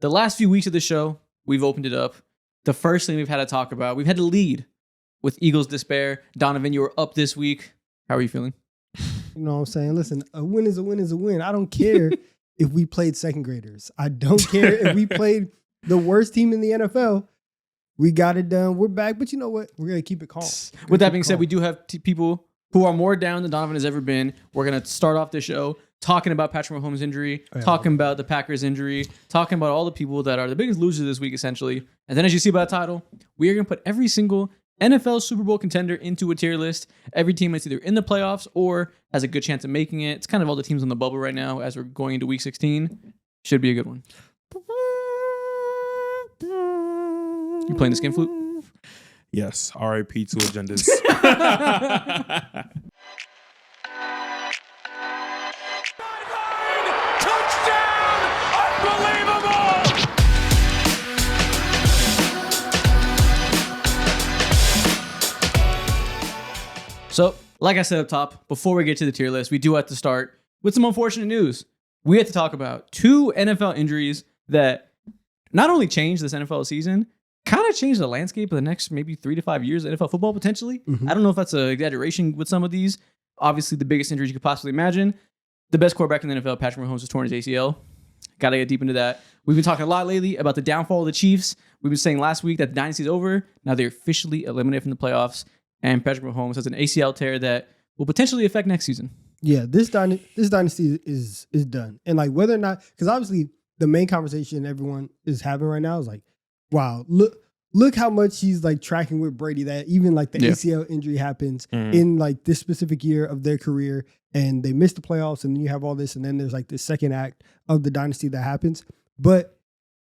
The last few weeks of the show, we've opened it up. The first thing we've had to talk about, we've had to lead with Eagles despair. Donovan, you were up this week. How are you feeling? You know what I'm saying? Listen, a win is a win is a win. I don't care if we played second graders. I don't care if we played the worst team in the NFL. We got it done. We're back. But you know what? We're going to keep it calm. With that being said, we do have people who are more down than Donovan has ever been. We're going to start off the show talking about Patrick Mahomes' injury, talking about the Packers' injury, talking about all the people that are the biggest losers this week, essentially. And then as you see by the title, we are going to put every single NFL Super Bowl contender into a tier list. Every team that's either in the playoffs or has a good chance of making it. It's kind of all the teams on the bubble right now as we're going into week 16. Should be a good one. You playing the skin flute? Yes. R.I.P. to agendas. Touchdown! Unbelievable! So, like I said up top, before we get to the tier list, we do have to start with some unfortunate news. We have to talk about two NFL injuries that not only changed this NFL season, kind of changed the landscape of the next maybe 3 to 5 years of NFL football potentially. I don't know if that's an exaggeration with some of these. Obviously, the biggest injuries you could possibly imagine. The best quarterback in the NFL, Patrick Mahomes, has torn his ACL. Got to get deep into that. We've been talking a lot lately about the downfall of the Chiefs. We've been saying last week that the dynasty's over. Now they're officially eliminated from the playoffs. And Patrick Mahomes has an ACL tear that will potentially affect next season. Yeah, this dynasty is done. And like whether or not, because obviously the main conversation everyone is having right now is like, wow, look how much he's like tracking with Brady, that even like the ACL injury happens in like this specific year of their career and they miss the playoffs, and then you have all this, and then there's like the second act of the dynasty that happens. But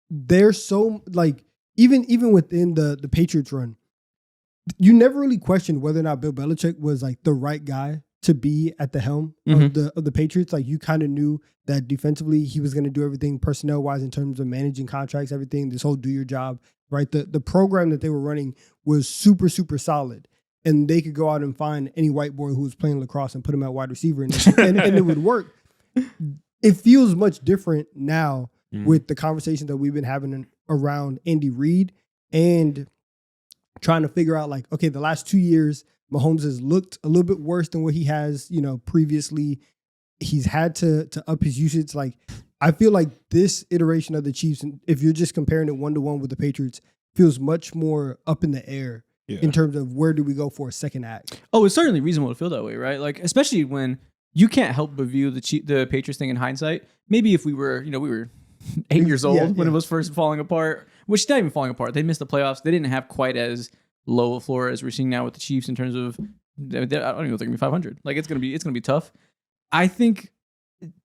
there's so like even within the Patriots run, you never really questioned whether or not Bill Belichick was like the right guy to be at the helm of the Patriots. Like you kind of knew that defensively he was going to do everything personnel wise in terms of managing contracts, everything, this whole do your job, right? The program that they were running was super, super solid, and they could go out and find any white boy who was playing lacrosse and put him at wide receiver and it would work. It feels much different now with the conversation that we've been having around Andy Reid and trying to figure out like, okay, the last 2 years, Mahomes has looked a little bit worse than what he has, previously. He's had to up his usage. Like, I feel like this iteration of the Chiefs, if you're just comparing it 1-to-1 with the Patriots, feels much more up in the air in terms of where do we go for a second act. Oh, it's certainly reasonable to feel that way, right? Like, especially when you can't help but view the Patriots thing in hindsight. Maybe if we were 8 years old when it was first falling apart, which not even falling apart. They missed the playoffs. They didn't have quite as low a floor as we're seeing now with the Chiefs in terms of, I don't even know if they're gonna be 500. Like it's gonna be tough. I think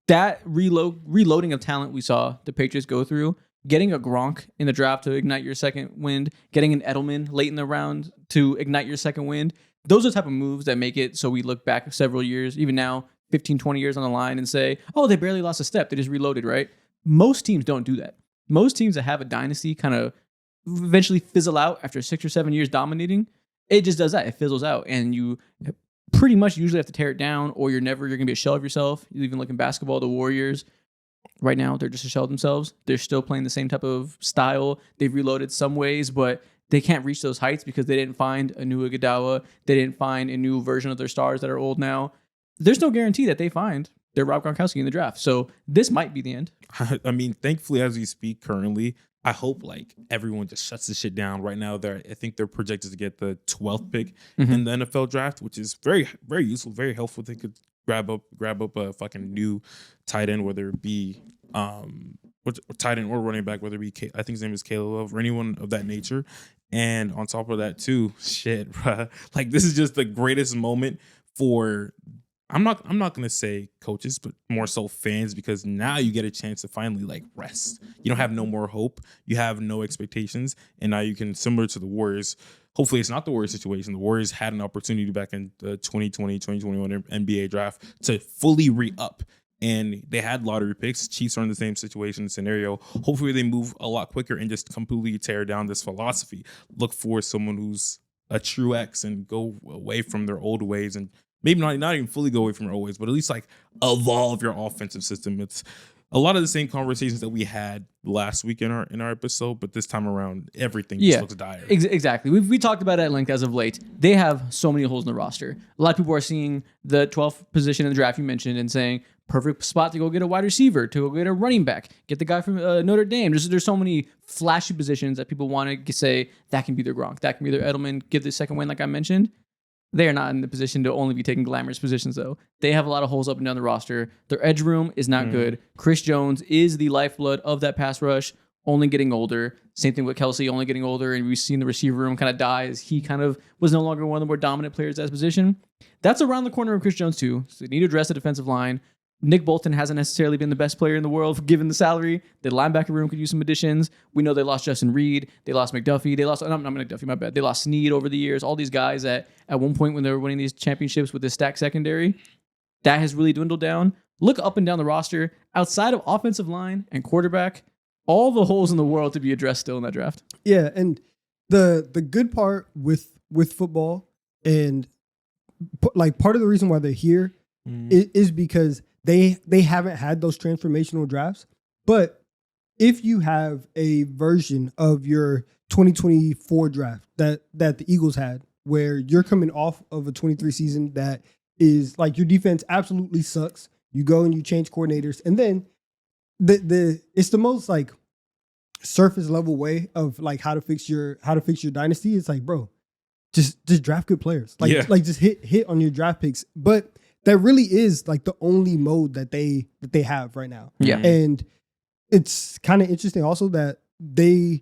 that reloading of talent we saw the Patriots go through, getting a Gronk in the draft to ignite your second wind, getting an Edelman late in the round to ignite your second wind. Those are the type of moves that make it so we look back several years, even now, 15, 20 years on the line and say, oh, they barely lost a step. They just reloaded, right? Most teams don't do that. Most teams that have a dynasty kind of eventually fizzle out after 6 or 7 years dominating. It just does that. It fizzles out. And you pretty much usually have to tear it down, or you're going to be a shell of yourself. You even look in basketball, the Warriors, right now, they're just a shell of themselves. They're still playing the same type of style. They've reloaded some ways, but they can't reach those heights because they didn't find a new Iguodala. They didn't find a new version of their stars that are old now. There's no guarantee that they find their Rob Gronkowski in the draft. So this might be the end. I mean, thankfully, as we speak currently, I hope like everyone just shuts this shit down right now. I think they're projected to get the 12th pick in the NFL draft, which is very, very useful, very helpful. They could grab up a fucking new tight end, whether it be tight end or running back, whether it be I think his name is Caleb Love or anyone of that nature. And on top of that too, shit, bruh, like this is just the greatest moment for. I'm not gonna say coaches, but more so fans, because now you get a chance to finally like rest. You don't have no more hope. You have no expectations, and now you can, similar to the Warriors. Hopefully, it's not the Warriors situation. The Warriors had an opportunity back in the 2020, 2021 NBA draft to fully re-up, and they had lottery picks. Chiefs are in the same situation scenario. Hopefully, they move a lot quicker and just completely tear down this philosophy. Look for someone who's a true X and go away from their old ways and. Maybe not even fully go away from your old ways, but at least like evolve your offensive system. a lot of the same conversations that we had last week in our episode, but this time around, everything just looks dire. Exactly. We talked about it at length as of late. They have so many holes in the roster. A lot of people are seeing the 12th position in the draft you mentioned and saying, perfect spot to go get a wide receiver, to go get a running back, get the guy from Notre Dame. There's so many flashy positions that people want to say that can be their Gronk, that can be their Edelman, get the second win like I mentioned. They are not in the position to only be taking glamorous positions, though. They have a lot of holes up and down the roster. Their edge room is not good. Chris Jones is the lifeblood of that pass rush, only getting older. Same thing with Kelsey, only getting older. And we've seen the receiver room kind of die as he kind of was no longer one of the more dominant players at his position. That's around the corner of Chris Jones, too. So they need to address the defensive line. Nick Bolton hasn't necessarily been the best player in the world given the salary. The linebacker room could use some additions. We know they lost Justin Reed. They lost McDuffie. They lost, not McDuffie, my bad. They lost Snead over the years. All these guys at one point when they were winning these championships with this stacked secondary, that has really dwindled down. Look up and down the roster. Outside of offensive line and quarterback, all the holes in the world to be addressed still in that draft. Yeah, and the good part with football and like part of the reason why they're here is because they haven't had those transformational drafts. But if you have a version of your 2024 draft that the Eagles had, where you're coming off of a 23 season that is like your defense absolutely sucks, you go and you change coordinators, and then it's the most like surface level way of like how to fix your dynasty. It's like, bro, just draft good players. Like just hit on your draft picks. But that really is like the only mode that they have right now. Yeah. And it's kind of interesting also that they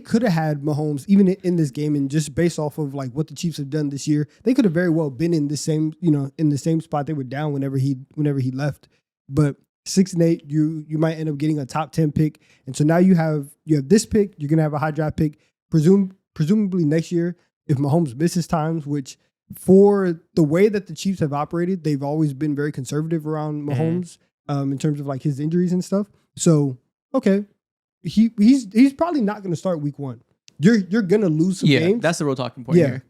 could have had Mahomes even in this game, and just based off of like what the Chiefs have done this year, they could have very well been in the same spot they were down whenever he left. But 6-8, you might end up getting a top 10 pick. And so now you have this pick, you're gonna have a high draft pick. Presumably next year, if Mahomes misses times, which for the way that the Chiefs have operated, they've always been very conservative around Mahomes in terms of like his injuries and stuff. So okay, he's probably not going to start week 1. You're going to lose some games. That's the real talking point here.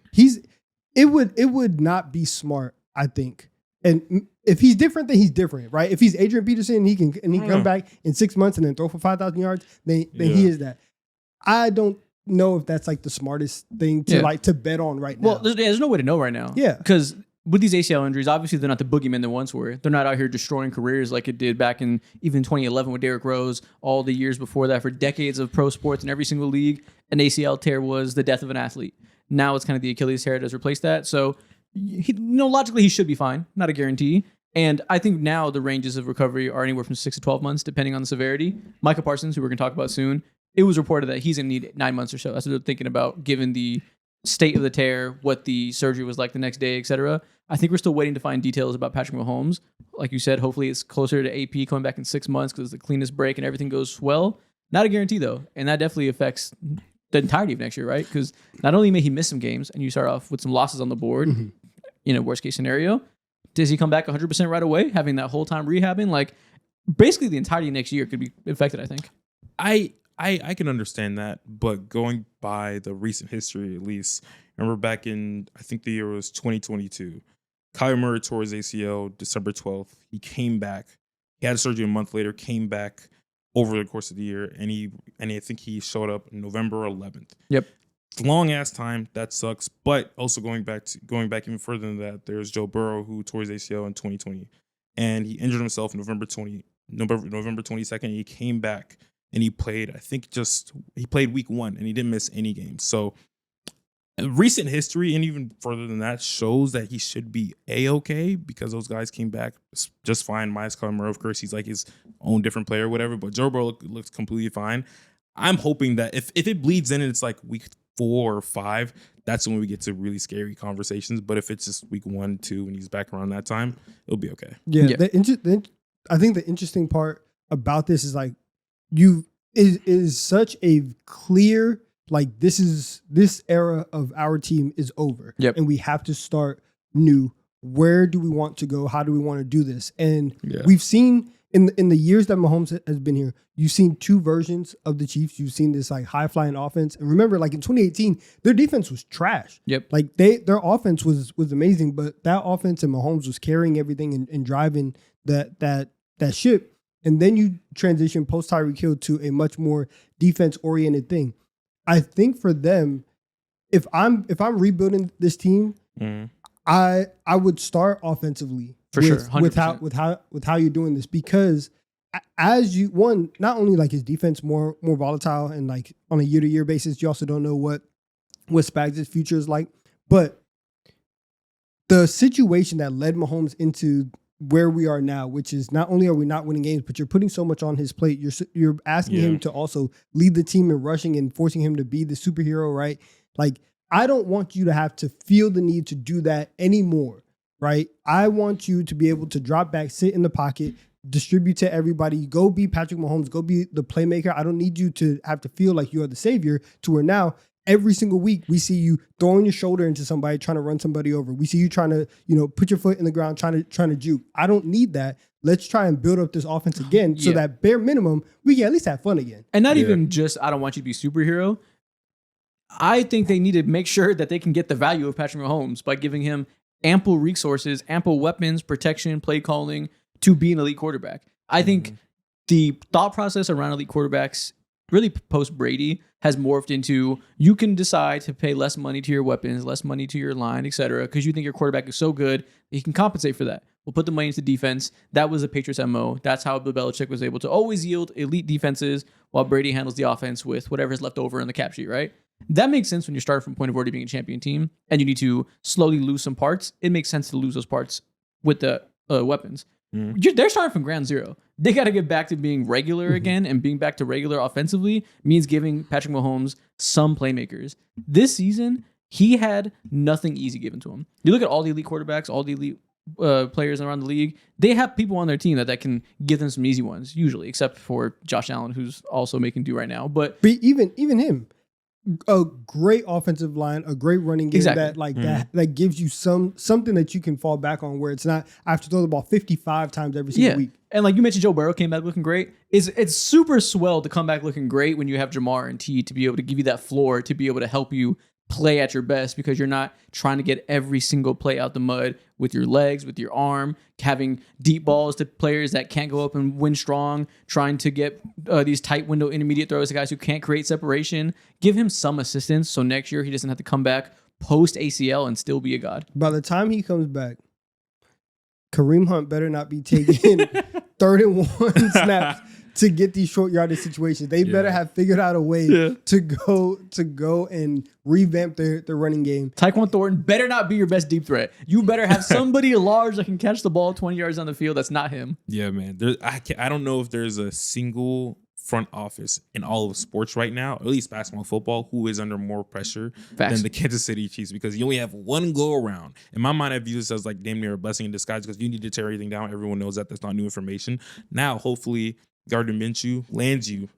It would not be smart, I think. And if he's different, then he's different, right? If he's Adrian Peterson and he can come back in 6 months and then throw for 5,000 yards, then he is that. I don't know if that's like the smartest thing to bet on right now. Well, there's no way to know right now. Yeah. Because with these ACL injuries, obviously they're not the boogeymen they once were. They're not out here destroying careers like it did back in even 2011 with Derrick Rose, all the years before that. For decades of pro sports in every single league, an ACL tear was the death of an athlete. Now it's kind of the Achilles tear that has replaced that. So, logically he should be fine. Not a guarantee. And I think now the ranges of recovery are anywhere from 6 to 12 months, depending on the severity. Micah Parsons, who we're going to talk about soon, it was reported that he's going to need 9 months or so. That's what they're thinking about, given the state of the tear, what the surgery was like the next day, etc. I think we're still waiting to find details about Patrick Mahomes. Like you said, hopefully it's closer to AP coming back in 6 months because it's the cleanest break and everything goes well. Not a guarantee, though. And that definitely affects the entirety of next year, right? Because not only may he miss some games and you start off with some losses on the board, in a worst case scenario, does he come back 100% right away, having that whole time rehabbing? Like, basically the entirety of next year could be affected, I think. I can understand that, but going by the recent history, at least, remember back in, I think the year was 2022, Kyler Murray tore his ACL December 12th. He came back. He had surgery a month later, came back over the course of the year, and I think he showed up November 11th. Yep. Long ass time. That sucks. But also going back even further than that, there's Joe Burrow, who tore his ACL in 2020, and he injured himself November 22nd. He came back and he played. He played week 1 and he didn't miss any games. So recent history and even further than that shows that he should be A-okay because those guys came back just fine. Minus Kyler Murray, of course, he's like his own different player, whatever. But Joe Burrow looks completely fine. I'm hoping that if it bleeds in and it's like week 4 or 5, that's when we get to really scary conversations. But if it's just week 1, 2, and he's back around that time, it'll be okay. Yeah. I think the interesting part about this is like is such a clear, like this era of our team is over. Yep. And we have to start new. Where do we want to go? How do we want to do this? And we've seen in the years that Mahomes has been here, you've seen 2 versions of the Chiefs. You've seen this like high flying offense. And remember, like in 2018, their defense was trash. Yep. Like their offense was amazing, but that offense and Mahomes was carrying everything and driving that ship. and then you transition post Tyreek Hill to a much more defense oriented thing. I think for them, if I'm rebuilding this team, I would start offensively for sure 100%. with how you're doing this, because as you not only like his defense more volatile and like on a year-to-year basis, you also don't know what Spags' future is like. But the situation that led Mahomes into where we are now, which is not only are we not winning games, but you're putting so much on his plate. You're asking him to also lead the team in rushing and forcing him to be the superhero, right? Like, I don't want you to have to feel the need to do that anymore, right? I want you to be able to drop back, sit in the pocket, distribute to everybody, go be Patrick Mahomes, go be the playmaker. I don't need you to have to feel like you are the savior, to where now every single week we see you throwing your shoulder into somebody, trying to run somebody over. We see you trying to, put your foot in the ground, trying to juke. I don't need that. Let's try and build up this offense again so that bare minimum, we can at least have fun again. And not even just, I don't want you to be superhero. I think they need to make sure that they can get the value of Patrick Mahomes by giving him ample resources, ample weapons, protection, play calling to be an elite quarterback. I think the thought process around elite quarterbacks, really post Brady, has morphed into you can decide to pay less money to your weapons, less money to your line, etc., because you think your quarterback is so good that he can compensate for that. We'll put the money into defense. That was the Patriots' MO. That's how Bill Belichick was able to always yield elite defenses while Brady handles the offense with whatever's left over in the cap sheet, right? That makes sense when you start from a point of already being a champion team and you need to slowly lose some parts. It makes sense to lose those parts with the weapons. They're starting from ground zero. They got to get back to being regular again, and being back to regular offensively means giving Patrick Mahomes some playmakers. This season, he had nothing easy given to him. You look at all the elite quarterbacks, all the elite players around the league, they have people on their team that can give them some easy ones, usually, except for Josh Allen, who's also making do right now. But even him, a great offensive line, a great running game that gives you something that you can fall back on, where it's not I have to throw the ball 55 times every single week. And like you mentioned, Joe Burrow came back looking great. It's super swell to come back looking great when you have Jamar and T to be able to give you that floor, to be able to help you play at your best, because you're not trying to get every single play out the mud with your legs, with your arm, having deep balls to players that can't go up and win strong, trying to get these tight window intermediate throws to guys who can't create separation. Give him some assistance so next year he doesn't have to come back post ACL and still be a god. By the time he comes back, Kareem Hunt better not be taking 3rd and 1 snaps to get these short yardage situations. They better have figured out a way to go and revamp their running game. Tyquan Thornton better not be your best deep threat. You better have somebody large that can catch the ball 20 yards on the field. That's not him. Yeah, man. I don't know if there's a single front office in all of sports right now, or at least basketball, football, who is under more pressure than the Kansas City Chiefs, because you only have one go around. In my mind, I view this as like damn near a blessing in disguise, because you need to tear everything down. Everyone knows that. That's not new information. Now, hopefully, Gardner Minshew lands you,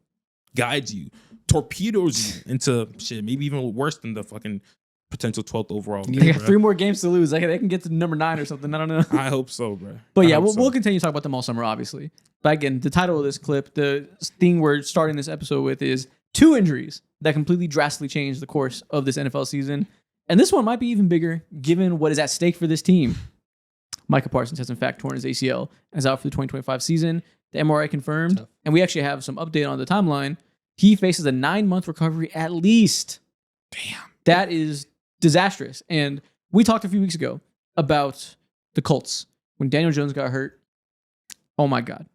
guides you, torpedoes you into shit, maybe even worse than the fucking potential 12th overall. They got 3 more games to lose. They can get to number 9 or something. I don't know. I hope so, bro. But yeah, we'll continue to talk about them all summer, obviously. But again, the title of this clip, the thing we're starting this episode with, is 2 injuries that completely drastically changed the course of this NFL season. And this one might be even bigger given what is at stake for this team. Micah Parsons has in fact torn his ACL and is out for the 2025 season. The MRI confirmed. Tough. And we actually have some update on the timeline. He faces a 9-month recovery at least. Damn. That is disastrous. And we talked a few weeks ago about the Colts when Daniel Jones got hurt. Oh my God.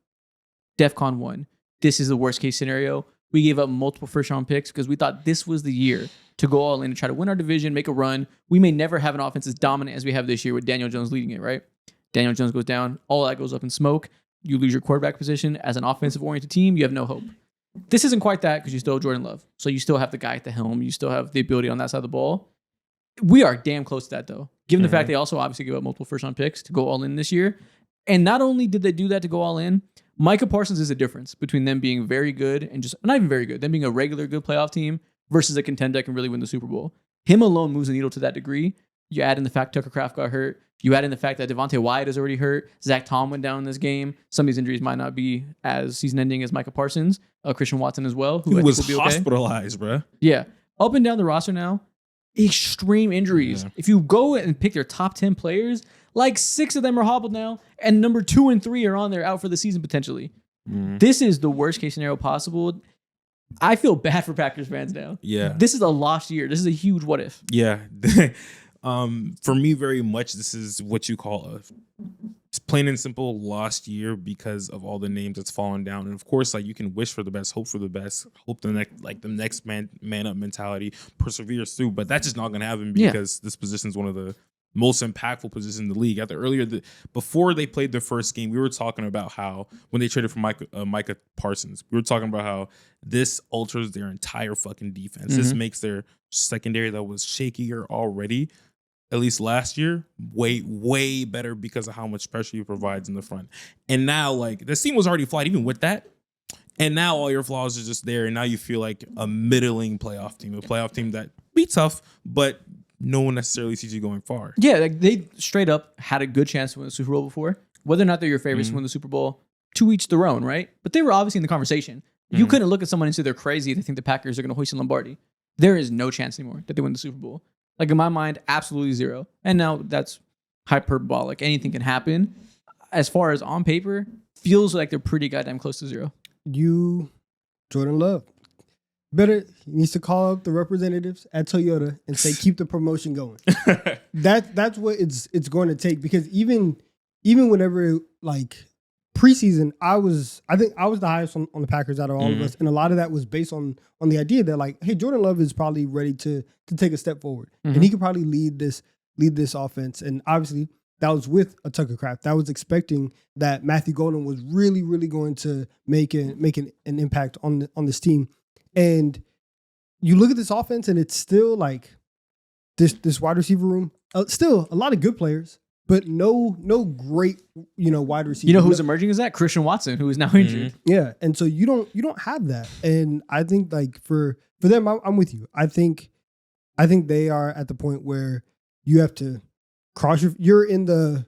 DEFCON 1. This is the worst case scenario. We gave up multiple first-round picks because we thought this was the year to go all in and try to win our division, make a run. We may never have an offense as dominant as we have this year with Daniel Jones leading it, right? Daniel Jones goes down. All that goes up in smoke. You lose your quarterback position. As an offensive-oriented team, you have no hope. This isn't quite that because you still have Jordan Love. So you still have the guy at the helm. You still have the ability on that side of the ball. We are damn close to that, though. Given the fact they also obviously gave up multiple first-round picks to go all in this year. And not only did they do that to go all in, Micah Parsons is a difference between them being very good and just not even very good, them being a regular good playoff team versus a contender that can really win the Super Bowl. Him alone moves the needle to that degree. You add in the fact Tucker Kraft got hurt. You add in the fact that Devontae Wyatt is already hurt. Zach Tom went down in this game. Some of these injuries might not be as season-ending as Micah Parsons. Christian Watson as well, who was will be hospitalized, bro. Yeah. Up and down the roster now, extreme injuries. Yeah. If you go and pick their top 10 players, like 6 of them are hobbled now, and number 2 and 3 are on there out for the season potentially. This is the worst case scenario possible. I feel bad for Packers fans now. Yeah. This is a lost year. This is a huge what if. Yeah. For me, very much, this is what you call it's plain and simple lost year because of all the names that's fallen down. And of course, like, you can wish for the best, hope for the best, hope the next man up mentality perseveres through. But that's just not going to happen because this position is one of the most impactful positions in the league. Before they played their first game, we were talking about how when they traded for Micah Parsons, we were talking about how this alters their entire fucking defense. This makes their secondary that was shakier already, at least last year, way better because of how much pressure he provides in the front. And now, like, the team was already flawed even with that. And now all your flaws are just there. And now you feel like a middling playoff team, a playoff team that be tough, but no one necessarily sees you going far. Yeah, like, they straight up had a good chance to win the Super Bowl before. Whether or not they're your favorites to win the Super Bowl, to each their own, right? But they were obviously in the conversation. You couldn't look at someone and say they're crazy if they think the Packers are going to hoist a Lombardi. There is no chance anymore that they win the Super Bowl. Like, in my mind, absolutely zero. And now that's hyperbolic. Anything can happen. As far as on paper, feels like they're pretty goddamn close to zero. Jordan Love, he needs to call up the representatives at Toyota and say, keep the promotion going. That's what it's going to take, because even whenever, like, preseason, I think I was the highest on the Packers out of all of us, and a lot of that was based on the idea that, like, hey, Jordan Love is probably ready to take a step forward, and he could probably lead this offense. And obviously, that was with a Tucker Kraft. That was expecting that Matthew Golden was really, really going to make an impact on this team. And you look at this offense, and it's still like this wide receiver room. Still a lot of good players, but no great wide receiver. You know who's emerging is that Christian Watson, who is now injured. Yeah, and so you don't have that. And I think, like, for them, I'm with you. I think they are at the point where you have to cross you're in the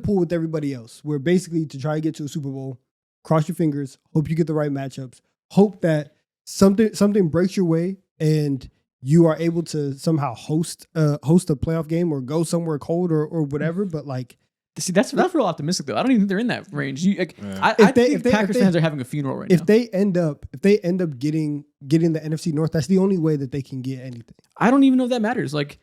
pool with everybody else. Where basically, to try to get to a Super Bowl, cross your fingers, hope you get the right matchups, hope that something breaks your way and you are able to somehow host a playoff game or go somewhere cold or whatever. But, like, see, that's real optimistic though. I don't even think they're in that range. I think Packers fans are having a funeral right now. If they end up getting the NFC North, that's the only way that they can get anything. I don't even know if that matters. Like,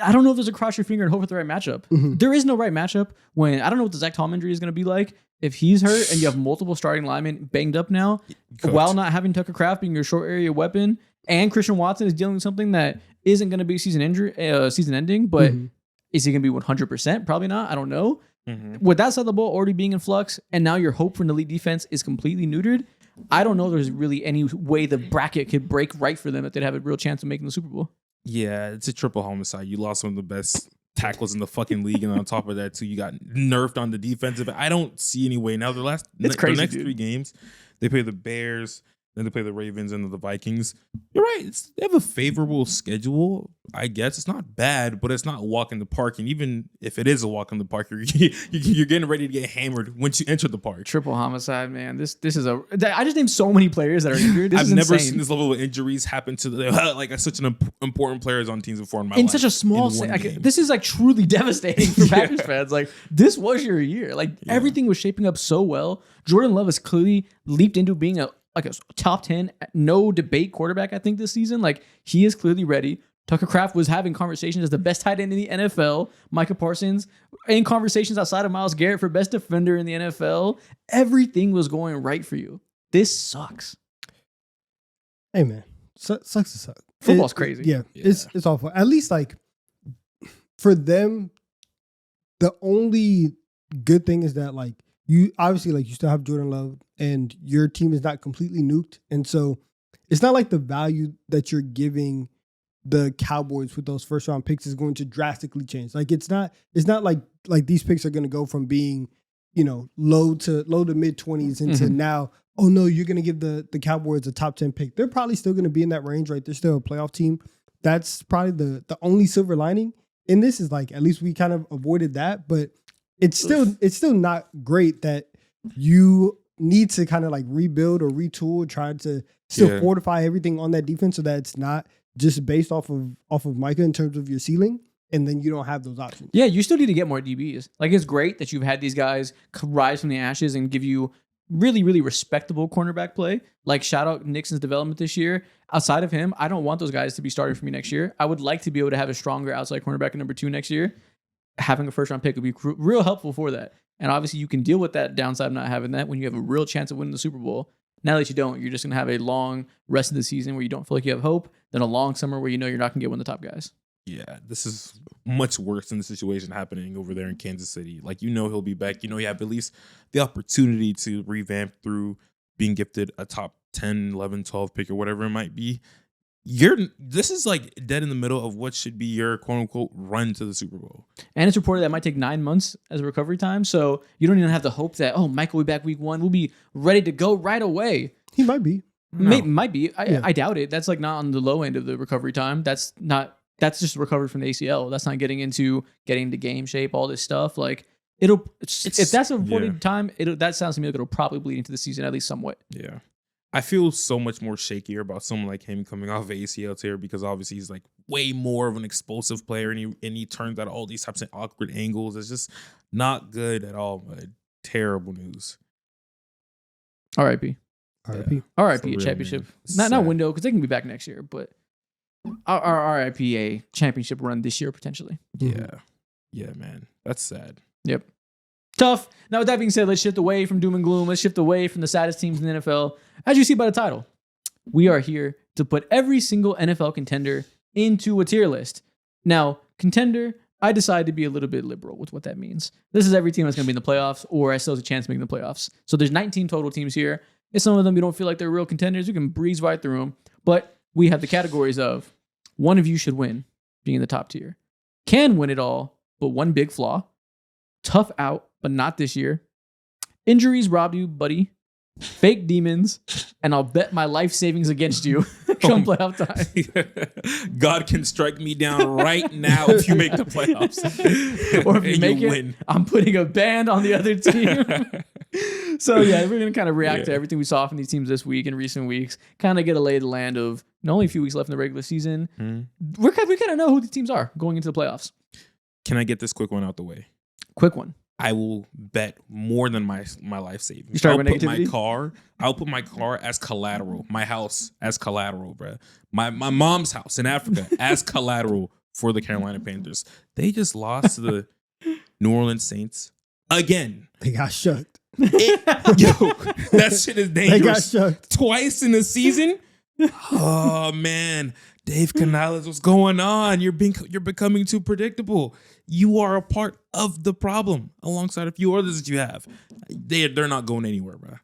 I don't know if there's a cross your finger and hope for the right matchup. There is no right matchup when I don't know what the Zach Tom injury is going to be like. If he's hurt and you have multiple starting linemen banged up now, while not having Tucker Kraft being your short area weapon, and Christian Watson is dealing with something that isn't going to be season ending, but is he going to be 100%? Probably not. I don't know. With that side of the ball already being in flux, and now your hope for an elite defense is completely neutered, I don't know if there's really any way the bracket could break right for them that they'd have a real chance of making the Super Bowl. Yeah, it's a triple homicide. You lost one of the best tackles in the fucking league, and on top of that, too, you got nerfed on the defensive. I don't see any way. Now, the next 3 games, they play the Bears, then they play the Ravens and the Vikings. You're right. They have a favorable schedule, I guess. It's not bad, but it's not a walk in the park. And even if it is a walk in the park, you're getting ready to get hammered once you enter the park. Triple homicide, man. This is I just named so many players that are injured. I've never seen this level of injuries happen to such an important players on teams before in my life. In such a small this is, like, truly devastating for Packers fans. Like, this was your year. Like, everything was shaping up so well. Jordan Love has clearly leaped into being a top 10, no debate quarterback, I think, this season. Like, he is clearly ready. Tucker Kraft was having conversations as the best tight end in the NFL. Micah Parsons in conversations outside of Myles Garrett for best defender in the NFL. Everything was going right for you. This sucks. Hey, man. Sucks to suck. Football's crazy. Yeah, it's awful. At least, like, for them, the only good thing is that, like, you obviously, like, you still have Jordan Love and your team is not completely nuked. And so it's not like the value that you're giving the Cowboys with those first round picks is going to drastically change. Like, it's not like these picks are going to go from being, low to mid 20s into now, oh no, you're going to give the Cowboys a top 10 pick. They're probably still going to be in that range, right? They're still a playoff team. That's probably the only silver lining in this is, like, at least we kind of avoided that, but it's still not great that you need to kind of, like, rebuild or retool, try to still fortify everything on that defense so that it's not just based off of Micah in terms of your ceiling, and then you don't have those options. Yeah, you still need to get more DBs. Like, it's great that you've had these guys rise from the ashes and give you really, really respectable cornerback play. Like, shout out Nixon's development this year. Outside of him, I don't want those guys to be starting for me next year. I would like to be able to have a stronger outside cornerback at number 2 next year. Having a first round pick would be real helpful for that. And obviously, you can deal with that downside of not having that when you have a real chance of winning the Super Bowl. Now that you don't, you're just going to have a long rest of the season where you don't feel like you have hope, then a long summer where you know you're not going to get one of the top guys. Yeah, this is much worse than the situation happening over there in Kansas City. Like, he'll be back. You have at least the opportunity to revamp through being gifted a top 10, 11, 12 pick or whatever it might be. This is like dead in the middle of what should be your quote unquote run to the Super Bowl. And it's reported that it might take 9 months as a recovery time. So you don't even have the hope that, Mike will be back week 1. We'll be ready to go right away. He might be. No. Might be. I doubt it. That's like not on the low end of the recovery time. That's just recovery from the ACL. That's not getting into game shape, all this stuff. Like if that's a reported time, that sounds to me like it'll probably bleed into the season at least somewhat. Yeah. I feel so much more shakier about someone like him coming off of ACL tear because obviously he's like way more of an explosive player and he turns out all these types of awkward angles. It's just not good at all, man. Terrible news. R.I.P. R.I.P. R.I.P. a championship. Not window because they can be back next year, but R.I.P. a championship run this year potentially. Yeah. Yeah, man. That's sad. Yep. Tough. Now, with that being said, let's shift away from doom and gloom. Let's shift away from the saddest teams in the NFL. As you see by the title, we are here to put every single NFL contender into a tier list. Now, contender, I decided to be a little bit liberal with what that means. This is every team that's going to be in the playoffs or still has a chance of making the playoffs. So there's 19 total teams here. If some of them you don't feel like they're real contenders, you can breeze right through them. But we have the categories of one of you should win, being in the top tier. Can win it all, but one big flaw. Tough out, but not this year. Injuries robbed you, buddy. Fake demons, and I'll bet my life savings against you come playoff time. God can strike me down right now if you make the playoffs. Or if you make it, win. I'm putting a ban on the other team. So yeah, we're going to kind of react to everything we saw from these teams this week and recent weeks. Kind of get a lay of the land of only a few weeks left in the regular season. We kind of know who the teams are going into the playoffs. Can I get this quick one out the way? Quick one. I will bet more than my life savings. You start with negativity? I'll put my car as collateral. My house as collateral, bro. My mom's house in Africa as collateral for the Carolina Panthers. They just lost to the New Orleans Saints again. They got shucked. Yo, that shit is dangerous. They got shucked twice in the season. Oh man, Dave Canales, what's going on? You're becoming too predictable. You are a part of the problem alongside a few others that you have. They're not going anywhere, bro.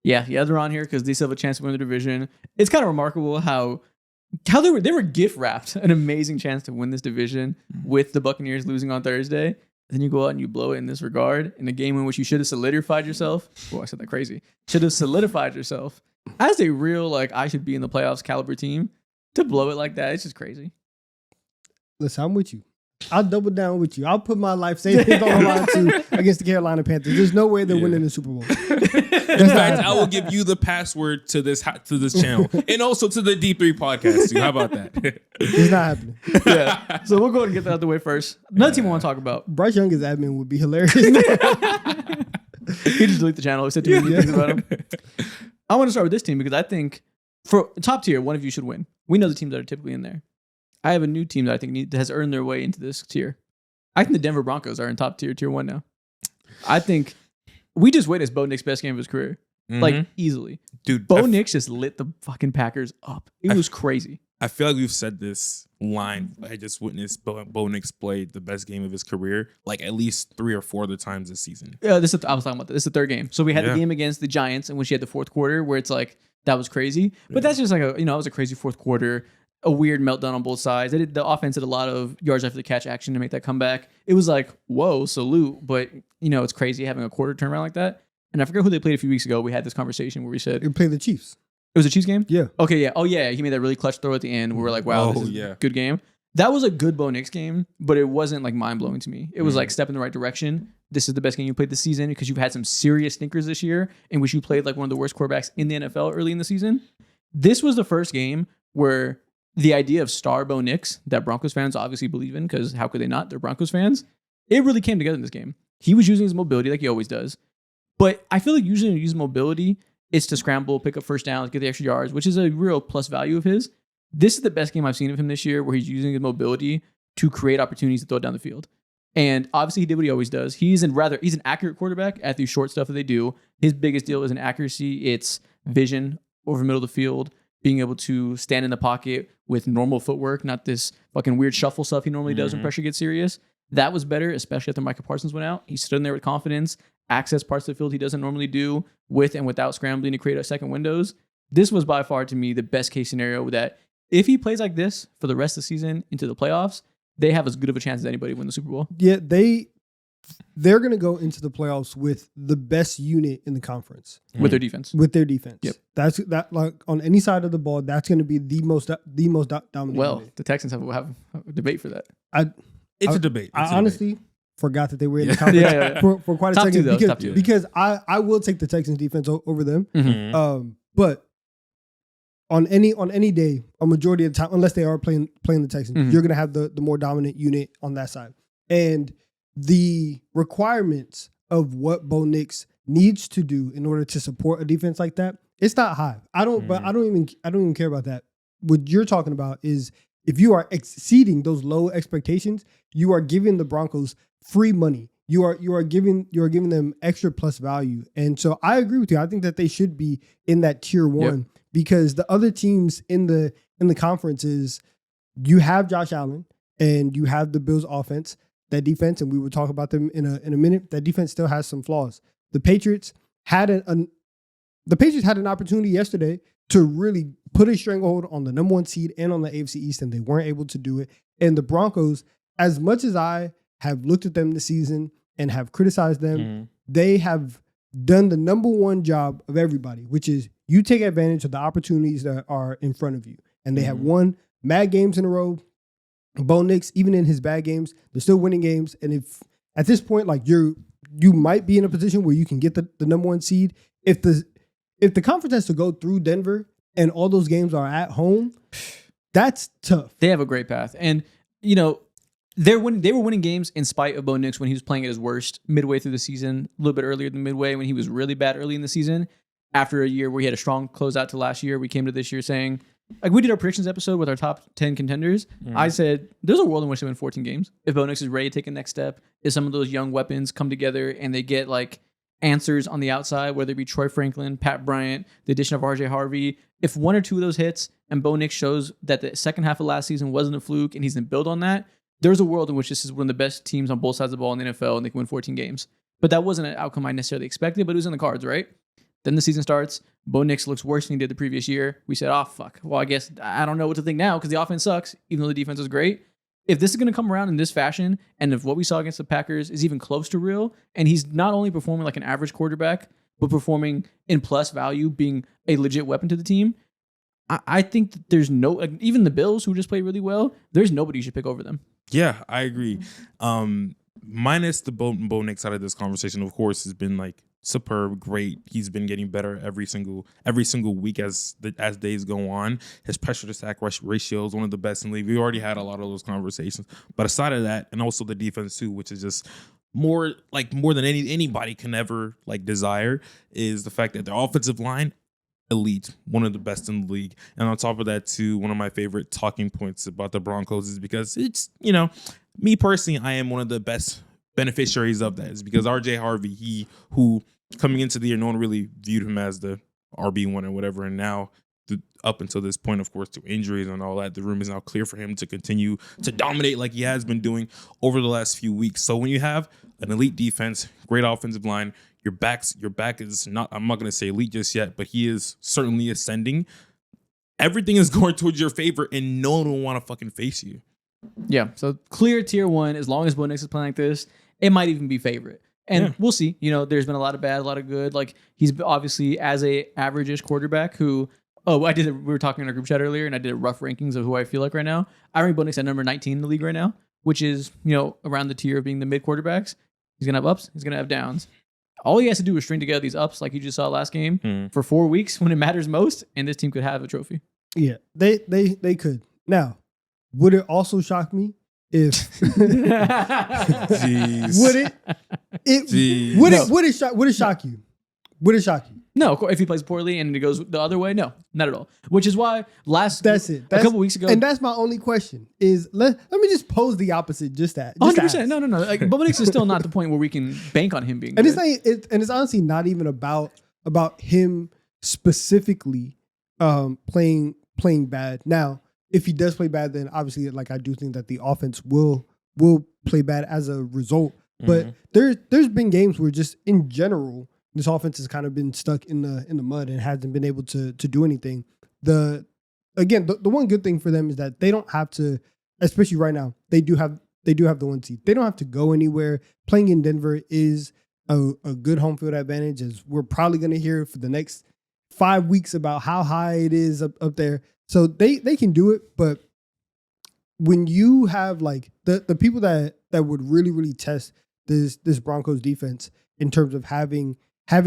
Yeah, they're on here because they still have a chance to win the division. It's kind of remarkable how they were gift wrapped an amazing chance to win this division with the Buccaneers losing on Thursday. Then you go out and you blow it in this regard in a game in which you should have solidified yourself. Oh, I said that crazy. Should have solidified yourself as a real I should be in the playoffs caliber team. To blow it like that, it's just crazy. Listen, I'm with you. I'll double down with you. I'll put my life savings on the line too against the Carolina Panthers. There's no way they're winning the Super Bowl. In fact, I will give you the password to this channel and also to the D3 podcast too. How about that? It's not happening. Yeah. So we'll go ahead and get that out of the way first. Another team I want to talk about. Bryce Young as admin would be hilarious. He just delete the channel. He said too many things about him. I want to start with this team because I think for top tier, one of you should win. We know the teams that are typically in there. I have a new team that I think has earned their way into this tier. I think the Denver Broncos are in top tier 1 now. I think we just witnessed Bo Nix's best game of his career. Easily. Dude, Bo Nix just lit the fucking Packers up. It was crazy. I feel like we've said this line. I just witnessed Bo Nix play the best game of his career at least 3 or 4 other times this season. Yeah, I was talking about this. This is the third game. So we had the game against the Giants in which he had the fourth quarter where it's that was crazy. But that's just it was a crazy fourth quarter. A weird meltdown on both sides. The offense did a lot of yards after the catch action to make that comeback. It was whoa, salute. But, it's crazy having a quarter turnaround like that. And I forget who they played a few weeks ago. We had this conversation where we said... They played the Chiefs. It was a Chiefs game? Yeah. Okay, yeah. Oh, yeah. He made that really clutch throw at the end. We were wow, this is a good game. That was a good Bo Nix game, but it wasn't mind-blowing to me. It was step in the right direction. This is the best game you played this season because you've had some serious stinkers this year in which you played one of the worst quarterbacks in the NFL early in the season. This was the first game where... the idea of star Bo Nix that Broncos fans obviously believe in because how could they not? They're Broncos fans. It really came together in this game. He was using his mobility like he always does. But I feel like usually when you use mobility, it's to scramble, pick up first downs, get the extra yards, which is a real plus value of his. This is the best game I've seen of him this year where he's using his mobility to create opportunities to throw it down the field. And obviously he did what he always does. He's an accurate quarterback at the short stuff that they do. His biggest deal isn't accuracy. It's vision over the middle of the field, being able to stand in the pocket with normal footwork, not this fucking weird shuffle stuff he normally does when pressure gets serious. That was better, especially after Micah Parsons went out. He stood in there with confidence, accessed parts of the field he doesn't normally do with and without scrambling to create a second windows. This was by far, to me, the best case scenario that if he plays like this for the rest of the season into the playoffs, they have as good of a chance as anybody to win the Super Bowl. Yeah, they're going to go into the playoffs with the best unit in the conference With their defense. With their defense. Yep. That's like on any side of the ball. That's going to be the most dominant. Well, unit. the Texans have a debate for that. It's a debate. I honestly forgot that they were in the conference for quite a Top second two, though. Top two. because I will take the Texans defense over them. Mm-hmm. But on any day, a majority of the time, unless they are playing the Texans, you're going to have the more dominant unit on that side. And the requirements of what Bo Nix needs to do in order to support a defense like that, it's not high. But I don't even care about that. What you're talking about is if you are exceeding those low expectations, you are giving the Broncos free money. You are giving them extra plus value. And so I agree with you. I think that they should be in that tier one because the other teams in the conference is you have Josh Allen and you have the Bills offense, that defense, and we will talk about them in a minute. That defense still has some flaws. The Patriots had an opportunity yesterday to really put a stranglehold on the number one seed and on the AFC East, and they weren't able to do it. And the Broncos, as much as I have looked at them this season and have criticized them, they have done the number one job of everybody, which is you take advantage of the opportunities that are in front of you. And they have won mad games in a row. Bo Nix, even in his bad games, they're still winning games. And if at this point, like you might be in a position where you can get the number one seed. If the conference has to go through Denver and all those games are at home, that's tough. They have a great path. And, you know, they were winning games in spite of Bo Nix when he was playing at his worst midway through the season, a little bit earlier than midway when he was really bad early in the season. After a year where he had a strong closeout to last year, we came to this year saying, like we did our predictions episode with our top 10 contenders. I said, there's a world in which they win 14 games. If Bo Nix is ready to take a next step, if some of those young weapons come together and they get like answers on the outside, whether it be Troy Franklin, Pat Bryant, the addition of RJ Harvey, if one or two of those hits and Bo Nix shows that the second half of last season wasn't a fluke and he's going to build on that, there's a world in which this is one of the best teams on both sides of the ball in the NFL and they can win 14 games. But that wasn't an outcome I necessarily expected, but it was in the cards, right? Then the season starts. Bo Nix looks worse than he did the previous year. We said, oh, fuck. Well, I guess I don't know what to think now because the offense sucks, even though the defense is great. If this is going to come around in this fashion, and if what we saw against the Packers is even close to real, and he's not only performing like an average quarterback, but performing in plus value, being a legit weapon to the team, I think that there's no, like, even the Bills, who just played really well, there's nobody you should pick over them. Yeah, I agree. Minus the Bo Nix side of this conversation, of course, has been like superb, great. He's been getting better every single week as days go on. His pressure to sack ratio is one of the best in the league. We already had a lot of those conversations, but aside of that, and also the defense too, which is just more than anybody can ever like desire, is the fact that their offensive line, elite, one of the best in the league. And on top of that too, one of my favorite talking points about the Broncos is because it's, you know, me personally, I am one of the best beneficiaries of that. Is because RJ Harvey, who coming into the year, no one really viewed him as the RB1 or whatever. And now, up until this point, of course, to injuries and all that, the room is now clear for him to continue to dominate like he has been doing over the last few weeks. So when you have an elite defense, great offensive line, your back is not, I'm not going to say elite just yet, but he is certainly ascending. Everything is going towards your favor, and no one will want to fucking face you. Yeah, so clear tier one. As long as Bo Nix is playing like this, it might even be favorite. And we'll see. You know, there's been a lot of bad, a lot of good. Like, he's obviously as a average-ish quarterback who, we were talking in our group chat earlier, and I did rough rankings of who I feel like right now. I rank Bo Nix at number 19 in the league right now, which is, you know, around the tier of being the mid quarterbacks. He's going to have ups. He's going to have downs. All he has to do is string together these ups like you just saw last game for 4 weeks when it matters most, and this team could have a trophy. Yeah, they could. Now, would it also shock me if Jeez. would it shock you? Would it shock you? No, of course, if he plays poorly and it goes the other way, no, not at all. Which is why That's it. a couple weeks ago, And that's my only question is let me just pose the opposite, just that. Just 100%. ask. No. Like, Bo Nix is still not the point where we can bank on him being And good. it's honestly not even about him specifically playing bad. Now, if he does play bad, then obviously, like, I do think that the offense will play bad as a result. But there's been games where just in general, this offense has kind of been stuck in the mud and hasn't been able to do anything. The one good thing for them is that they don't have to, especially right now, they do have the 1 seed. They don't have to go anywhere. Playing in Denver is a good home field advantage, as we're probably going to hear for the next 5 weeks about how high it is up there. So they can do it, but when you have like the people that would really, really test this Broncos defense in terms of having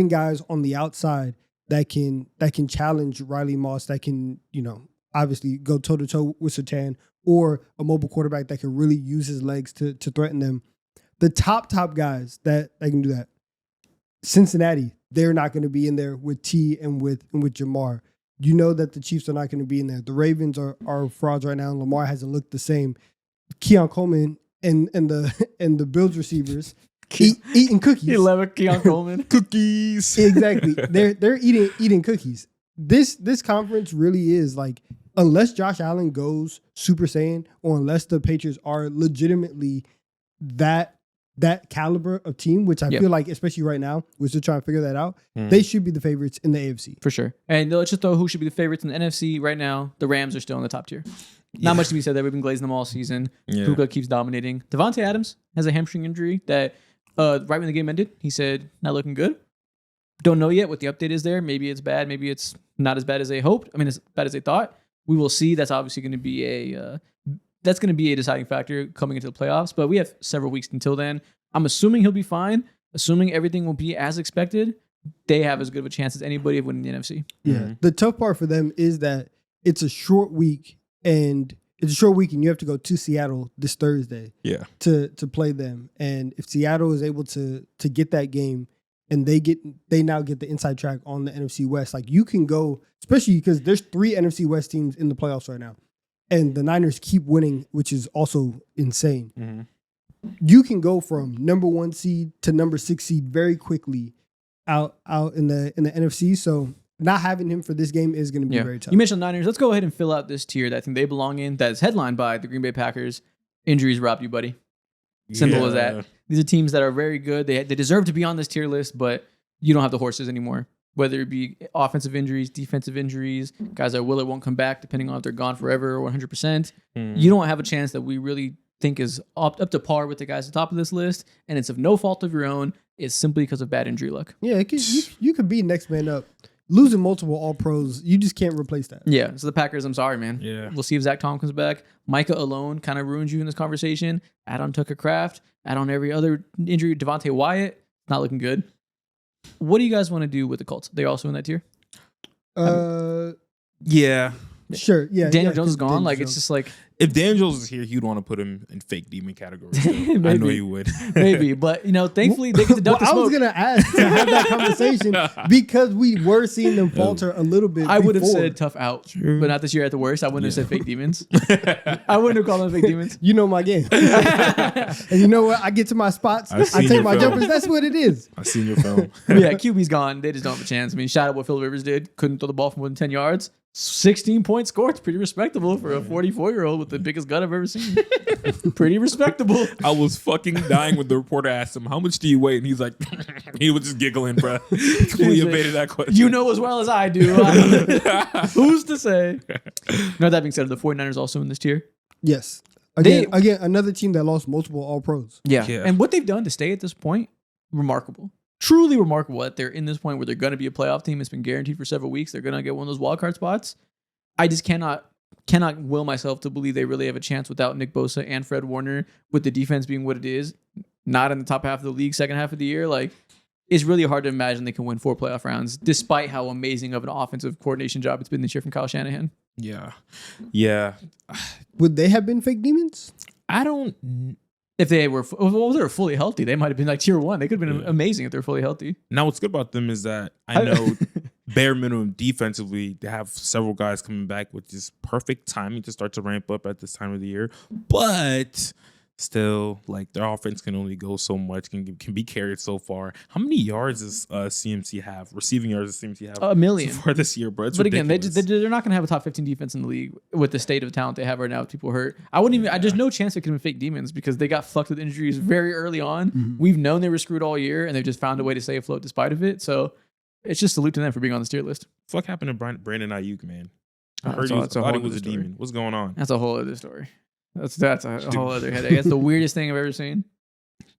guys on the outside that can challenge Riley Moss, that can, obviously go toe to toe with Surtain, or a mobile quarterback that can really use his legs to threaten them. The top guys that can do that. Cincinnati, they're not going to be in there with T and with Jamar. You know that the Chiefs are not going to be in there. The Ravens are frauds right now, and Lamar hasn't looked the same. Keon Coleman and the Bills receivers eating cookies. 11 Keon Coleman. Cookies. Exactly. They're eating cookies. This conference really is like, unless Josh Allen goes Super Saiyan, or unless the Patriots are legitimately that caliber of team, which I feel like, especially right now, we're still trying to figure that out. They should be the favorites in the AFC. For sure. And let's just throw who should be the favorites in the NFC right now. The Rams are still in the top tier. Not much to be said there. We've been glazing them all season. Puka keeps dominating. Devontae Adams has a hamstring injury that right when the game ended, he said, not looking good. Don't know yet what the update is there. Maybe it's bad. Maybe it's not as bad as they hoped. I mean, as bad as they thought. We will see. That's obviously going to be a deciding factor coming into the playoffs. But we have several weeks until then. I'm assuming he'll be fine. Assuming everything will be as expected, they have as good of a chance as anybody of winning the NFC. Yeah. The tough part for them is that it's a short week, and you have to go to Seattle this Thursday. Yeah. To play them. And if Seattle is able to get that game, and they now get the inside track on the NFC West, like, you can go, especially because there's 3 NFC West teams in the playoffs right now, and the Niners keep winning, which is also insane. Mm-hmm. You can go from number 1 seed to number 6 seed very quickly out in the NFC. So not having him for this game is going to be very tough. You mentioned Niners. Let's go ahead and fill out this tier that I think they belong in. That is headlined by the Green Bay Packers. Injuries robbed you, buddy. Simple as that. These are teams that are very good. They deserve to be on this tier list, but you don't have the horses anymore. Whether it be offensive injuries, defensive injuries, guys that will or won't come back, depending on if they're gone forever or 100%. You don't have a chance that we really think is up to par with the guys at the top of this list, and it's of no fault of your own. It's simply because of bad injury luck. Yeah, you could be next man up. Losing multiple All-Pros, you just can't replace that. Yeah, so the Packers, I'm sorry, man. Yeah. We'll see if Zach Tom comes back. Micah alone kind of ruins you in this conversation. Add on Tucker Kraft. Add on every other injury. Devontae Wyatt, not looking good. What do you guys want to do with the Colts? They're also in that tier? Yeah. Sure. Yeah. Daniel Jones is gone. Daniel Like, Jones. it's just like... If Dan Jones is here, you'd want to put him in fake demon category. I know you would. Maybe. But, thankfully, they get to duck the I was smoke. going to ask to have that conversation because we were seeing them falter a little bit. I would have before. said tough out, but not this year at the worst. I wouldn't have said fake demons. I wouldn't have called them fake demons. You know my game. And you know what? I get to my spots. I've I seen take your my film. jumpers. That's what it is. I've seen your film. But yeah, QB's gone. They just don't have a chance. I mean, shout out what Phil Rivers did. Couldn't throw the ball for more than 10 yards. 16-point score. It's pretty respectable for a 44-year-old with the biggest gut I've ever seen. Pretty respectable. I was fucking dying when the reporter asked him, "How much do you weigh?" And he's like, he was just giggling, bro. Completely He's like, evaded that question. You know as well as I do. Who's to say? Now, that being said, are the 49ers also in this tier? Yes. Again, another team that lost multiple All-Pros. Yeah. Yeah. And what they've done to stay at this point, remarkable. Truly remarkable that they're in this point where they're going to be a playoff team. It's been guaranteed for several weeks. They're going to get one of those wild card spots. I just cannot will myself to believe they really have a chance without Nick Bosa and Fred Warner, with the defense being what it is, not in the top half of the league, second half of the year. Like, it's really hard to imagine they can win 4 playoff rounds, despite how amazing of an offensive coordination job it's been this year from Kyle Shanahan. Yeah. Yeah. Would they have been fake demons? I don't. If they were fully healthy, they might have been like tier 1. They could have been amazing if they're fully healthy. Now, what's good about them is that I know bare minimum defensively, they have several guys coming back, which is perfect timing to start to ramp up at this time of the year. But still, like, their offense can only go so much, can be carried so far. How many yards does CMC have? Receiving yards does CMC have? 1 million so far this year, bro. It's but ridiculous. again, they're not going to have a top 15 defense in the league with the state of talent they have right now with people hurt. There's no chance they could have been fake demons because they got fucked with injuries very early on. Mm-hmm. We've known they were screwed all year, and they've just found a way to stay afloat despite of it. So it's just salute to them for being on the tier list. Fuck happened to Brandon Ayuk, man? I heard That's he was a demon. What's going on? That's a whole other story. That's a whole other headache. That's the weirdest thing I've ever seen.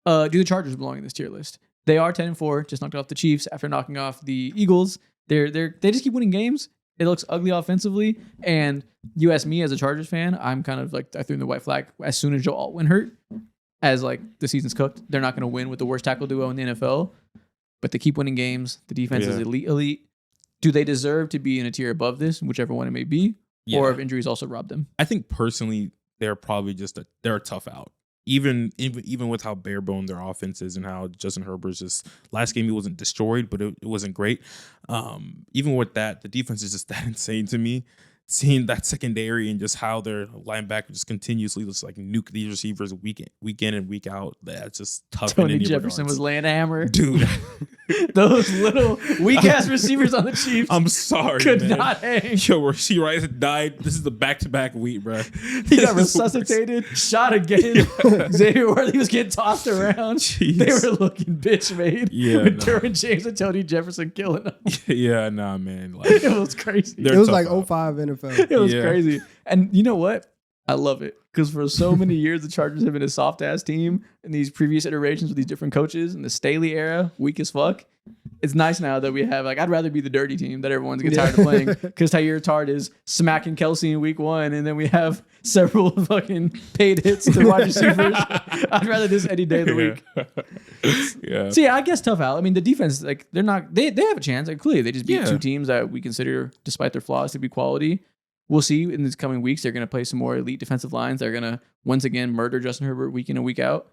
Do the Chargers belong in this tier list? They are 10-4, just knocked off the Chiefs after knocking off the Eagles. They just keep winning games. It looks ugly offensively. And you ask me as a Chargers fan, I'm kind of like, I threw in the white flag as soon as Joe Altman hurt. As like the season's cooked, they're not going to win with the worst tackle duo in the NFL. But they keep winning games. The defense is elite. Do they deserve to be in a tier above this, whichever one it may be? Yeah. Or if injuries also robbed them? I think personally, they're probably they're a tough out. Even with how bare bone their offense is and how Justin Herbert's just last game he wasn't destroyed, but it wasn't great. Even with that, the defense is just that insane to me. Seeing that secondary and just how their linebacker just continuously just like nuke these receivers week in and week out, that's just tough. Tony Jefferson was laying a hammer, dude. Those little weak ass receivers on the Chiefs. I'm sorry, could man. not hang. Yo, Rasheed Rice died. This is the back-to-back week, bro. He got resuscitated, shot again. Xavier Worthy was getting tossed around. Jeez. They were looking bitch made. Yeah, with Derwin James and Tony Jefferson killing them. Yeah, nah, man. Like, It was crazy. It was like 05 NFL. It was Yeah. crazy. And you know what? I love it because for so many years the Chargers have been a soft ass team in these previous iterations with these different coaches in the Staley era, weak as fuck. It's nice now that we have I'd rather be the dirty team that everyone's get tired of playing because Tyler Tart is smacking Kelsey in week 1 and then we have several fucking paid hits to wide receivers. I'd rather this any day of the week. Yeah. So yeah, I guess tough out. I mean the defense they have a chance. Like clearly they just beat 2 teams that we consider despite their flaws to be quality. We'll see in these coming weeks. They're going to play some more elite defensive lines. They're going to once again murder Justin Herbert week in and week out.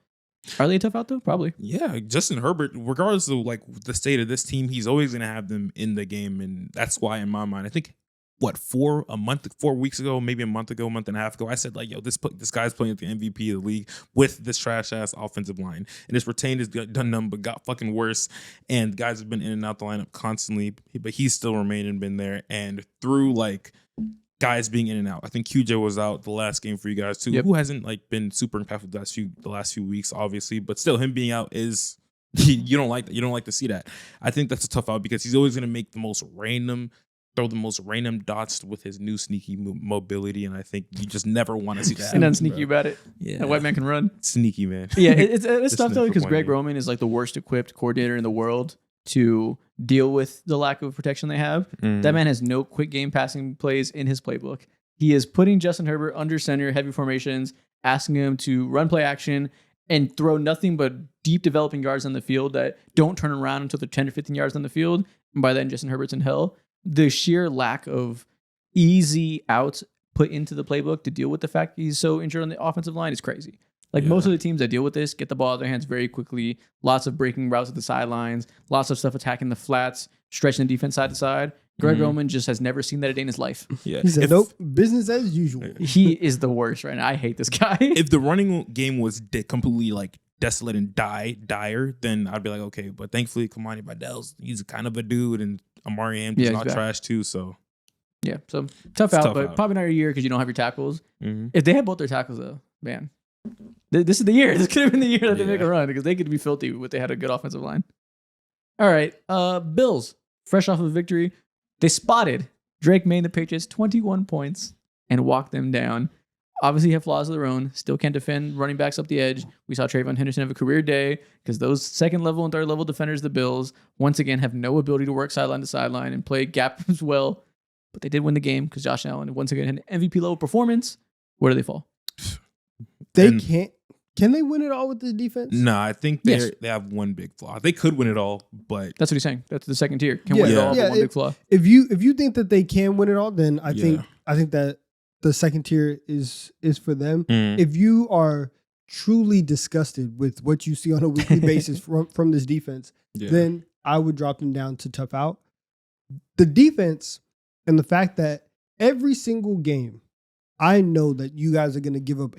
Are they a tough out though? Probably. Yeah, Justin Herbert, regardless of like the state of this team, he's always going to have them in the game, and that's why, in my mind, I think 4 weeks ago, maybe a month and a half ago, I said like, yo, this guy's playing at the MVP of the league with this trash ass offensive line, and his retained has done nothing but got fucking worse, and guys have been in and out the lineup constantly, but he's still remained and been there, and through like guys being in and out. I think QJ was out the last game for you guys too, who hasn't like been super impactful the last few weeks, obviously, but still him being out is you don't like that. You don't like to see that. I think that's a tough out because he's always going to make throw the most random dots with his new sneaky mobility, and I think you just never want to see that. And unsneaky about it. Yeah, that white man can run. Sneaky man. Yeah, it's tough though because white Greg man. Roman is like the worst equipped coordinator in the world to deal with the lack of protection they have. That man has no quick game passing plays in his playbook. He is putting Justin Herbert under center, heavy formations, asking him to run play action and throw nothing but deep developing yards on the field that don't turn around until they're 10 or 15 yards on the field. And by then, Justin Herbert's in hell. The sheer lack of easy outs put into the playbook to deal with the fact he's so injured on the offensive line is crazy. Like most of the teams that deal with this get the ball out of their hands very quickly. Lots of breaking routes at the sidelines. Lots of stuff attacking the flats, stretching the defense side to side. Greg Roman just has never seen that a day in his life. Yeah. He said, nope, business as usual. He is the worst right now. I hate this guy. If the running game was completely like desolate and dire, then I'd be like, okay. But thankfully, Kamani he's kind of a dude, and Amari Hampton's not trash too. So yeah, so tough out, but probably not a year because you don't have your tackles. If they had both their tackles though, man, this is the year. This could have been the year that they make a run because they could be filthy if they had a good offensive line. All right, Bills, fresh off of a victory. They spotted Drake May and the Patriots 21 points and walked them down. Obviously have flaws of their own. Still can't defend running backs up the edge. We saw Trayvon Henderson have a career day because those second level and third level defenders, the Bills, once again have no ability to work sideline to sideline and play gap as well. But they did win the game because Josh Allen once again had an MVP level performance. Where do they fall? They can't. Can they win it all with the defense? No, I think they have one big flaw. They could win it all, but That's what he's saying. That's the second tier. Can win it all, but one big flaw. If you think that they can win it all, then I think that the second tier is for them. If you are truly disgusted with what you see on a weekly basis from this defense, then I would drop them down to tough out. The defense and the fact that every single game, I know that you guys are going to give up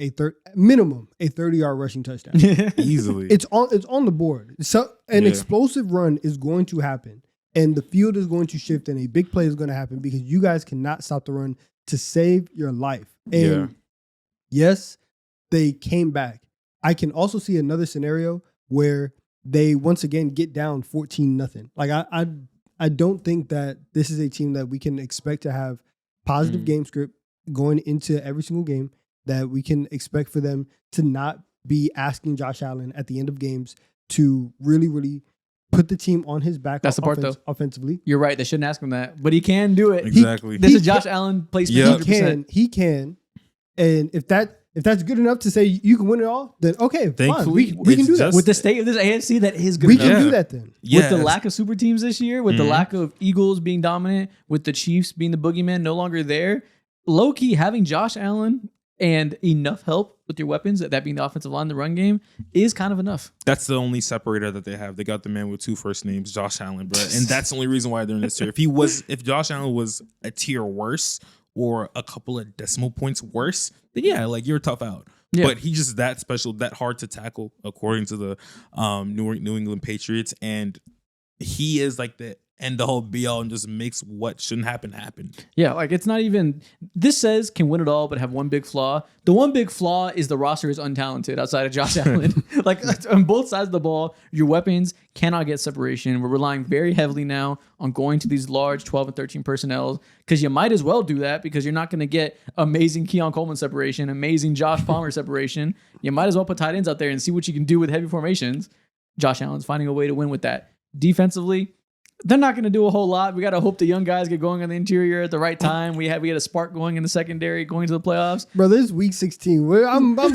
minimum a 30-yard rushing touchdown. Easily. It's on the board. So an explosive run is going to happen, and the field is going to shift, and a big play is going to happen because you guys cannot stop the run to save your life. And yes, they came back. I can also see another scenario where they once again get down 14-0. Like I don't think that this is a team that we can expect to have positive game script going into every single game, that we can expect for them to not be asking Josh Allen at the end of games to really, really put the team on his back. That's the part, though. Offensively. You're right. They shouldn't ask him that, but he can do it. Exactly. This is Josh Allen placement. 100%. He can. And if that's good enough to say you can win it all, then okay, thankfully, fine. We can do that. With the state of this AFC, that is good We enough. can do that then. Yeah. With the lack of super teams this year, with the lack of Eagles being dominant, with the Chiefs being the boogeyman no longer there, low-key having Josh Allen and enough help with your weapons, that being the offensive line, the run game, is kind of enough. That's the only separator that they have. They got the man with 2 first names, Josh Allen, bro. And that's the only reason why they're in this tier. If Josh Allen was a tier worse or a couple of decimal points worse, then you're tough out. Yeah. But he's just that special, that hard to tackle, according to the New England Patriots. And he is like the end-all be-all and just makes what shouldn't happen. Yeah, like it's not even... This says can win it all, but have one big flaw. The one big flaw is the roster is untalented outside of Josh Allen. Like on both sides of the ball, your weapons cannot get separation. We're relying very heavily now on going to these large 12 and 13 personnel because you might as well do that because you're not going to get amazing Keon Coleman separation, amazing Josh Palmer separation. You might as well put tight ends out there and see what you can do with heavy formations. Josh Allen's finding a way to win with that. Defensively, they're not going to do a whole lot. We got to hope the young guys get going on the interior at the right time. We had a spark going in the secondary going to the playoffs. Bro, this is week 16. I'm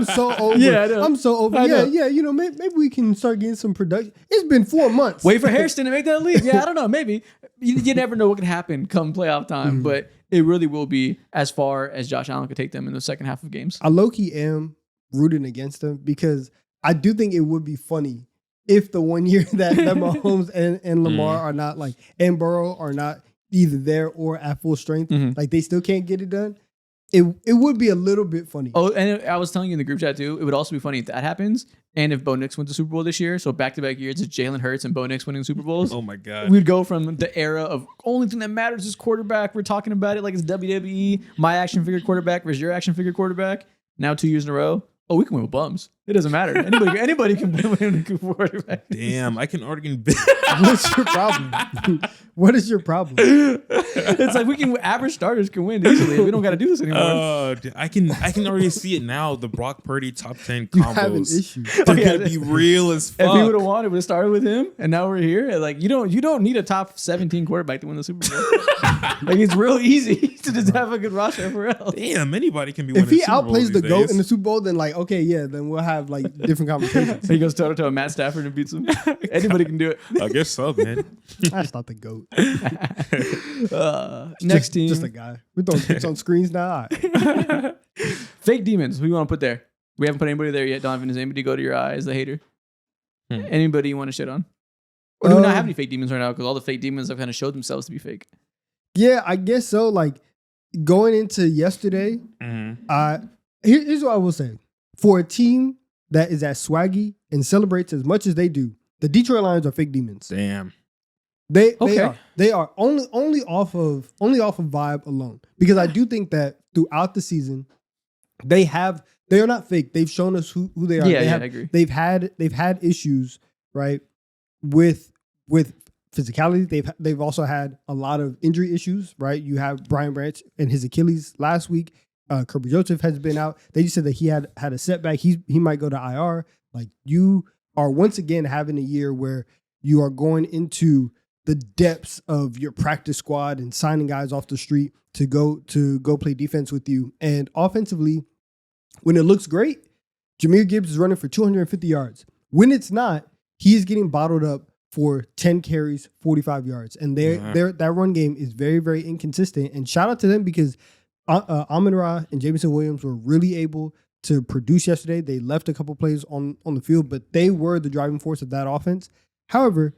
so over. Yeah, I know. I'm so over. Yeah. You know, maybe we can start getting some production. It's been 4 months. Wait for Hairston to make that leap. Yeah, I don't know. Maybe you never know what can happen come playoff time, but it really will be as far as Josh Allen could take them in the second half of games. I low-key am rooting against them because I do think it would be funny if the 1 year that Mahomes and Lamar are not and Burrow are not either there or at full strength, like they still can't get it done. It would be a little bit funny. Oh, and I was telling you in the group chat too, it would also be funny if that happens and if Bo Nix wins the Super Bowl this year. So back-to-back years, it's Jalen Hurts and Bo Nix winning Super Bowls. Oh my God. We'd go from the era of only thing that matters is quarterback. We're talking about it like it's WWE, my action figure quarterback versus your action figure quarterback. Now 2 years in a row. Oh, we can win with bums. It doesn't matter. Anybody can win with quarterback. Damn, I can already. What's your problem? What is your problem? It's like average starters can win easily. We don't got to do this anymore. I can already see it now. The Brock Purdy top 10 You have an combos. issue. They're gonna be real as fuck. If he would have won, it would have started with him, and now we're here. Like you don't need a top 17 quarterback to win the Super Bowl. Like it's real easy to just have a good roster everywhere else. Damn, anybody can be winning If he Super Bowls outplays the these GOAT days. in the Super Bowl, then then we'll have different conversations. He goes toe to toe with Matt Stafford and beats him. Anybody can do it. I guess so, man. That's not the GOAT. Next team, Just a guy. We're throwing picks on screens now. All right. fake demons. Who you want to put there? We haven't put anybody there yet. Donovan, does anybody go to your eye as the hater? Anybody you want to shit on? Or do we not have any fake demons right now? Because all the fake demons have kind of showed themselves to be fake. Yeah, I guess so. Like going into yesterday, here's what I will say. For a team that is as swaggy and celebrates as much as they do, the Detroit Lions are fake demons. Damn. They are only off of vibe alone. Because I do think that throughout the season, they are not fake. They've shown us who they are. I agree. They've had issues, right, with physicality. They've also had a lot of injury issues, right? You have Brian Branch and his Achilles last week. Kirby Joseph has been out. They just said that he had a setback. He might go to IR. Like you are once again having a year where you are going into the depths of your practice squad and signing guys off the street to go play defense with you. And offensively, when it looks great, Jahmyr Gibbs is running for 250 yards. When it's not, he is getting bottled up for 10 carries, 45 yards. And that run game is very, very inconsistent. And shout out to them because Amon-Ra and Jameson Williams were really able to produce yesterday. They left a couple plays on the field, but they were the driving force of that offense. However,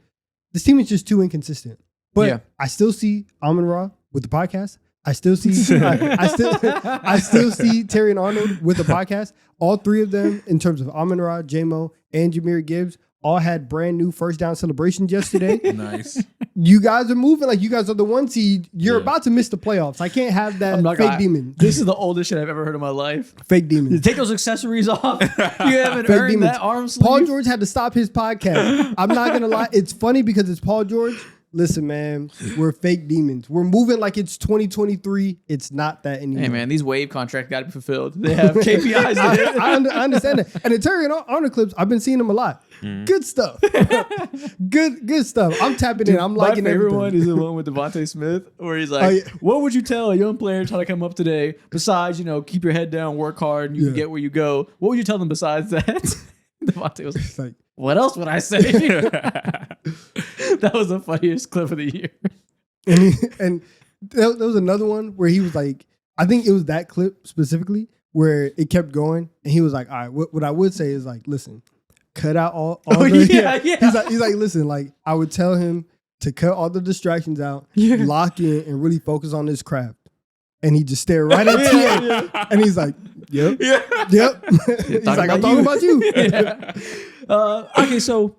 this team is just too inconsistent. But I still see Amon-Ra with the podcast. I still see I still see Terry and Arnold with the podcast. All three of them, in terms of Amon-Ra, J-Mo, and Jahmyr Gibbs, all had brand new first down celebrations yesterday. Nice. You guys are moving like you guys are the 1 seed. You're about to miss the playoffs. I can't have that fake demon. This is the oldest shit I've ever heard in my life. Fake demon. Take those accessories off. You haven't Fake earned demons. that arm sleeve. Paul George had to stop his podcast. I'm not gonna lie. It's funny because it's Paul George. Listen, man, we're fake demons. We're moving like it's 2023. It's not that anymore. Hey, man, these wave contracts got to be fulfilled. They have KPIs. I understand that. And the Terry and Arnold clips, I've been seeing them a lot. Good stuff. good stuff. I'm tapping in. I'm liking everything. everyone. My favorite one is the one with Devontae Smith, where he's like, what would you tell a young player trying to come up today besides, keep your head down, work hard, and you can get where you go? What would you tell them besides that? Devontae was like, what else would I say? That was the funniest clip of the year. And there was another one where he was like, I think it was that clip specifically where it kept going. And he was like, all right, what I would say is like, listen, cut out all the... He's like, listen, like I would tell him to cut all the distractions out, lock in, and really focus on his craft. And he just stared right at TA. And he's like, yep. He's like, I'm talking about you. Okay, so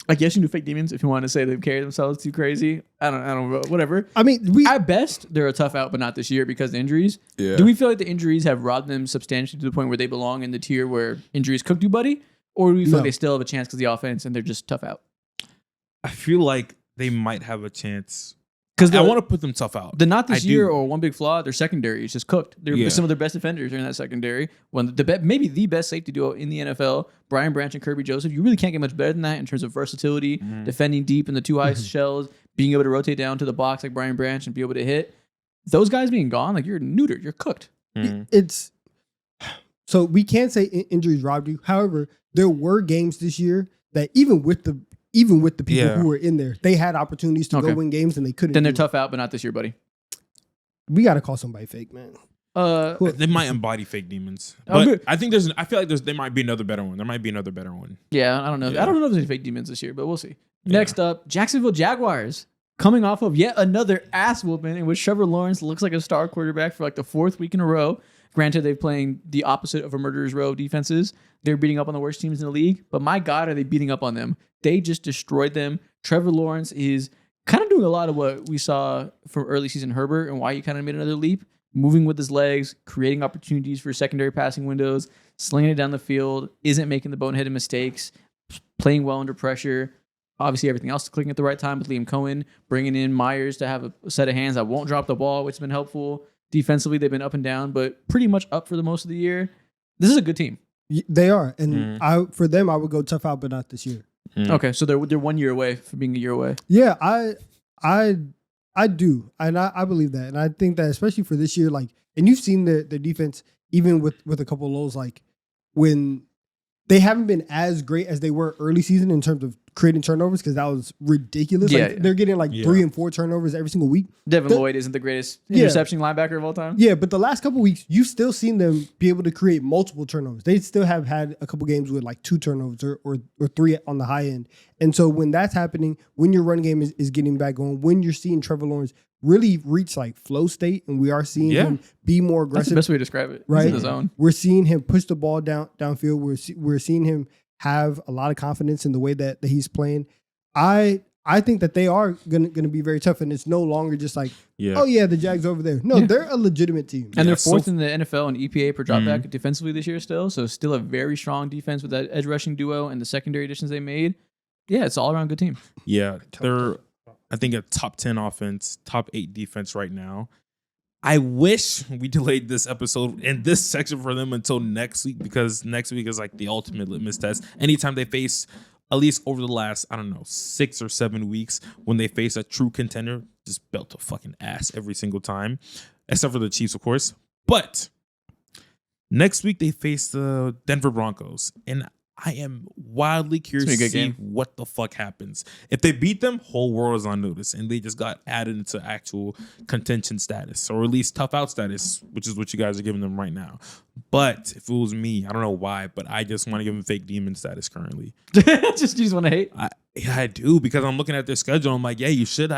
I guess you knew fake demons if you want to say they've carried themselves too crazy. I don't know, whatever. I mean, at best, they're a tough out, but not this year because of the injuries. Yeah. Do we feel like the injuries have robbed them substantially to the point where they belong in the tier where injuries cooked you, buddy? Or do we feel like they still have a chance because of the offense and they're just tough out? I feel like they might have a chance. Because I want to put them tough out. The not this year or one big flaw, their secondary is just cooked. Some of their best defenders are in that secondary. Maybe the best safety duo in the NFL, Brian Branch and Kirby Joseph. You really can't get much better than that in terms of versatility, defending deep in the two high shells, being able to rotate down to the box like Brian Branch and be able to hit. Those guys being gone, like you're neutered, you're cooked. It's so we can't say injuries robbed you. However, there were games this year that even with the people who were in there, they had opportunities to go win games and they couldn't. Then they're tough out, but not this year, buddy. We got to call somebody fake, man. They might embody fake demons, but I feel like there might be another better one. There might be another better one. Yeah, I don't know. I don't know if there's any fake demons this year, but we'll see. Next up, Jacksonville Jaguars coming off of yet another ass whooping in which Trevor Lawrence looks like a star quarterback for like the fourth week in a row. Granted, they're playing the opposite of a murderer's row of defenses. They're beating up on the worst teams in the league, but my God, are they beating up on them? They just destroyed them. Trevor Lawrence is kind of doing a lot of what we saw from early season Herbert and why he kind of made another leap, moving with his legs, creating opportunities for secondary passing windows, slinging it down the field, isn't making the boneheaded mistakes, playing well under pressure. Obviously, everything else is clicking at the right time with Liam Cohen, bringing in Myers to have a set of hands that won't drop the ball, which has been helpful. Defensively, they've been up and down, but pretty much up for the most of the year. This is a good team. They are. And for them, I would go tough out, but not this year. Okay, so they're 1 year away from being a year away. Yeah, I do. And I believe that. And I think that especially for this year, like, and you've seen the defense, even with a couple of lows, like when they haven't been as great as they were early season in terms of creating turnovers, because that was ridiculous. They're getting 3 and 4 turnovers every single week. Devin Lloyd isn't the greatest interception linebacker of all time. Yeah, but the last couple of weeks, you've still seen them be able to create multiple turnovers. They still have had a couple games with 2 turnovers or 3 on the high end. And so when that's happening, when your run game is getting back going, when you're seeing Trevor Lawrence really reach flow state, and we are seeing him be more aggressive. That's the best way to describe it. Right? He's in the zone. We're seeing him push the ball downfield. We're seeing him have a lot of confidence in the way that he's playing. I think that they are gonna be very tough, and it's no longer just the Jags over there. No, they're a legitimate team, and they're fourth in the NFL in EPA per dropback defensively this year. So still a very strong defense with that edge rushing duo and the secondary additions they made. Yeah, it's all around good team. Yeah, they're I think a top 10 offense, top 8 defense right now. I wish we delayed this episode in this section for them until next week, because next week is the ultimate litmus test. Anytime they face, at least over the last, 6 or 7 weeks, when they face a true contender, just belt a fucking ass every single time, except for the Chiefs, of course. But next week they face the Denver Broncos, and I am wildly curious It's to gonna be a see good what the fuck happens. If they beat them, whole world is on notice, and they just got added into actual contention status, or at least tough out status, which is what you guys are giving them right now. But if it was me, I don't know why, but I just want to give them fake demon status currently. You just want to hate. I do, because I'm looking at their schedule. I'm like, yeah, you should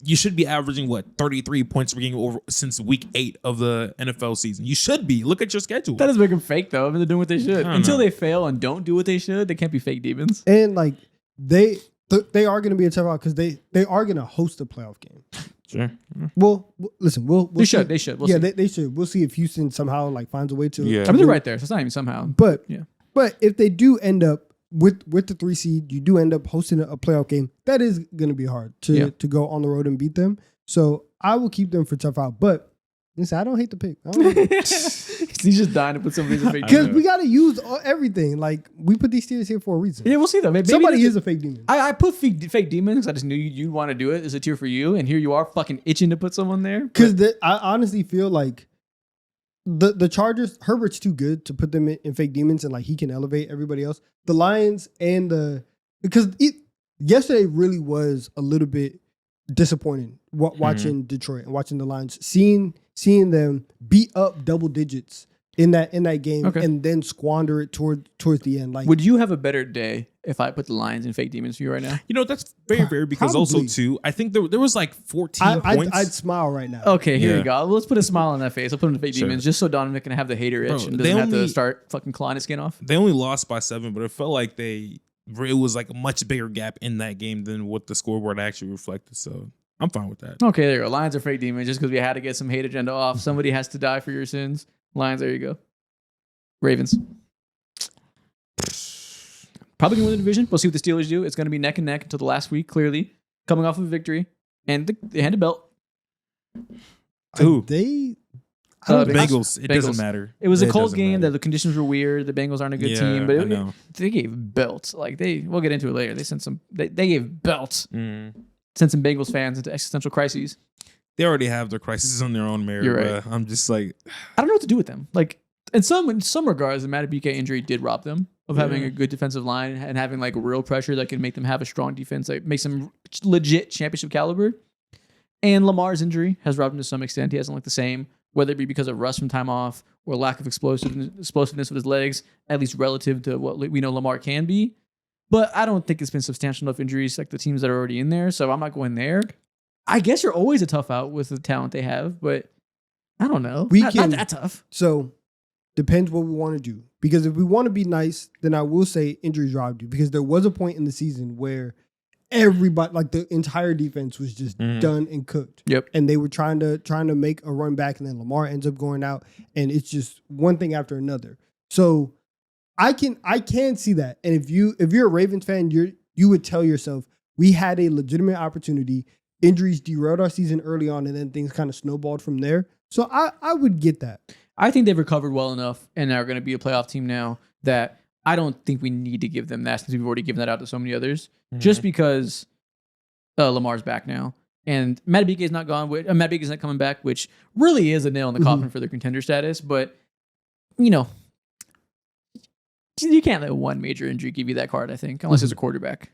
you should be averaging 33 points per game over since week 8 of the NFL season. You should be. Look at your schedule. That doesn't make them fake though. I mean, they're doing what they should. Until know. they fail and don't do what they should, they can't be fake demons. And like they are going to be a tough out because they are going to host a playoff game. Sure. Well, listen, we'll They see. should. They should. We'll Yeah, see. they should. We'll see if Houston somehow like finds a way to. Yeah. I mean, they're right there. So it's not even somehow. But Yeah. but if they do end up with the 3 seed, you do end up hosting a playoff game. That is going to be hard to go on the road and beat them. So I will keep them for tough out. But listen, I don't hate the pick. He's just dying to put somebody in a fake Because demon. we got to use everything. Like we put these tiers here for a reason. Yeah, we'll see though. Maybe Somebody that's- is a fake demon. I put fake demons because I just knew you'd want to do it as a tier for you, and here you are fucking itching to put someone there. Because I honestly feel like the Chargers, Herbert's too good to put them in fake demons, and like he can elevate everybody else. The Lions and yesterday really was a little bit disappointing watching Detroit and watching the Lions, seeing them beat up double digits in that game and then squander it towards the end. Like, Would you have a better day if I put the Lions and fake demons for you right now? You know, that's very fair because also Probably. too, I think there was like 14 points. I'd smile right now. Okay, here Yeah. you go. Let's put a smile on that face. I'll put him in fake Sure. demons just so Donovan can have the hater itch Bro, and they doesn't have to only- start fucking clawing his skin off. They only lost by 7, but it felt like it was like a much bigger gap in that game than what the scoreboard actually reflected. So I'm fine with that. Okay, there you go. Lions are fake demons just because we had to get some hate agenda off. Somebody has to die for your sins. Lions, there you go. Ravens. Probably going to win the division. We'll see what the Steelers do. It's going to be neck and neck until the last week, clearly. Coming off of a victory. And they had a belt. Who? They Bengals. It doesn't Bengals. matter. It was a cold doesn't game matter. that the conditions were weird. The Bengals aren't a good Yeah, team, but I know. they gave belts. Like we'll get into it later. They sent some. They gave belts. Mm. Sent some Bengals fans into existential crises. They already have their crises on their own merit. You're right. I'm just like, I don't know what to do with them. Like in some regards, the Matabike injury did rob them of having a good defensive line and having like real pressure that can make them have a strong defense that makes them legit championship caliber. And Lamar's injury has robbed him to some extent. He hasn't looked the same, whether it be because of rust from time off or lack of explosiveness with his legs, at least relative to what we know Lamar can be. But I don't think it's been substantial enough injuries like the teams that are already in there. So I'm not going there. I guess you're always a tough out with the talent they have, but I don't know. Not that tough. So depends what we want to do. Because if we want to be nice, then I will say injuries robbed you. Because there was a point in the season where everybody, like the entire defense, was just done and cooked. Yep. And they were trying to make a run back, and then Lamar ends up going out, and it's just one thing after another. So I can see that. And if you're a Ravens fan, you would tell yourself, we had a legitimate opportunity. Injuries derailed our season early on, and then things kind of snowballed from there. So I would get that. I think they've recovered well enough and are going to be a playoff team now that I don't think we need to give them that since we've already given that out to so many others. Just because Lamar's back now and Matabike is not gone. Matabike is not coming back, which really is a nail in the coffin for their contender status. But you can't let one major injury give you that card. I think unless it's a quarterback.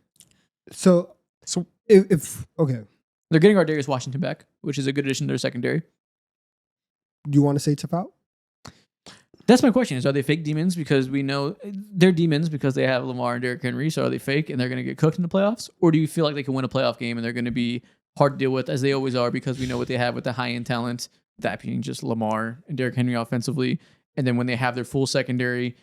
So if okay, They're getting Ardarius Washington back, which is a good addition to their secondary. do you want to say tough out? That's my question: are they fake demons because we know they're demons because they have Lamar and Derrick Henry? So are they fake and they're going to get cooked in the playoffs, or do you feel like they can win a playoff game and they're going to be hard to deal with as they always are because we know what they have with the high end talent, that being just Lamar and Derrick Henry offensively, and then when they have their full secondary,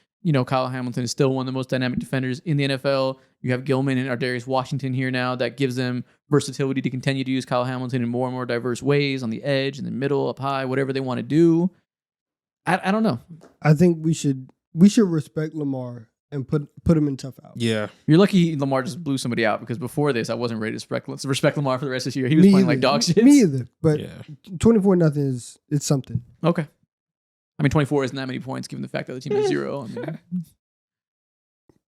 Kyle Hamilton is still one of the most dynamic defenders in the NFL. You have Gilman and Ardarius Washington here now that gives them versatility to continue to use Kyle Hamilton in more and more diverse ways on the edge, in the middle, up high, whatever they want to do. I don't know. I think we should respect Lamar and put him in tough out. yeah. You're lucky Lamar just blew somebody out because before this, I wasn't ready to respect Lamar for the rest of this year. He was Me playing either. like dog shit. Me either. But Yeah. 24-0 it's something. Okay. I mean, 24 isn't that many points given the fact that the team is 0. I mean,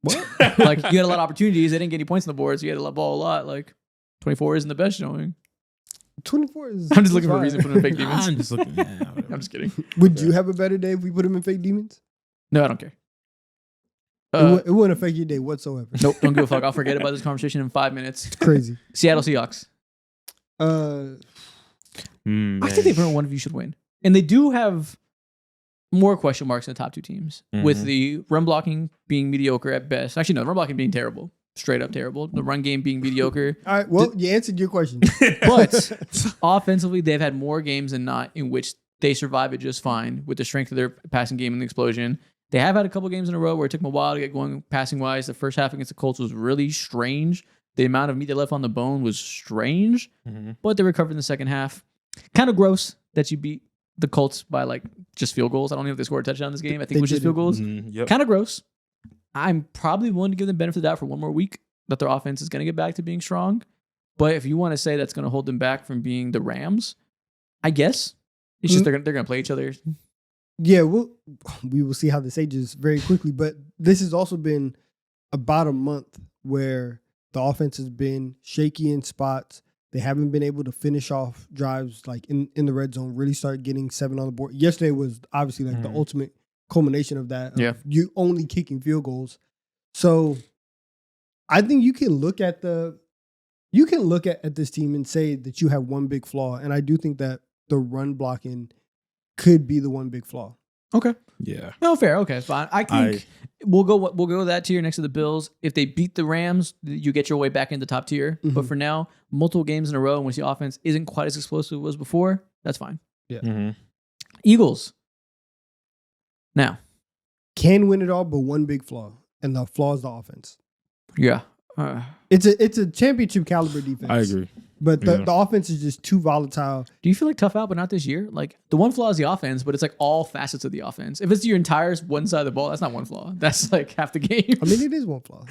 What? like, you had a lot of opportunities. They didn't get any points on the board, so you had to ball a lot. Like, 24 isn't the best showing. 24 is. I'm just looking for a fine. reason to put him in fake demons. I'm just looking. I'm just kidding. Would you have a better day if we put him in fake demons? No, I don't care. It wouldn't affect your day whatsoever. Nope, don't give a fuck. I'll forget about this conversation in 5 minutes. It's crazy. Seattle Seahawks. I think they've earned one of you should win. And they do have more question marks in the top two teams, with the run blocking being mediocre at best. Actually, no, the run blocking being terrible. Straight up terrible. The run game being mediocre. All right, well, you answered your question. But offensively, they've had more games than not in which they survive it just fine with the strength of their passing game and the explosion. They have had a couple games in a row where it took them a while to get going passing-wise. The first half against the Colts was really strange. The amount of meat they left on the bone was strange, but they recovered in the second half. Kind of gross that you beat the Colts by like just field goals. I don't know if they scored a touchdown this game. I think it was just field goals. Kind of gross. I'm probably willing to give them benefit of the doubt for one more week that their offense is going to get back to being strong. But if you want to say that's going to hold them back from being the Rams, I guess it's just they're going to play each other. Yeah, we will see how this ages very quickly. But this has also been about a month where the offense has been shaky in spots. They haven't been able to finish off drives like in the red zone, really start getting 7 on the board. Yesterday was obviously like the ultimate culmination of that. You only kicking field goals. So I think you can look at this team and say that you have one big flaw. And I do think that the run blocking could be the one big flaw. Okay. Yeah. No, fair. Okay, fine. I think we'll go that tier next to the Bills. If they beat the Rams, you get your way back into top tier. But for now, multiple games in a row in which the offense isn't quite as explosive as it was before, that's fine. Yeah. Eagles. Now. Can win it all, but one big flaw. And the flaw is the offense. Yeah. It's a championship caliber defense. I agree. But the offense is just too volatile. Do you feel like tough out, but not this year? Like the one flaw is the offense, but it's like all facets of the offense. If it's your entire one side of the ball, that's not one flaw. That's like half the game. I mean, it is one flaw.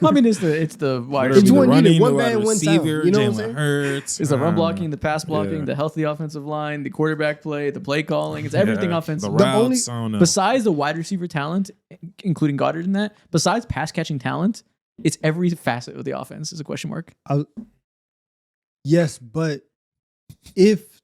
I mean, it's the wide It's receiver. one running, unit, one the man, wide one sound. receiver, You know what I'm Jalen saying? Hurts. It's the run blocking, the pass blocking, the healthy offensive line, the quarterback play, the play calling. It's everything offensive. The routes, I don't know. Besides the wide receiver talent, including Goddard in that, besides pass catching talent, it's every facet of the offense is a question mark. Yes, but if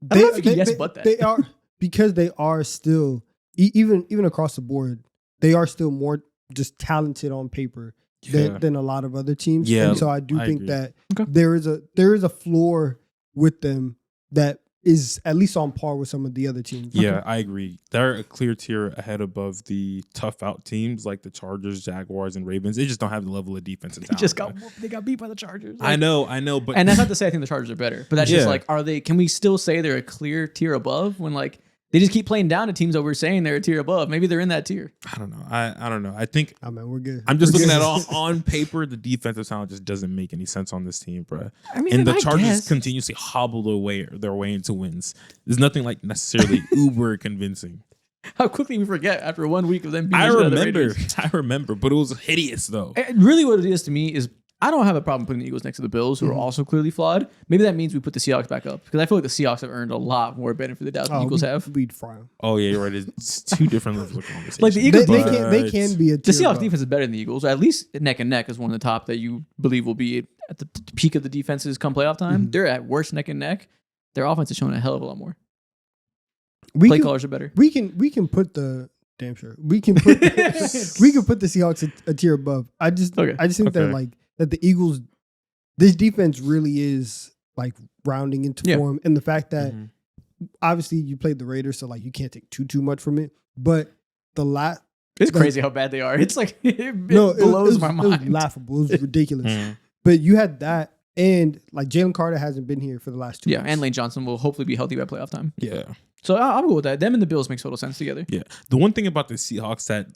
I don't know if you can yes, but that. They are, because they are still even across the board, they are still more just talented on paper than a lot of other teams. Yeah, and so I do think agree. that there is a floor with them that is at least on par with some of the other teams. Yeah, I agree. They're a clear tier ahead above the tough out teams like the Chargers, Jaguars, and Ravens. They just don't have the level of defense and talent. They got beat by the Chargers. Like, I know, but and that's not to say I think the Chargers are better, but that's just like, are they? Can we still say they're a clear tier above when like they just keep playing down to teams that we're saying they're a tier above? Maybe they're in that tier. I don't know. I don't know. I think we're good. I'm just looking at on paper, the defensive talent just doesn't make any sense on this team, bro. I mean, and the Chargers continuously hobble their way into wins. There's nothing like necessarily uber convincing. How quickly we forget after 1 week of them being I remember, but it was hideous though. Really, what it is to me is I don't have a problem putting the Eagles next to the Bills, who are also clearly flawed. Maybe that means we put the Seahawks back up because I feel like the Seahawks have earned a lot more benefit for the doubt than the Eagles have. We'd fry them. Oh yeah, you're right. It's two different levels of conversation. Like the Eagles, they can be a the tier Seahawks above. defense is better than the Eagles, or at least neck and neck is one of the top that you believe will be at the peak of the defenses come playoff time. They're at worst neck and neck. Their offense is showing a hell of a lot more. Play callers are better. We can put the damn sure we can put the Seahawks a tier above. I just think that the Eagles, this defense really is like rounding into form, and the fact that obviously you played the Raiders, so like you can't take too much from it. But it's crazy how bad they are. It's like it blows my mind. It was laughable. It was ridiculous. But you had that, and like Jalen Carter hasn't been here for the last 2 weeks. And Lane Johnson will hopefully be healthy by playoff time. Yeah. So I'll go with that. Them and the Bills makes total sense together. Yeah. The one thing about the Seahawks that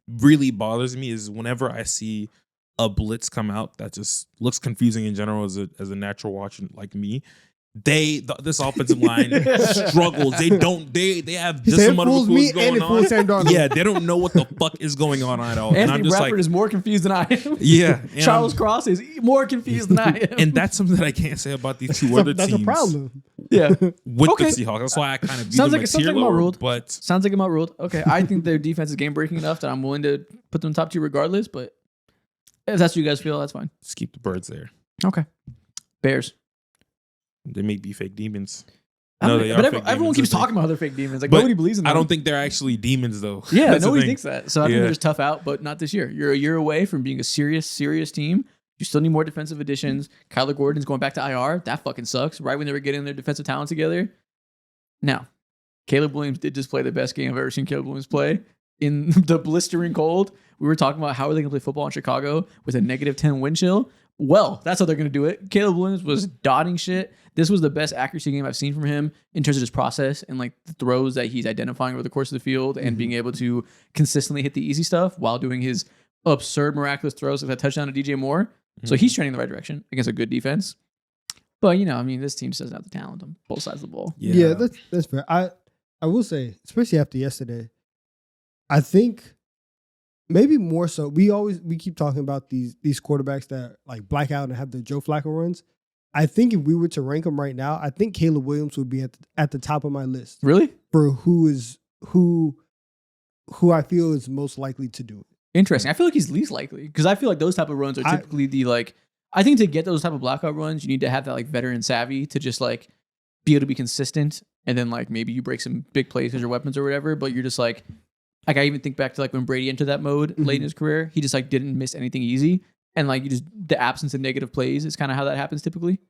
really bothers me is whenever I see a blitz come out that just looks confusing in general as a natural watcher like me. This offensive line struggles. They have just some other what's going on. Yeah, they don't know what the fuck is going on at all. Anthony Bradford is more confused than I am. Yeah, Charles Cross is more confused than I am. And that's something that I can't say about these two other teams. That's a problem. Yeah, with the Seahawks. That's why I kind of view them as tier lower. But sounds like I'm outruled. Okay, I think their defense is game breaking enough that I'm willing to put them top 2 regardless. But if that's what you guys feel, that's fine. Just keep the birds there. Okay, Bears. They may be fake demons. No, they are but fake everyone demons, keeps I think. talking about other fake demons. Like But nobody believes in them. I don't think they're actually demons though. Yeah, That's the nobody thing. thinks that. So I think Yeah. they're just tough out, but not this year. You're a year away from being a serious team. You still need more defensive additions. Kyler Gordon's going back to IR. That fucking sucks. Right when they were getting their defensive talent together. Now, Caleb Williams did just play the best game I've ever seen Caleb Williams play in the blistering cold. We were talking about how are they going to play football in Chicago with a -10 wind chill. Well, that's how they're going to do it. Caleb Williams was dotting shit. This was the best accuracy game I've seen from him in terms of his process and like the throws that he's identifying over the course of the field and being able to consistently hit the easy stuff while doing his absurd, miraculous throws like that touchdown to DJ Moore. So he's trending in the right direction against a good defense. But, this team just doesn't have the talent on both sides of the ball. Yeah, that's fair. I will say, especially after yesterday, I think maybe more so. We keep talking about these quarterbacks that like black out and have the Joe Flacco runs. I think if we were to rank them right now, I think Caleb Williams would be at the top of my list. Really? For who I feel is most likely to do it. Interesting. I feel like he's least likely because I feel like those type of runs are typically I think to get those type of blackout runs, you need to have that like veteran savvy to just like be able to be consistent. And then like maybe you break some big plays because your weapons or whatever, but you're just like I even think back to like when Brady entered that mode late in his career, he just like didn't miss anything easy. And like the absence of negative plays is kind of how that happens typically.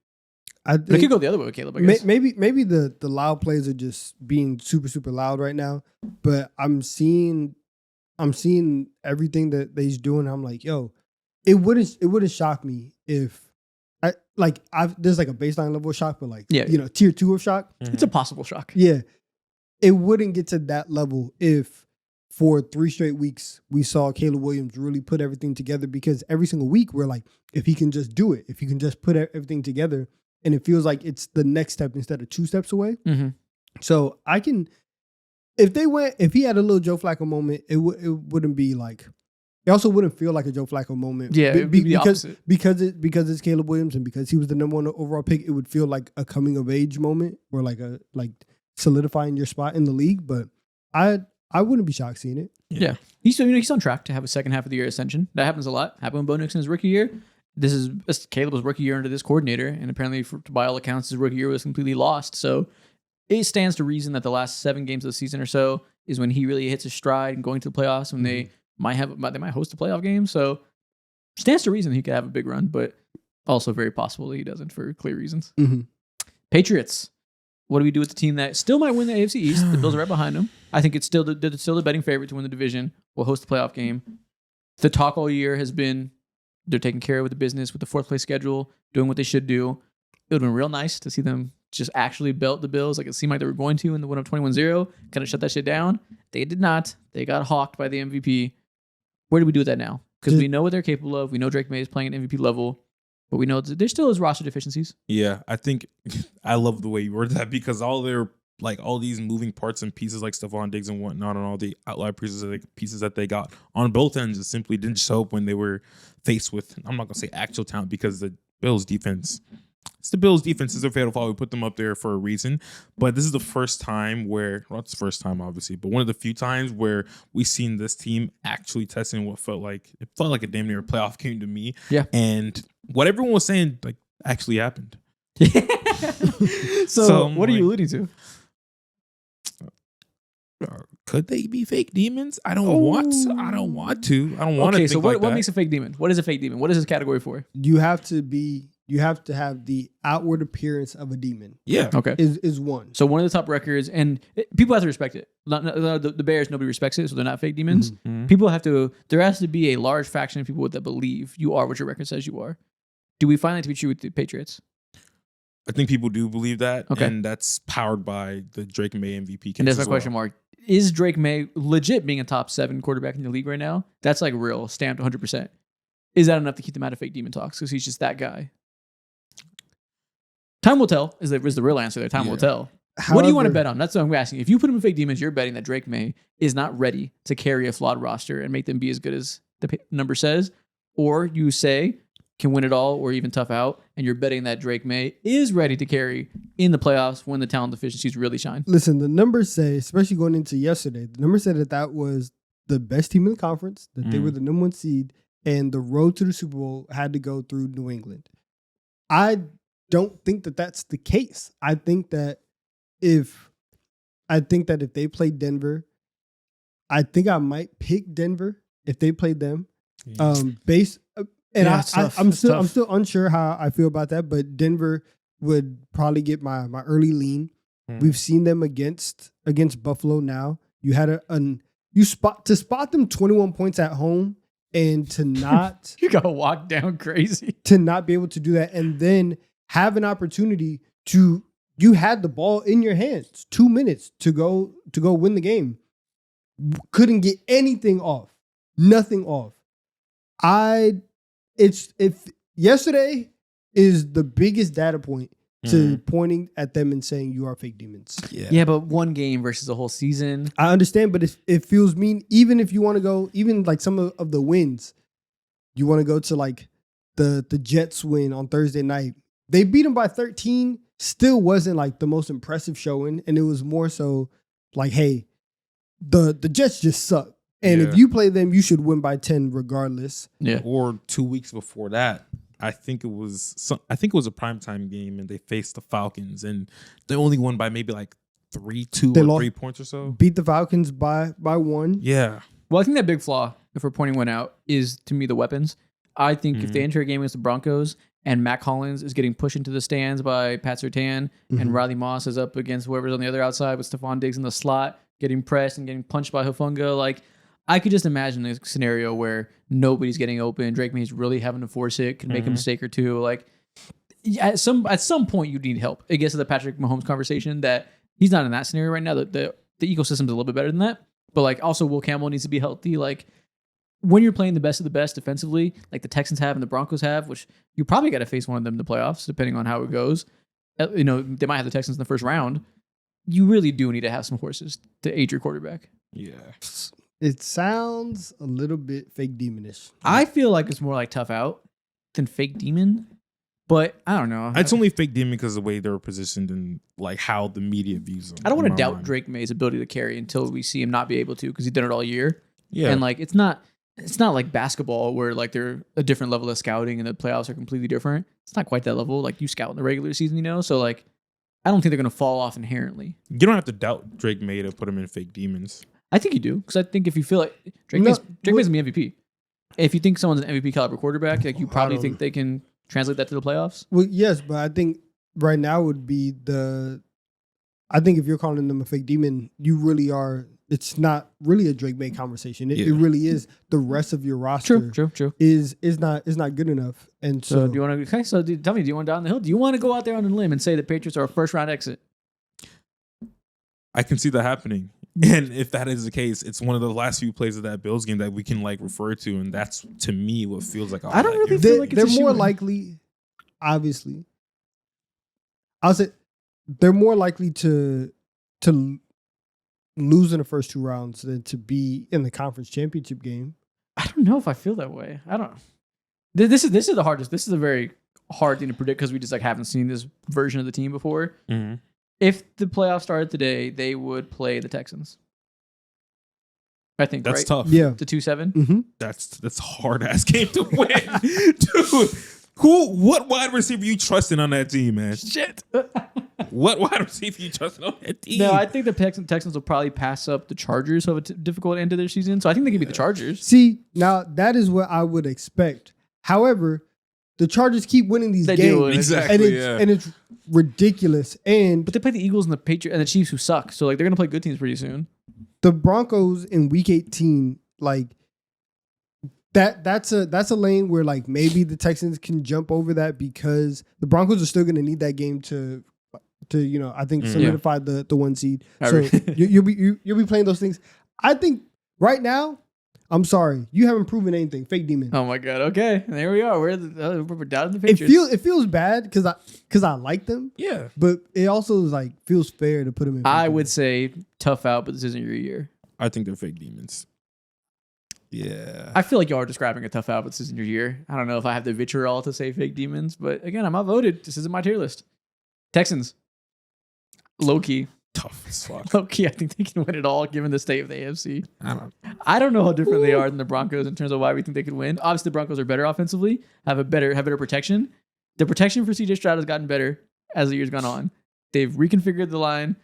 But it could go the other way with Caleb, I guess. Maybe the loud plays are just being super, super loud right now. But I'm seeing everything that he's doing. I'm like, yo, it wouldn't shock me if there's like a baseline level of shock, but like tier 2 of shock. It's a possible shock. Yeah. It wouldn't get to that level if for 3 straight weeks we saw Caleb Williams really put everything together, because every single week we're like, if he can just do it, if he can just put everything together, and it feels like it's the next step instead of 2 steps away. Mm-hmm. So if he had a little Joe Flacco moment, it wouldn't be like, it also wouldn't feel like a Joe Flacco moment. Yeah, it would be the opposite. Because it's Caleb Williams and because he was the number 1 overall pick, it would feel like a coming of age moment or like solidifying your spot in the league. But I wouldn't be shocked seeing it. Yeah. He's on track to have a second half of the year ascension. That happens a lot. Happened with Bo Nix in his rookie year. This Caleb's rookie year under this coordinator, and apparently, by all accounts, his rookie year was completely lost. So it stands to reason that the last 7 games of the season or so is when he really hits his stride and going to the playoffs. When they might host a playoff game. So stands to reason he could have a big run, but also very possible that he doesn't for clear reasons. Mm-hmm. Patriots. What do we do with the team that still might win the AFC East? The Bills are right behind them. I think it's still the betting favorite to win the division. Will host the playoff game. The talk all year has been they're taking care of the business with the 4th place schedule, doing what they should do. It would have been real nice to see them just actually belt the Bills like it seemed like they were going to in the win of 21-0. Kind of shut that shit down. They did not. They got hawked by the MVP. Where do we do with that now? Because we know what they're capable of. We know Drake May is playing at MVP level. But we know there still is roster deficiencies. Yeah, I think I love the way you worded that, because all these moving parts and pieces like Stephon Diggs and whatnot, and all the outlier pieces that they got on both ends, it simply didn't show up when they were faced with, I'm not gonna say actual talent, because the Bills defense is a fatal flaw. We put them up there for a reason. But this is the first time where, well, it's the first time obviously, but one of the few times where we've seen this team actually testing what felt like a damn near playoff game to me. Yeah. And what everyone was saying like actually happened. So what are you alluding to? Could they be fake demons? I don't want to. I don't want to Okay, think so what that. makes a fake demon? What is a fake demon? What is this category for? You have to have the outward appearance of a demon. Yeah. Okay. Is one. So one of the top records, and people have to respect it. The Bears, nobody respects it, so they're not fake demons. Mm-hmm. People have to. There has to be a large faction of people that believe you are what your record says you are. Do we find that to be true with the Patriots? I think people do believe that, okay. And that's powered by the Drake May MVP case. And that's my question mark. Is Drake May legit being a top 7 quarterback in the league right now? That's like real, stamped 100%. Is that enough to keep them out of fake demon talks? Because he's just that guy. Time will tell is the real answer there. Time will tell. However, what do you want to bet on? That's what I'm asking. If you put him in fake demons, you're betting that Drake May is not ready to carry a flawed roster and make them be as good as the number says. Or you say can win it all or even tough out, and you're betting that Drake May is ready to carry in the playoffs when the talent deficiencies really shine. Listen, the numbers say, especially going into yesterday, the numbers said that was the best team in the conference, that they were the number 1 seed, and the road to the Super Bowl had to go through New England. I don't think that that's the case. I think that I think that if they play Denver, I think I might pick Denver if they played them. It's tough. I'm It's still tough. unsure how I feel about that, but Denver would probably get my early lean. We've seen them against Buffalo now. You had spot them 21 points at home and to not You got walked down crazy. to not be able to do that and then have an opportunity to you had the ball in your hands, 2 minutes to go win the game. Couldn't get anything off. Nothing off. If yesterday is the biggest data point to pointing at them and saying you are fake demons. Yeah, but one game versus a whole season. I understand, but it feels mean. Even if you want to go, even like some of the wins, you want to go to like the Jets win on Thursday night. They beat them by 13. Still wasn't like the most impressive showing, and it was more so like, hey, the Jets just suck, and if you play them, you should win by 10 regardless. Yeah. Or 2 weeks before that, I think it was a primetime game, and they faced the Falcons, and they only won by maybe like 3-2 They or lost- 3 points or so. Beat the Falcons by 1. Yeah. Well, I think that big flaw, if we're pointing one out, is to me the weapons. I think if they enter a game against the Broncos and Mac Hollins is getting pushed into the stands by Pat Surtain and Riley Moss is up against whoever's on the other outside with Stephon Diggs in the slot, getting pressed and getting punched by Hufanga, like I could just imagine a scenario where nobody's getting open. Drake May's really having to force it, can make a mistake or two. Like at some point you need help. It gets to the Patrick Mahomes conversation that he's not in that scenario right now. The ecosystem's a little bit better than that. But like also Will Campbell needs to be healthy. Like when you're playing the best of the best defensively, like the Texans have and the Broncos have, which you probably got to face one of them in the playoffs, depending on how it goes. You know, they might have the Texans in the first round. You really do need to have some horses to aid your quarterback. Yeah. It sounds a little bit fake demonish. I feel like it's more like tough out than fake demon, but I don't know. It's only fake demon because of the way they were positioned and like how the media views them. I don't want in to my doubt mind. Drake May's ability to carry until we see him not be able to because he's done it all year. Yeah. And like it's not like basketball where like they're a different level of scouting and the playoffs are completely different. It's not quite that level. Like you scout in the regular season, you know? So like I don't think they're going to fall off inherently. You don't have to doubt Drake May to put him in fake demons. I think you do because I think if you feel like Drake May's the MVP. If you think someone's an MVP caliber quarterback, like you probably think they can translate that to the playoffs. Well, yes, but I think right now would be I think if you're calling them a fake demon, you really are. It's not really a Drake May conversation. It really is. The rest of your roster True. is not good enough. And So do you want to? Okay, so tell me, do you want down the hill? Do you want to go out there on a limb and say the Patriots are a first round exit? I can see that happening. And if that is the case, it's one of the last few plays of that Bills game that we can like refer to, and that's to me what feels like. I don't really They, feel like it's they're a more shoo-in. likely, obviously. I'll say they're more likely to lose in the first 2 rounds than to be in the conference championship game. I don't know if I feel that way. I don't. This is the hardest. This is a very hard thing to predict because we just like haven't seen this version of the team before. Mm-hmm. If the playoffs started today, they would play the Texans. I think That's right? tough. Yeah. The 2-7. Mm-hmm. That's a hard ass game to win, dude. What wide receiver you trusting on that team, man? Shit. What wide receiver you trusting on that team? No, I think the Texans will probably pass up the Chargers who have a difficult end to their season. So I think they can beat the Chargers. See, now that is what I would expect. However, the Chargers keep winning these They games. do, and Exactly. And it's ridiculous. And But they play the Eagles and the Patriots and the Chiefs who suck. So like they're gonna play good teams pretty soon. the Broncos in week 18, like that's a lane where like maybe the Texans can jump over that because the Broncos are still gonna need that game to I think solidify the 1 seed. I So agree. you'll be playing those things. I think right now, I'm sorry, you haven't proven anything. Fake demon. Oh my god. Okay, there we are. We're down in the Patriots. It feels bad because I like them, yeah. but it also is like feels fair to put them in. I fake would demon. say tough out, but this isn't your year. I think they're fake demons. Yeah. I feel like y'all are describing a tough out, but this isn't your year. I don't know if I have the vitriol to say fake demons, but again, I'm outvoted. This isn't my tier list. Texans. Low key. Tough as fuck. Low key, I think they can win it all given the state of the AFC. I don't. I don't know how different they are than the Broncos in terms of why we think they could win. Obviously, the Broncos are better offensively, have better protection. The protection for CJ Stroud has gotten better as the year's gone on. They've reconfigured the line.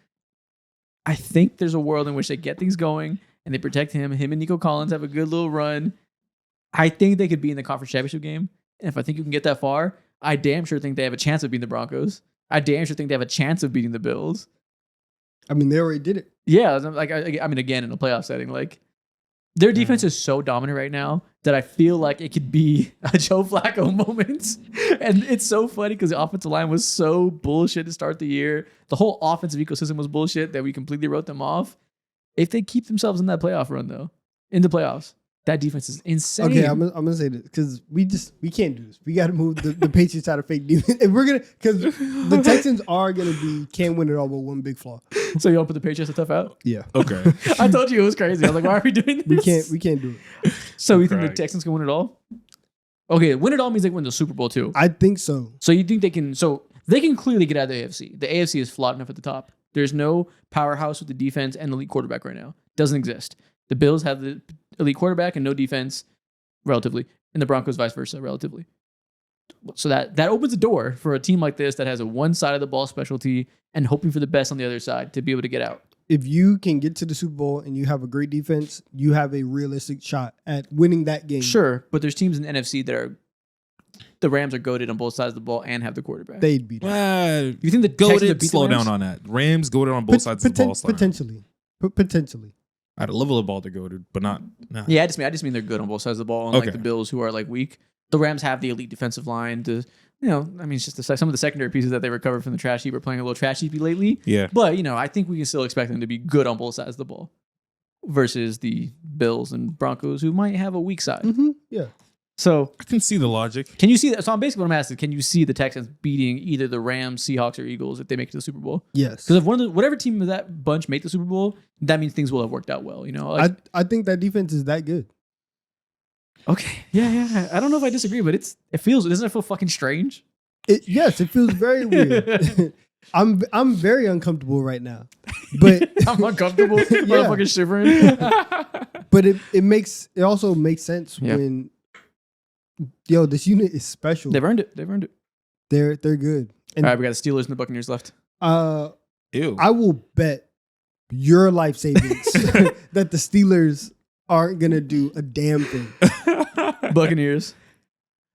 I think there's a world in which they get things going and they protect him. Him and Nico Collins have a good little run. I think they could be in the conference championship game. And if I think you can get that far, I damn sure think they have a chance of beating the Broncos. I damn sure think they have a chance of beating the Bills. I mean, they already did it. Yeah, like I mean, again, in a playoff setting, like their defense is so dominant right now that I feel like it could be a Joe Flacco moment. And it's so funny because the offensive line was so bullshit to start the year. The whole offensive ecosystem was bullshit that we completely wrote them off. If they keep themselves in that playoff run, though, in the playoffs, that defense is insane. Okay, I'm gonna say this because we can't do this. We got to move the Patriots out of fake defense. If we're gonna, because the Texans are gonna can't win it all with one big flaw. So you don't put the Patriots a tough out? Yeah. Okay. I told you it was crazy. I was like, why are we doing this? We can't do it. So you think the Texans can win it all? Okay, win it all means they can win the Super Bowl too. I think so. So you think they can? So they can clearly get out of the AFC. The AFC is flawed enough at the top. There's no powerhouse with the defense and elite quarterback right now. Doesn't exist. The Bills have the elite quarterback and no defense, relatively, and the Broncos vice versa, relatively. So that opens a door for a team like this that has a one side of the ball specialty and hoping for the best on the other side to be able to get out. If you can get to the Super Bowl and you have a great defense, you have a realistic shot at winning that game. Sure, but there's teams in the NFC that are. The Rams are goated on both sides of the ball and have the quarterback. They'd beat it. You think the Texans would Goated? beat Slow the Rams? down on that. Rams goated on both sides of the ball. Potentially. Potentially. At a level of ball, they're goated, but not. Nah. Yeah, I just mean they're good on both sides of the ball. Unlike Okay. the Bills, who are like weak. The Rams have the elite defensive line. It's just some of the secondary pieces that they recovered from the trash heap are playing a little trash heapy lately. Yeah. But I think we can still expect them to be good on both sides of the ball, versus the Bills and Broncos, who might have a weak side. Mm-hmm. Yeah. So I can see the logic. can you see that? So I'm basically what I'm asking: can you see the Texans beating either the Rams, Seahawks, or Eagles if they make it to the Super Bowl? Yes. Because if whatever team of that bunch make the Super Bowl, that means things will have worked out well. I think that defense is that good. Okay. Yeah. I don't know if I disagree, but doesn't it feel fucking strange? Yes, it feels very weird. I'm very uncomfortable right now. But I'm uncomfortable. Yeah. I'm fucking shivering. but it also makes sense when this unit is special. They've earned it. They're good. And All right, we got the Steelers and the Buccaneers left. Ew. I will bet your life savings that the Steelers aren't gonna do a damn thing. Buccaneers.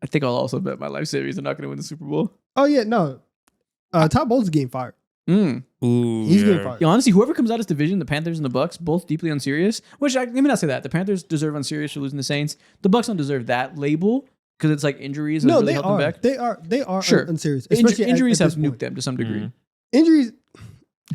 I think I'll also bet my life savings are not going to win the Super Bowl. Oh yeah, no. Todd Bowles is getting fired. Ooh, He's getting fired. Honestly, whoever comes out of this division, the Panthers and the Bucks, both deeply unserious. Let me not say that. The Panthers deserve unserious for losing the Saints. The Bucks don't deserve that label because it's like injuries. No, really they held are. them back. They are Sure. unserious. Injuries at have this point. nuked them to some degree. Injuries.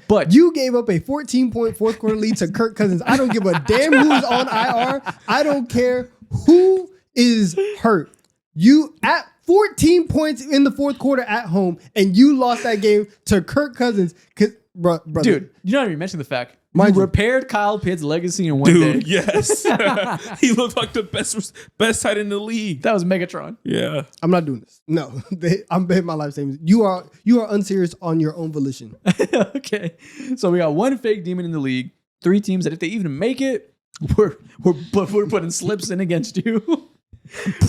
But You gave up a 14-point fourth quarter lead to Kirk Cousins. I don't give a damn who's on IR. I don't care who is hurt. You at 14 points in the fourth quarter at home, and you lost that game to Kirk Cousins. Brother, dude, you're not even mentioning the fact Mind you you- repaired Kyle Pitts' legacy in one Dude, day. yes. He looked like the best tight in the league. That was Megatron. Yeah. I'm not doing this. No, I'm betting my life savings. You are unserious on your own volition. Okay, so we got one fake demon in the league. 3 teams that if they even make it, we're putting slips in against you.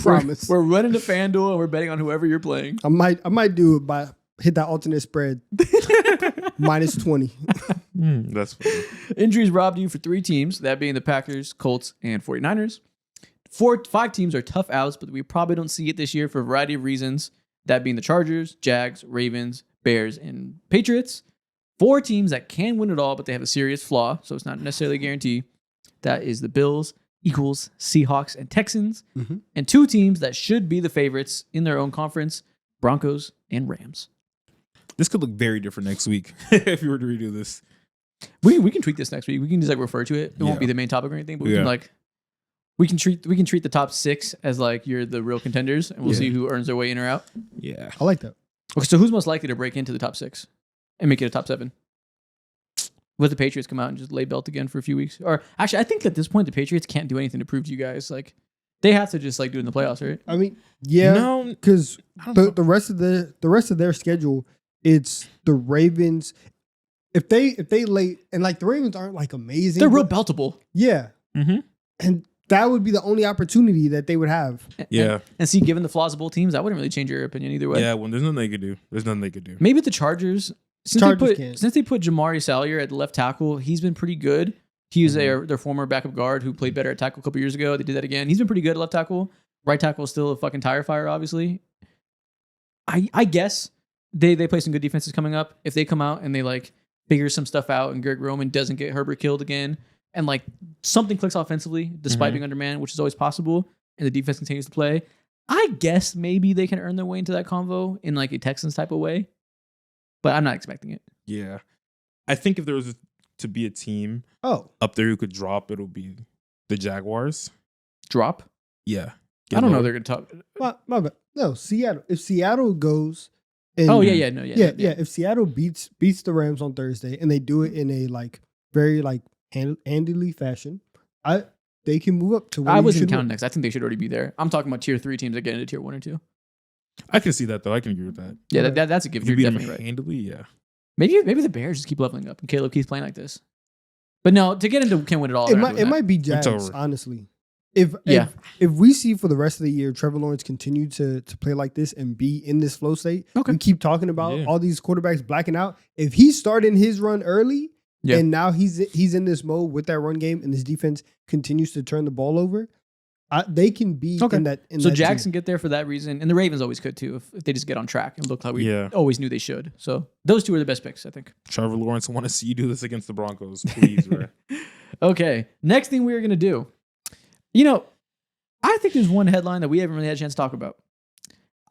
Promise. We're running to FanDuel and we're betting on whoever you're playing. I might do it by hit that alternate spread minus 20. That's funny. Injuries robbed you for 3 teams, that being the Packers, Colts, and 49ers. 5 teams are tough outs, but we probably don't see it this year for a variety of reasons, that being the Chargers, Jags, Ravens, Bears, and Patriots. 4 teams that can win it all, but they have a serious flaw, so it's not necessarily a guarantee. That is the Bills, Eagles, Seahawks, and Texans. Mhm. And 2 teams that should be the favorites in their own conference, Broncos and Rams. This could look very different next week if you were to redo this. We can tweak this next week. We can just refer to it. It won't Yeah. be the main topic or anything, but we Yeah. can we can treat the top 6 as you're the real contenders, and we'll Yeah. see who earns their way in or out. Yeah. I like that. Okay, so who's most likely to break into the top 6 and make it a top 7? Let the Patriots come out and just lay belt again for a few weeks? Or actually, I think at this point the Patriots can't do anything to prove to you guys. They have to just do it in the playoffs, right? I mean, yeah, No, because I don't know. the rest of their schedule, it's the Ravens. If they lay and the Ravens aren't amazing, They're real but- beltable. yeah, Mhm. and that would be the only opportunity that they would have. Yeah. And see, given the flaws of both teams, that wouldn't really change your opinion either way. Yeah, when there's nothing they could do. There's nothing they could do. Maybe the Chargers since Chargers can't. they put Jamari Salyer at left tackle, he's been pretty good. He was their former backup guard who played better at tackle a couple years ago. They did that again. He's been pretty good at left tackle. Right tackle is still a fucking tire fire, obviously. I guess they play some good defenses coming up. If they come out and they like figure some stuff out and Greg Roman doesn't get Herbert killed again and like something clicks offensively despite being undermanned, which is always possible, and the defense continues to play, I guess maybe they can earn their way into that convo in like a Texans type of way. But I'm not expecting it. Yeah. I think if there was to be a team up there who could drop, it'll be the Jaguars. Drop? Yeah. I don't know they're going to talk. My bad. No, Seattle. If Seattle goes... And, If Seattle beats the Rams on Thursday and they do it in a like very like handily fashion, they can move up to where I wasn't counting next. I think they should already be there. I'm talking about tier 3 teams that get into tier 1 or 2. I can see that though. I can agree with that. Yeah, that's a given. You're definitely right. Handily, yeah. Maybe the Bears just keep leveling up and Caleb keeps playing like this. But no, to get into can win it all. It might be Jags, honestly. If we see for the rest of the year Trevor Lawrence continue to play like this and be in this flow state, we keep talking about all these quarterbacks blacking out. If he's starting his run early and now he's in this mode with that run game and his defense continues to turn the ball over, they can be in that. So Jags can get there for that reason, and the Ravens always could too if they just get on track and look how we always knew they should. So those two are the best picks, I think. Trevor Lawrence, I want to see you do this against the Broncos, please. Right? Okay, next thing we're gonna do. You know, I think there's one headline that we haven't really had a chance to talk about.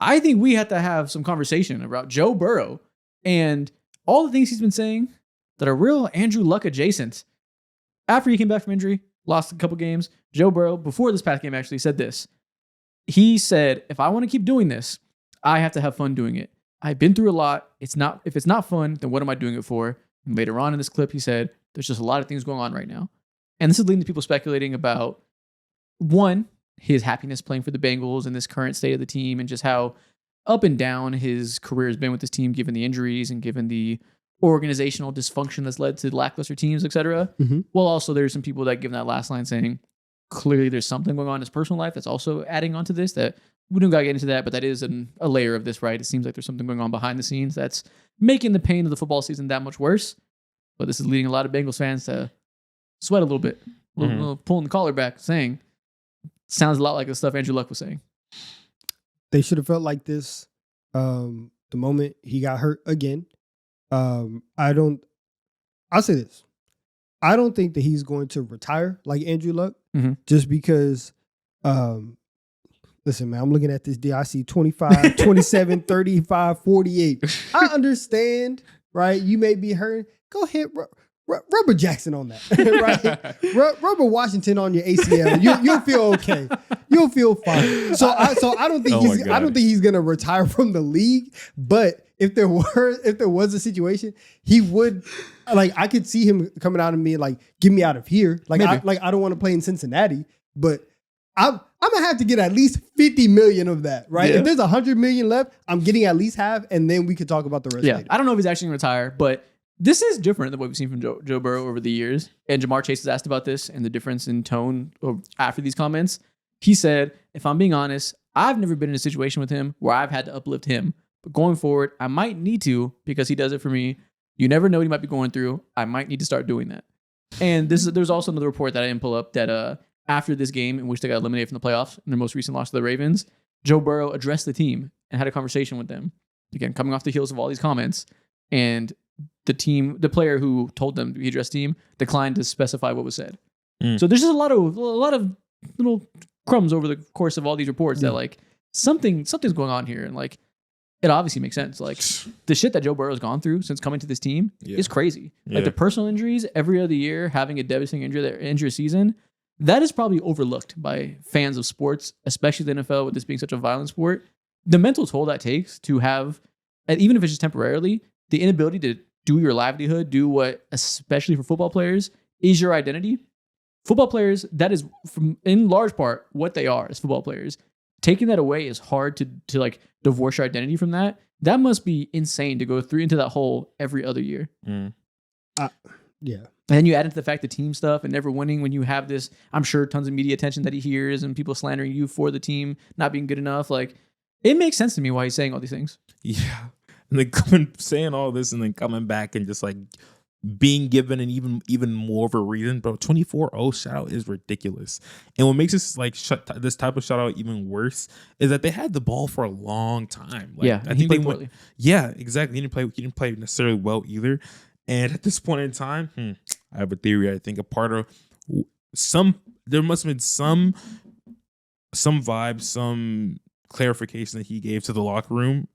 I think we have to have some conversation about Joe Burrow and all the things he's been saying that are real Andrew Luck adjacent. After he came back from injury, lost a couple games, Joe Burrow, before this past game, actually said this. He said, if I want to keep doing this, I have to have fun doing it. I've been through a lot. If it's not fun, then what am I doing it for? And later on in this clip, he said, there's just a lot of things going on right now. And this is leading to people speculating about, one, his happiness playing for the Bengals in this current state of the team and just how up and down his career has been with this team, given the injuries and given the organizational dysfunction that's led to lackluster teams, etc. Well, also there's some people that give that last line saying, clearly there's something going on in his personal life that's also adding on to this that we don't got to get into that, but that is a layer of this, right? It seems like there's something going on behind the scenes that's making the pain of the football season that much worse. But this is leading a lot of Bengals fans to sweat a little bit, pulling the collar back, saying, sounds a lot like the stuff Andrew Luck was saying. They should have felt like this the moment he got hurt again. I'll say this. I don't think that he's going to retire like Andrew Luck just because, listen, man, I'm looking at this deal. I see 25, 27, 35, 48. I understand, right? You may be hurt. Go ahead, Rubber Jackson on that, right? Rubber Washington on your ACL. You'll feel okay. You'll feel fine. So I don't think he's gonna retire from the league. But if there was a situation, he would. Like I could see him coming out and being like, "Get me out of here." Like I don't want to play in Cincinnati, but I'm gonna have to get at least 50 million of that, right? Yeah. If there's 100 million left, I'm getting at least half, and then we could talk about the rest. Yeah, later. I don't know if he's actually gonna retire, but this is different than what we've seen from Joe Burrow over the years. And Jamar Chase has asked about this and the difference in tone after these comments. He said, if I'm being honest, I've never been in a situation with him where I've had to uplift him. But going forward, I might need to because he does it for me. You never know what he might be going through. I might need to start doing that. And there's also another report that I didn't pull up that after this game in which they got eliminated from the playoffs in their most recent loss to the Ravens, Joe Burrow addressed the team and had a conversation with them. Again, coming off the heels of all these comments. And the player who told them he addressed team declined to specify what was said. So there's just a lot of little crumbs over the course of all these reports that like something's going on here, and like it obviously makes sense. Like the shit that Joe Burrow's gone through since coming to this team is crazy. Like the personal injuries every other year, having a devastating injury season, that is probably overlooked by fans of sports, especially the NFL, with this being such a violent sport. The mental toll that takes to have, even if it's just temporarily, the inability to do your livelihood, do what, especially for football players, is your identity. Football players, that is in large part what they are as football players. Taking that away is hard to like divorce your identity from that. That must be insane to go through into that hole every other year. Yeah. And then you add into the fact the team stuff and never winning when you have this, I'm sure, tons of media attention that he hears and people slandering you for the team not being good enough. Like, it makes sense to me why he's saying all these things. Yeah. and then saying all this and then coming back and just like being given an even more of a reason, bro. 24-0 shutout is ridiculous. And what makes this like this type of shutout even worse is that they had the ball for a long time. Like, yeah, I think they went. Yeah, exactly. He didn't play necessarily well either. And at this point in time, I have a theory. I think a part of there must have been some vibe, some clarification that he gave to the locker room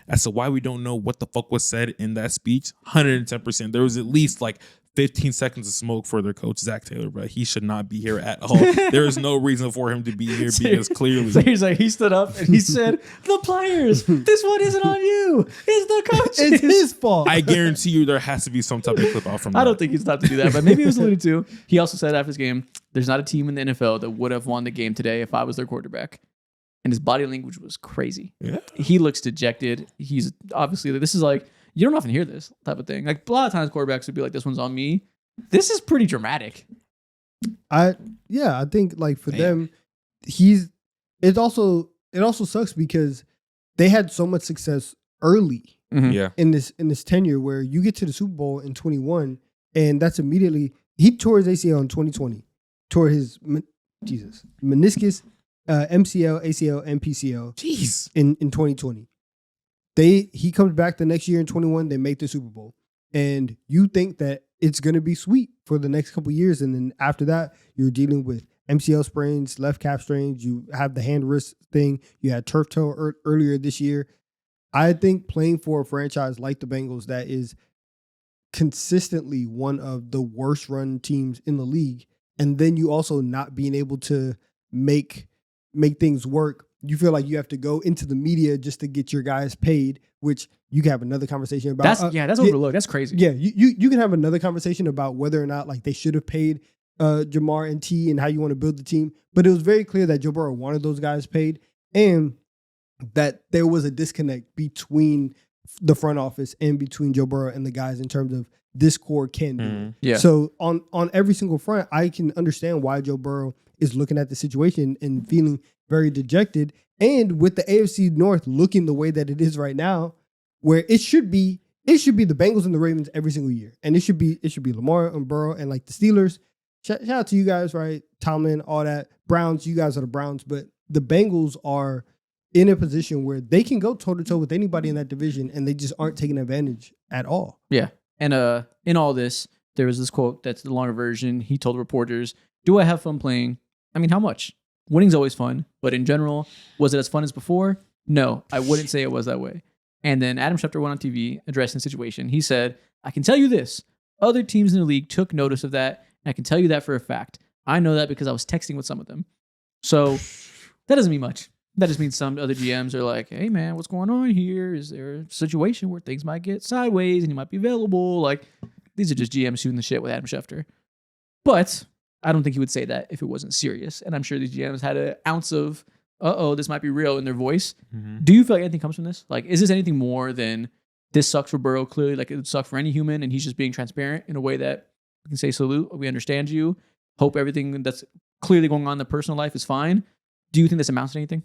as to why we don't know what the fuck was said in that speech. 110%. There was at least like 15 seconds of smoke for their coach, Zach Taylor, but he should not be here at all. There is no reason for him to be here because clearly. So he's like, he stood up and he said, the players, this one isn't on you. It's the coach. It's his fault. I guarantee you there has to be some type of clip out from that. I don't think he's stopped to do that, but maybe it was alluded to. He also said after this game, there's not a team in the NFL that would have won the game today if I was their quarterback. And his body language was crazy. Yeah. He looks dejected. He's obviously, this is like, you don't often hear this type of thing. Like a lot of times quarterbacks would be like, this one's on me. This is pretty dramatic. I think like for them, it also sucks because they had so much success early Yeah. in this tenure where you get to the Super Bowl in 21 and that's immediately he tore his ACL in 2020, tore his meniscus, MCL, ACL, and PCL. Jeez. In 2020. He comes back the next year in 21, they make the Super Bowl. And you think that it's going to be sweet for the next couple of years. And then after that, you're dealing with MCL sprains, left calf strains. You have the hand wrist thing. You had turf toe earlier this year. I think playing for a franchise like the Bengals that is consistently one of the worst run teams in the league, and then you also not being able to make things work. You feel like you have to go into the media just to get your guys paid, which you can have another conversation about. That's overlooked. That's crazy. Yeah, you can have another conversation about whether or not like they should have paid Jamar and T and how you want to build the team. But it was very clear that Joe Burrow wanted those guys paid and that there was a disconnect between the front office and between Joe Burrow and the guys in terms of this core can do it. Yeah. So on every single front, I can understand why Joe Burrow is looking at the situation and feeling very dejected. And with the AFC North looking the way that it is right now, where it should be the Bengals and the Ravens every single year. And it should be Lamar and Burrow and like the Steelers. Shout out to you guys, right? Tomlin, all that. Browns, you guys are the Browns. But the Bengals are in a position where they can go toe-to-toe with anybody in that division and they just aren't taking advantage at all. Yeah. And in all this, there was this quote that's the longer version. He told reporters, do I have fun playing? I mean, how much? Winning's always fun, but in general, was it as fun as before? No, I wouldn't say it was that way. And then Adam Schefter went on TV addressing the situation. He said, I can tell you this. Other teams in the league took notice of that, and I can tell you that for a fact. I know that because I was texting with some of them. So that doesn't mean much. That just means some other GMs are like, hey, man, what's going on here? Is there a situation where things might get sideways and you might be available? Like, these are just GMs shooting the shit with Adam Schefter. But I don't think he would say that if it wasn't serious. And I'm sure these GMs had an ounce of, this might be real in their voice. Mm-hmm. Do you feel like anything comes from this? Like, is this anything more than this sucks for Burrow? Clearly, like it would suck for any human, and he's just being transparent in a way that we can say, salute, we understand you. Hope everything that's clearly going on in the personal life is fine. Do you think this amounts to anything?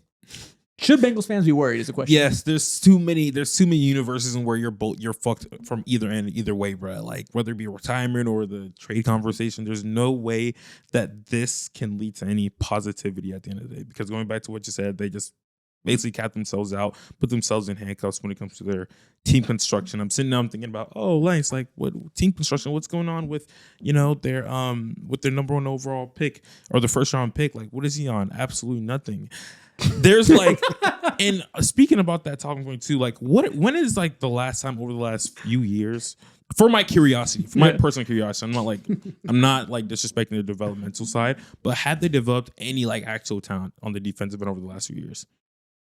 Should Bengals fans be worried is the question. Yes, there's too many universes in where you're fucked from either end, either way, bro. Like whether it be retirement or the trade conversation, there's no way that this can lead to any positivity at the end of the day. Because going back to what you said, they just basically cap themselves out, put themselves in handcuffs when it comes to their team construction. I'm sitting down I'm thinking about, Lance, like what team construction, what's going on with, their with their number one overall pick or the first round pick? Like, what is he on? Absolutely nothing. There's like, and speaking about that talking point too, like when is like the last time over the last few years, for my curiosity, for my personal curiosity, I'm not like disrespecting the developmental side, but have they developed any like actual talent on the defensive end over the last few years?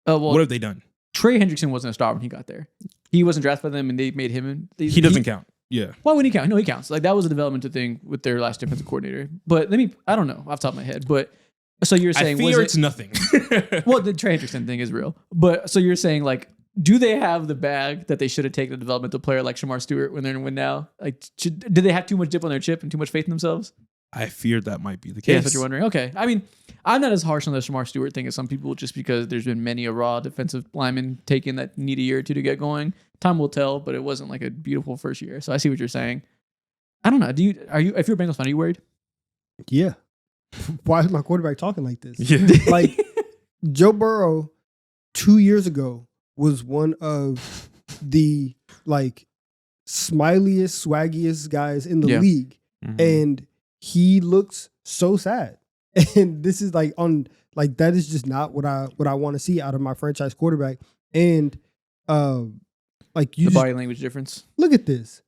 What have they done? Trey Hendrickson wasn't a star when he got there. He wasn't drafted by them, and they made him. He doesn't count. Yeah. Why wouldn't he count? No, he counts. Like that was a developmental thing with their last defensive coordinator. But I don't know off the top of my head, but. So you're saying I fear it's nothing. Well, the Trey Hendrickson thing is real. But so you're saying like, do they have the bag that they should have taken a developmental player like Shamar Stewart when they're going to win now? Like, do they have too much dip on their chip and too much faith in themselves? I fear that might be the Yeah, case. that's what you're wondering. Okay. I mean, I'm not as harsh on the Shamar Stewart thing as some people just because there's been many a raw defensive lineman taking that need a year or two to get going. Time will tell, but it wasn't like a beautiful first year. So I see what you're saying. I don't know. If you're a Bengals fan, are you worried? Yeah. Why is my quarterback talking like this? Yeah. Like Joe Burrow 2 years ago was one of the like smiliest, swaggiest guys in the Yeah. league. Mhm. And he looks so sad. And this is like that is just not what I want to see out of my franchise quarterback. And like you The just body language difference. look at this.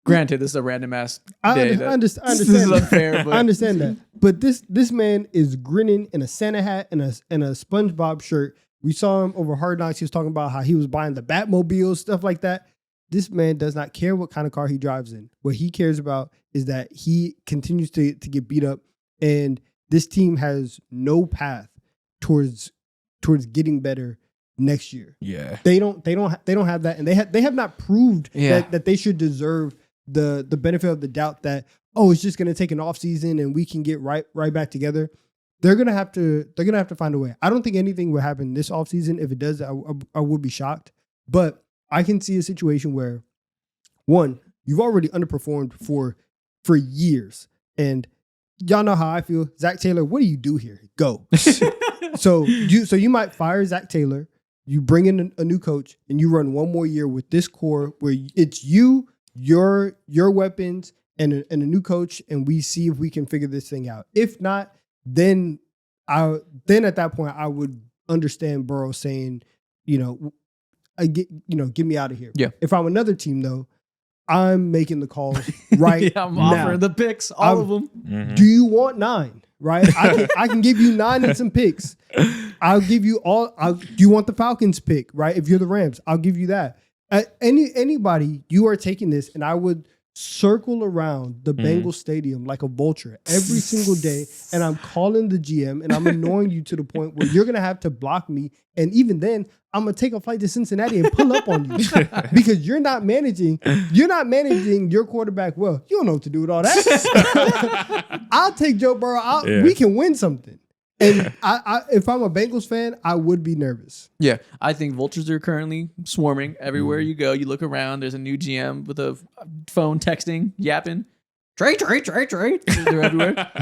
Granted, this is a random ass I day. understand This is that. unfair, but I understand that. But this man is grinning in a Santa hat and a SpongeBob shirt. We saw him over Hard Knocks. He was talking about how he was buying the Batmobile, stuff like that. This man does not care what kind of car he drives in. What he cares about is that he continues to get beat up, and this team has no path towards getting better next year. Yeah. They don't have that, and they have not proved Yeah. that they should deserve the benefit of the doubt that, oh, it's just going to take an offseason and we can get right back together. They're gonna have to find a way. I don't think anything will happen this offseason. If it does, I would be shocked. But I can see a situation where, one, you've already underperformed for years, and y'all know how I feel. Zach Taylor, what do you do here? Go. So you might fire Zach Taylor. You bring in a new coach, and you run one more year with this core where it's you, your weapons, and a new coach, and we see if we can figure this thing out. If not, then at that point I would understand Burrow saying, get me out of here. Yeah. If I'm another team though, I'm making the calls right yeah, I'm now. offering the picks, all of them. Mhm. Do you want 9? Right? I can give you 9 and some picks. I'll give you all. Do you want the Falcons pick? Right? If you're the Rams, I'll give you that. Anybody, you are taking this, and I would circle around the Bengals stadium like a vulture every single day, and I'm calling the GM, and I'm annoying you to the point where you're gonna have to block me, and even then, I'm gonna take a flight to Cincinnati and pull up on you because you're not managing your quarterback well. You don't know what to do with all that. I'll take Joe Burrow. We can win something. And I, if I'm a Bengals fan, I would be nervous. Yeah, I think vultures are currently swarming everywhere you go. You look around, there's a new GM with a phone texting, yapping. Trade. They're everywhere.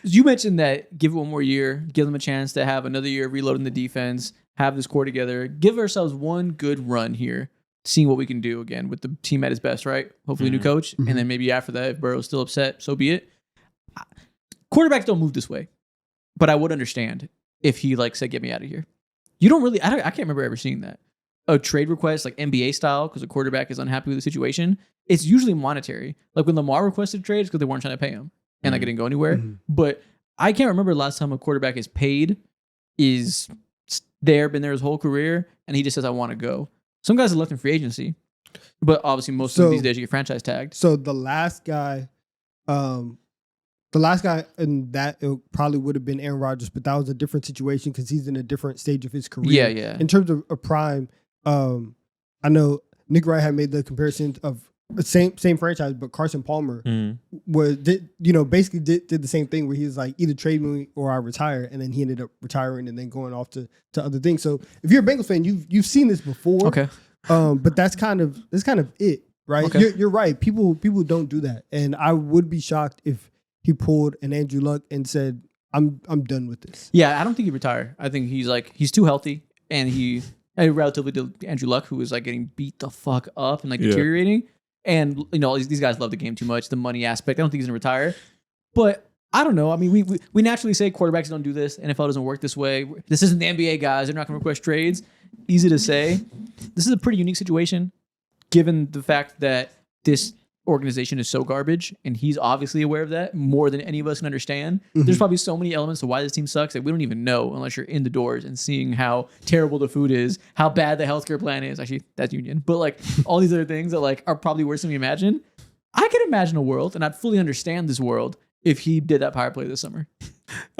You mentioned that give it one more year, give them a chance to have another year of reloading the defense, have this core together, give ourselves one good run here, seeing what we can do again with the team at its best, right? Hopefully a new coach. And then maybe after that, if Burrow's still upset, so be it. Quarterbacks don't move this way. But I would understand if he said, get me out of here. You don't really, I can't remember ever seeing that. A trade request, like NBA style, because a quarterback is unhappy with the situation, it's usually monetary. Like when Lamar requested trades because they weren't trying to pay him and it didn't go anywhere. But I can't remember the last time a quarterback is paid, is been there his whole career, and he just says, I want to go. Some guys have left in free agency, but obviously most of these days you get franchise tagged. So the last guy in that, it probably would have been Aaron Rodgers, but that was a different situation because he's in a different stage of his career. Yeah. In terms of a prime, I know Nick Wright had made the comparison of same franchise, but Carson Palmer basically did the same thing where he was like, either trade me or I retire, and then he ended up retiring and then going off to other things. So if you're a Bengals fan, you've seen this before. Okay. But that's kind of it, right? Okay. You're right. People don't do that, and I would be shocked if he pulled an Andrew Luck and said, I'm done with this. Yeah, I don't think he'd retire. I think he's too healthy, and he relatively to Andrew Luck, who was getting beat the fuck up and deteriorating. And these guys love the game too much, the money aspect. I don't think he's gonna retire, but I don't know. I mean, we naturally say quarterbacks don't do this. NFL doesn't work this way. This isn't the NBA, guys. They're not gonna request trades. Easy to say. This is a pretty unique situation, given the fact that this organization is so garbage, and he's obviously aware of that more than any of us can understand. There's probably so many elements to why this team sucks that we don't even know unless you're in the doors and seeing how terrible the food is, how bad the healthcare plan is. Actually, that's union, but all these other things that are probably worse than we imagine. I could imagine a world, and I'd fully understand this world if he did that power play this summer.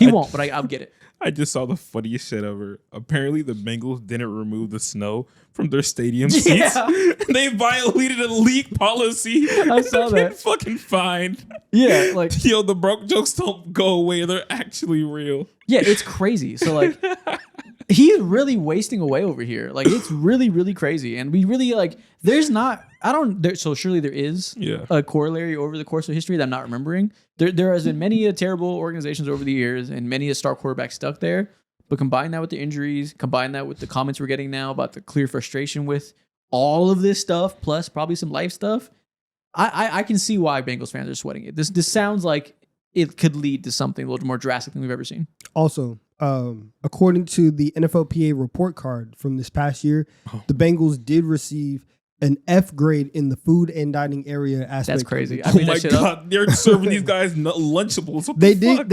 He won't, but I'll get it. I just saw the funniest shit ever. Apparently, the Bengals didn't remove the snow from their stadium seats. They violated a league policy. I saw that. Fucking fined. Yeah, like Yo, the broke jokes don't go away. They're actually real. yeah, it's crazy. So like, he's really wasting away over here. Like it's really, really crazy, and we really like. There's not. I don't. So surely there is a corollary over the course of history that I'm not remembering. There has been many terrible organizations over the years, and many a star quarterback stuck there. But combine that with the injuries, combine that with the comments we're getting now about the clear frustration with all of this stuff, plus probably some life stuff. I can see why Bengals fans are sweating it. This sounds like it could lead to something a little more drastic than we've ever seen. Also, according to the NFLPA report card from this past year, the Bengals did receive an F grade in the food and dining area aspect. That's crazy. I Oh made my that shit god, up. they're serving these guys Lunchables. What They the fuck?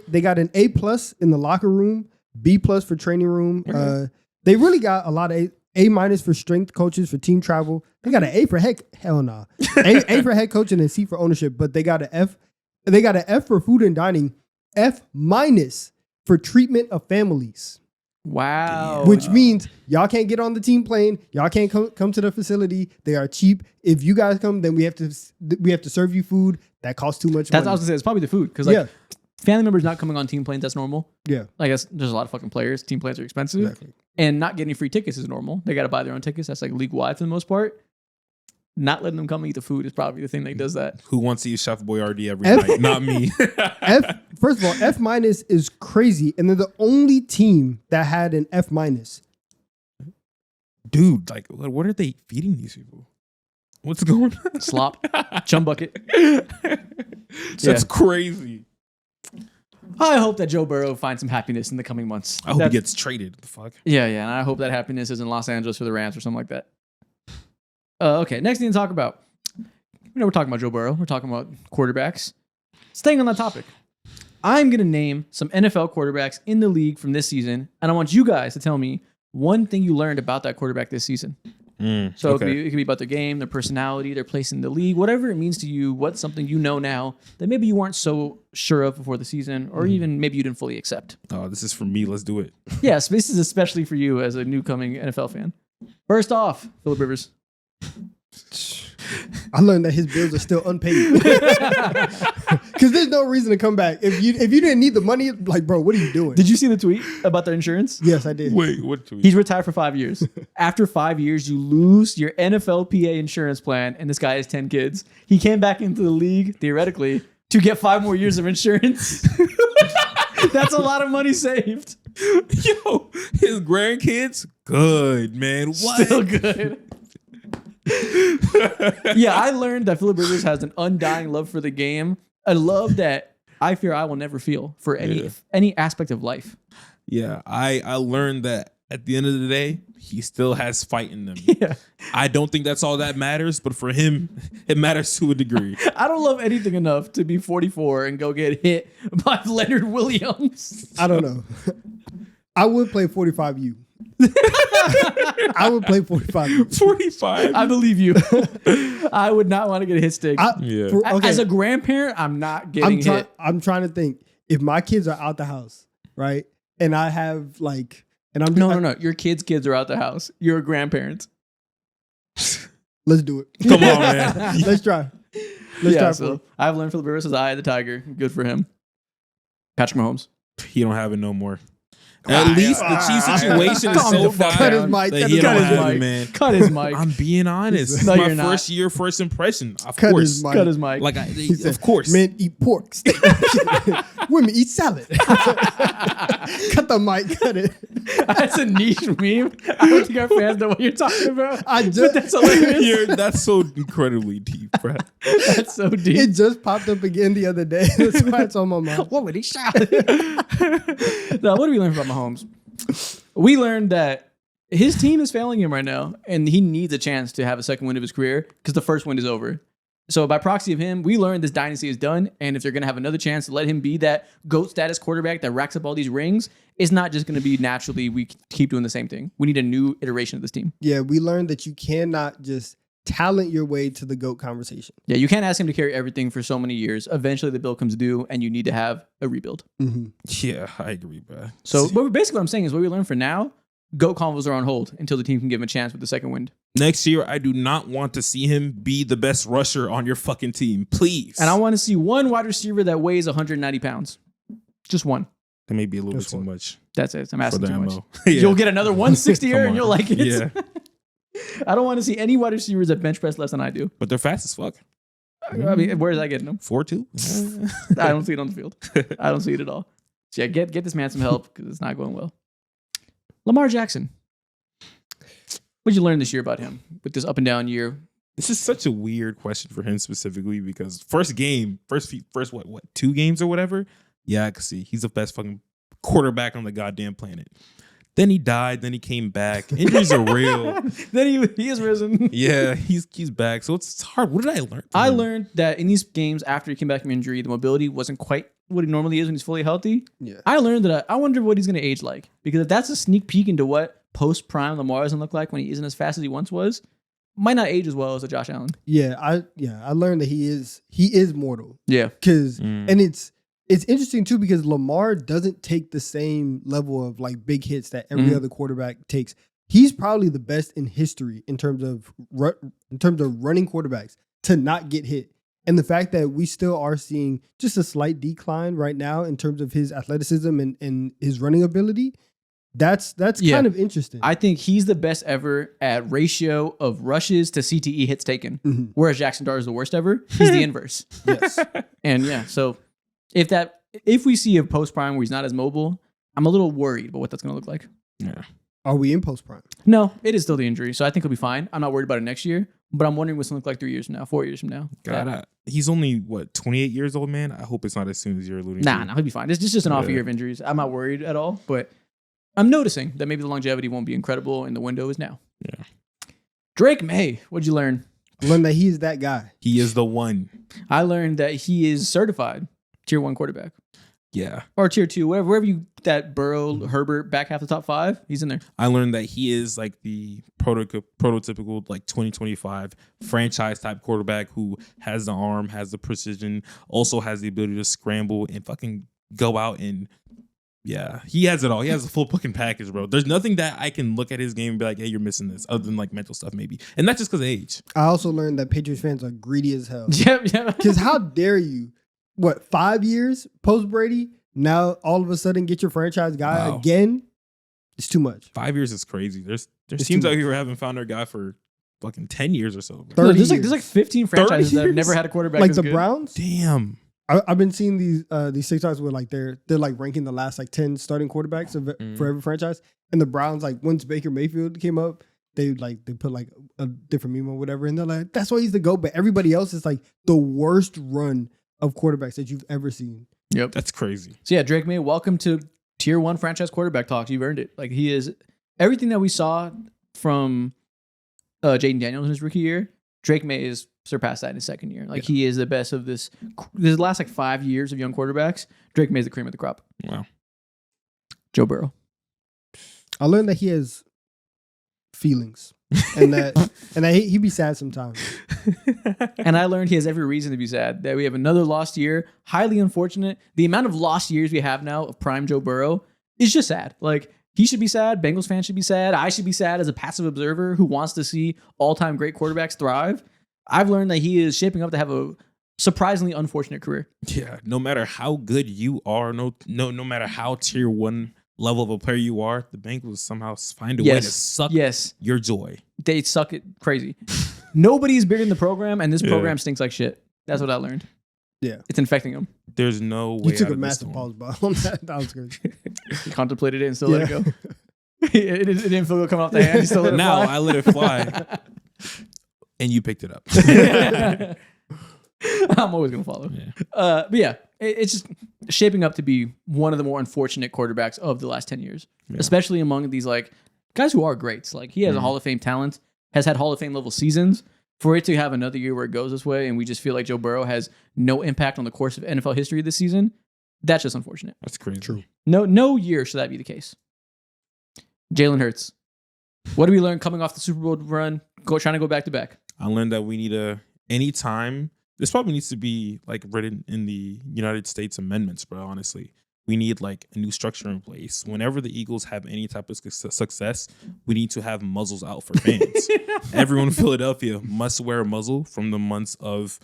they got an A+ in the locker room, B+ for training room. They really got a lot of A- for strength coaches for team travel. They got an A for hell nah. A for head coach and a C for ownership, but they got an F. They got an F for food and dining, F- for treatment of families. Wow. Which means y'all can't get on the team plane. Y'all can't come to the facility. They are cheap. If you guys come, then we have to serve you food that costs too much That's what I money. was gonna say. It's probably the food because like family members not coming on team planes. That's normal. Yeah. I guess there's a lot of fucking players. Team planes are expensive, Exactly. and not getting free tickets is normal. They got to buy their own tickets. That's like league wide for the most part. Not letting them come and eat the food is probably the thing that does that. Who wants to eat Chef Boyardee every F- night? Not me. First of all, F- is crazy, and they're the only team that had an F-. Dude, like, what are they feeding these people? What's going on? Slop, chum bucket. That's crazy. I hope that Joe Burrow finds some happiness in the coming months. I hope he gets traded. What the fuck? Yeah, and I hope that happiness is in Los Angeles for the Rams or something like that. Okay, next thing to talk about. We're talking about Joe Burrow. We're talking about quarterbacks. Staying on that topic, I'm going to name some NFL quarterbacks in the league from this season, and I want you guys to tell me one thing you learned about that quarterback this season. So it could be about their game, their personality, their place in the league, whatever it means to you. What's something you know now that maybe you weren't so sure of before the season, or even maybe you didn't fully accept. Oh, this is for me. Let's do it. Yes, this is especially for you as a new coming NFL fan. First off, Phillip Rivers. I learned that his bills are still unpaid because there's no reason to come back. If you didn't need the money, like, bro, what are you doing? Did you see the tweet about their insurance? Yes, I did. Wait, what? He's retired for 5 years. After 5 years, you lose your NFLPA insurance plan, and this guy has 10 kids. He came back into the league, theoretically, to get 5 more years of insurance. That's a lot of money saved. Yo, his grandkids, good, man. What? Still good. Yeah, I learned that Phillip Rivers has an undying love for the game. A love that I fear I will never feel for any aspect of life. Yeah, I learned that at the end of the day, he still has fight in them. Yeah. I don't think that's all that matters, but for him, it matters to a degree. I don't love anything enough to be 44 and go get hit by Leonard Williams. I don't know. I would play 45U. I would play 45U. 45. I believe you. I would not want to get a hit stick. Yeah. As a grandparent, I'm not getting hit. I'm trying to think if my kids are out the house, right? And I have like, and I'm No. Your kids' are out the house. You're a grandparent. Let's do it. Come on, man. Let's try. Let's try. So I've learned Phillip Rivers' eye of the tiger. Good for him. Patrick Mahomes. He don't have it no more. At least the Chiefs situation is so bad Cut his mic. that he Cut don't his have mic. it, man. Cut his mic. I'm being honest. No, It's my you're not. first year, first impression. Of Cut course. his mic. Cut his mic. Like, He said, of course. Men eat pork, steak. Women eat salad. Cut the mic. Cut it. That's a niche meme. I don't think our fans know what you're talking about. I But just that's hilarious. That's so incredibly deep, bro. That's so deep. it just popped up again the other day. That's why it's on my mind. What would he shout? Now, what do we learn about Mahomes? We learned that his team is failing him right now, and he needs a chance to have a second win of his career because the first win is over. So by proxy of him, we learned this dynasty is done, and if they're going to have another chance to let him be that GOAT status quarterback that racks up all these rings, it's not just going to be naturally we keep doing the same thing. We need a new iteration of this team. Yeah, we learned that you cannot just talent your way to the GOAT conversation. Yeah, you can't ask him to carry everything for so many years. Eventually, the bill comes due, and you need to have a rebuild. Mm-hmm. Yeah, I agree, bro. So, but basically, what I'm saying is, what we learned for now, GOAT convos are on hold until the team can give him a chance with the second wind. Next year, I do not want to see him be the best rusher on your fucking team, please. And I want to see one wide receiver that weighs 190 pounds. Just one. That may be a little That's bit too one. much. That's it. I'm asking too much. Yeah. You'll get another 160 Come and on. you'll like it. Yeah. I don't want to see any wide receivers that bench press less than I do. But they're fast as fuck. I mean, where is that getting them? 4.2? I don't see it on the field. I don't see it at all. So yeah, get this man some help because it's not going well. Lamar Jackson. What did you learn this year about him with this up and down year? This is such a weird question for him specifically because first 2 games or whatever? Yeah, I can see. He's the best fucking quarterback on the goddamn planet. Then he died. Then he came back. Injuries are real. Then he has risen. Yeah, he's back. So it's hard. What did I learn? I learned that in these games after he came back from injury, the mobility wasn't quite what it normally is when he's fully healthy. Yeah. I learned that I wonder what he's going to age like, because if that's a sneak peek into what post-prime Lamar doesn't look like when he isn't as fast as he once was, might not age as well as a Josh Allen. Yeah, I learned that he is mortal. Yeah. And it's interesting too because Lamar doesn't take the same level of like big hits that every other quarterback takes. He's probably the best in history in terms of running quarterbacks to not get hit. And the fact that we still are seeing just a slight decline right now in terms of his athleticism and his running ability, that's kind of interesting. I think he's the best ever at ratio of rushes to CTE hits taken, whereas Jackson Dart is the worst ever. He's the inverse. Yes. And yeah, so if we see a post prime where he's not as mobile, I'm a little worried about what that's going to look like. Yeah. Are we in post prime? No, it is still the injury, so I think he'll be fine. I'm not worried about it next year, but I'm wondering what's going to look like 3 years from now, 4 years from now. God, he's only 28 years old, man. I hope it's not as soon as you're alluding to. Nah, he'll be fine. It's just an off year of injuries. I'm not worried at all, but I'm noticing that maybe the longevity won't be incredible, and the window is now. Yeah. Drake May, what'd you learn? I learned that he's that guy. He is the one. I learned that he is certified tier 1 quarterback. Yeah. Or tier 2, wherever you that Burrow, Herbert back half the top 5, he's in there. I learned that he is like the prototypical like 2025 franchise type quarterback who has the arm, has the precision, also has the ability to scramble and fucking go out and he has it all. He has a full fucking package, bro. There's nothing that I can look at his game and be like, hey, you're missing this, other than like mental stuff maybe. And not just because of age. I also learned that Patriots fans are greedy as hell. Yeah. Because how dare you, 5 years post Brady, now all of a sudden get your franchise guy again? It's too much. 5 years is crazy. There's teams out here who haven't found their guy for fucking 10 years or so. Bro. No, there's like 15 franchises that have never had a quarterback like as the good. Browns. Damn. I've been seeing these TikToks where like they're like ranking the last like 10 starting quarterbacks for every franchise, and the Browns, like once Baker Mayfield came up, they put like a different meme or whatever, and they're like, that's why he's the GOAT. But everybody else is like the worst run of quarterbacks that you've ever seen. Yep, that's crazy. So yeah, Drake May, welcome to tier 1 franchise quarterback talks. You've earned it. Like he is everything that we saw from Jaden Daniels in his rookie year. Drake May is surpassed that in his second year. Like he is the best of this last like 5 years of young quarterbacks. Drake May is the cream of the crop. Wow. Joe Burrow. I learned that he has feelings and that he be sad sometimes. And I learned he has every reason to be sad. That we have another lost year. Highly unfortunate. The amount of lost years we have now of prime Joe Burrow is just sad. Like he should be sad. Bengals fans should be sad. I should be sad as a passive observer who wants to see all-time great quarterbacks thrive. I've learned that he is shaping up to have a surprisingly unfortunate career. Yeah, no matter how good you are, no matter how tier 1 level of a player you are, the Bengals somehow find a way to suck your joy. They suck it crazy. Nobody's bigger than the program, and this program stinks like shit. That's what I learned. Yeah. It's infecting them. There's no way. You took a massive pause on that. That was good. He contemplated it and still let it go. it didn't feel good coming off the hand. You still let it now fly. I let it fly. And you picked it up. I'm always going to follow. Yeah. But yeah, it's just shaping up to be one of the more unfortunate quarterbacks of the last 10 years, especially among these like guys who are greats. Like he has a Hall of Fame talent, has had Hall of Fame level seasons. For it to have another year where it goes this way and we just feel like Joe Burrow has no impact on the course of NFL history this season, that's just unfortunate. That's crazy. True. No year should that be the case. Jalen Hurts. What do we learn coming off the Super Bowl run, trying to go back to back? I learned that we need anytime. This probably needs to be like written in the United States amendments, bro. Honestly, we need like a new structure in place. Whenever the Eagles have any type of success, we need to have muzzles out for fans. Everyone in Philadelphia must wear a muzzle from the months of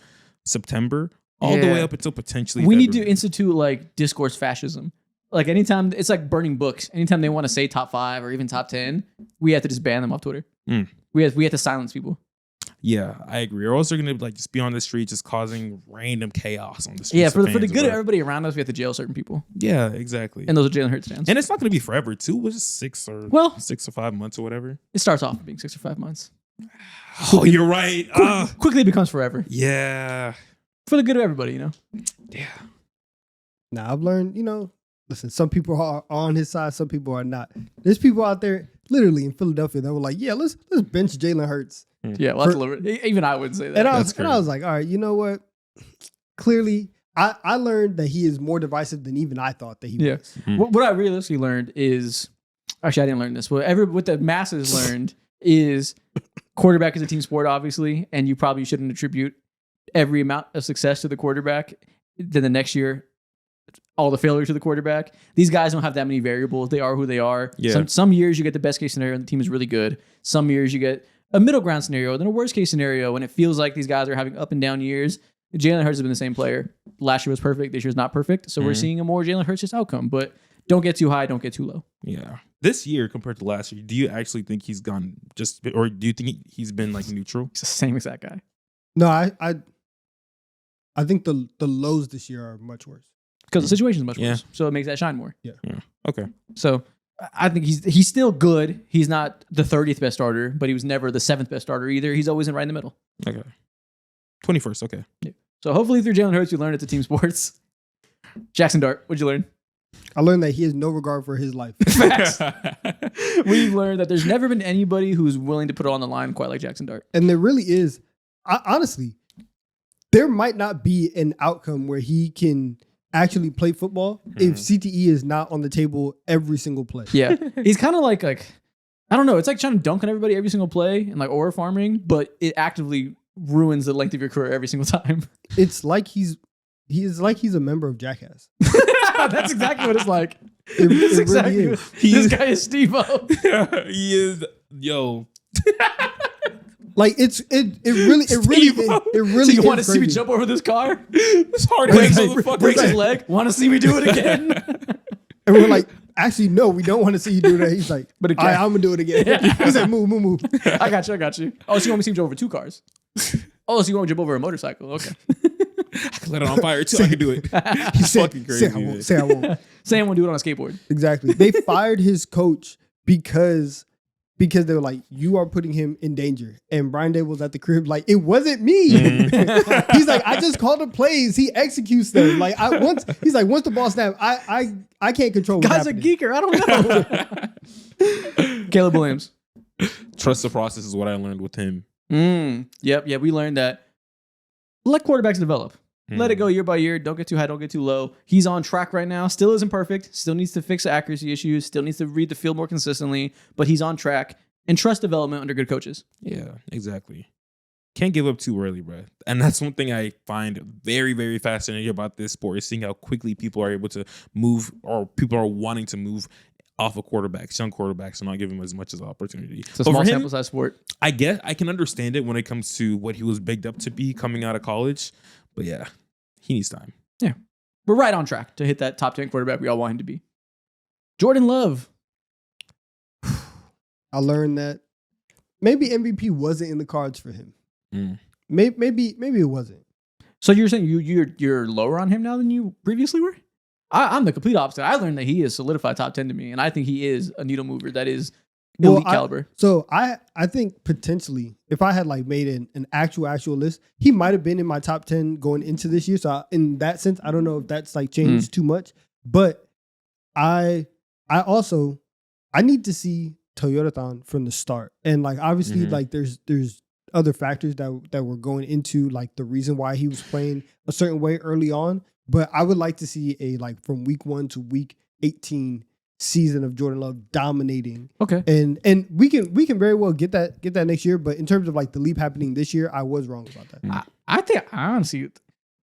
September all the way up until potentially we February. need to institute like discourse fascism. Like anytime it's like burning books. Anytime they want to say top 5 or even top 10, we have to just ban them off Twitter. We have to silence people. Yeah, I agree. Or else they're gonna like just be on the street, just causing random chaos on the street. Yeah, for the good of everybody around us, we have to jail certain people. Yeah, exactly. And those are Jalen Hurts fans. And it's not gonna be forever too. It's just 6 or 5 months or whatever. It starts off being 6 or 5 months. Oh, you're right. Quickly it becomes forever. Yeah. For the good of everybody, you know. Yeah. Now I've learned, listen, some people are on his side, some people are not. There's people out there, literally in Philadelphia, that were like, yeah, let's bench Jalen Hurts. Yeah, well, that's a little, even I wouldn't say that. And I was like, all right, you know what? Clearly, I learned that he is more divisive than even I thought that he was. What I realistically learned is, actually, I didn't learn this. What the masses learned is quarterback is a team sport, obviously, and you probably shouldn't attribute every amount of success to the quarterback. Then the next year, all the failure to the quarterback. These guys don't have that many variables. They are who they are. Yeah. Some years you get the best case scenario and the team is really good. Some years you get a middle ground scenario, then a worst case scenario, and it feels like these guys are having up and down years. Jalen Hurts has been the same player. Last year was perfect. This year's not perfect. So we're seeing a more Jalen Hurts outcome. But don't get too high. Don't get too low. Yeah. This year compared to last year, do you actually think he's gone or do you think he's been like neutral? He's the same exact guy. No, I think the lows this year are much worse. Because the situation is much worse. So it makes that shine more. Yeah. Okay. So I think he's still good. He's not the 30th best starter, but he was never the 7th best starter either. He's always right in the middle. Okay. 21st. Okay. Yeah. So hopefully through Jalen Hurts, you learned it's a team sports. Jackson Dart, what'd you learn? I learned that he has no regard for his life. Facts. We've learned that there's never been anybody who's willing to put it on the line quite like Jackson Dart. And there really is. Honestly, there might not be an outcome where he can actually play football if CTE is not on the table every single play. Yeah. He's kind of like, I don't know. It's like trying to dunk on everybody every single play and like aura farming, but it actively ruins the length of your career every single time. It's like he's a member of Jackass. That's exactly what it's like. It exactly really is. This guy is Steve-O. He is. Yo. Like it really. So you want to see me jump over this car? It's hard. Breaks his leg. Want to see me do it again? And we're like, actually, no, we don't want to see you do that. He's like, but all right, I'm gonna do it again. Yeah. He's like, move. I got you. Oh, so you want me to see him jump over 2 cars? Oh, so you want me to jump over a motorcycle? Okay. I can let it on fire too. I can do it. He's fucking crazy. Say I won't. Say I won't do it on a skateboard. Exactly. They fired his coach because they were like, you are putting him in danger. And Brian Day was at the crib like, it wasn't me. He's like, I just called the plays. He executes them. Like once the ball snapped, I can't control what's Guy's happening. a geeker. I don't know. Caleb Williams. Trust the process is what I learned with him. Yep. Yeah, we learned that. Let quarterbacks develop. Let it go year by year. Don't get too high. Don't get too low. He's on track right now. Still isn't perfect. Still needs to fix the accuracy issues. Still needs to read the field more consistently. But he's on track. And trust development under good coaches. Yeah, exactly. Can't give up too early, bro. And that's one thing I find very, very fascinating about this sport is seeing how quickly people are able to move or people are wanting to move off of quarterbacks, young quarterbacks, and not give him as much as an opportunity. It's a small sample size sport. I guess I can understand it when it comes to what he was bigged up to be coming out of college. But yeah, he needs time. Yeah. We're right on track to hit that top 10 quarterback we all want him to be. Jordan Love. I learned that maybe MVP wasn't in the cards for him. Maybe it wasn't. So you're saying you're lower on him now than you previously were? I'm the complete opposite. I learned that he is solidified top 10 to me, and I think he is a needle mover that is elite caliber. I think potentially if I had like made an actual list, he might have been in my top 10 going into this year. So in that sense, I don't know if that's like changed too much, but I need to see Toyotathon from the start. And like obviously like there's other factors that were going into like the reason why he was playing a certain way early on. But I would like to see a like from week 1 to week 18 season of Jordan Love dominating. Okay. And we can very well get that next year. But in terms of like the leap happening this year, I was wrong about that.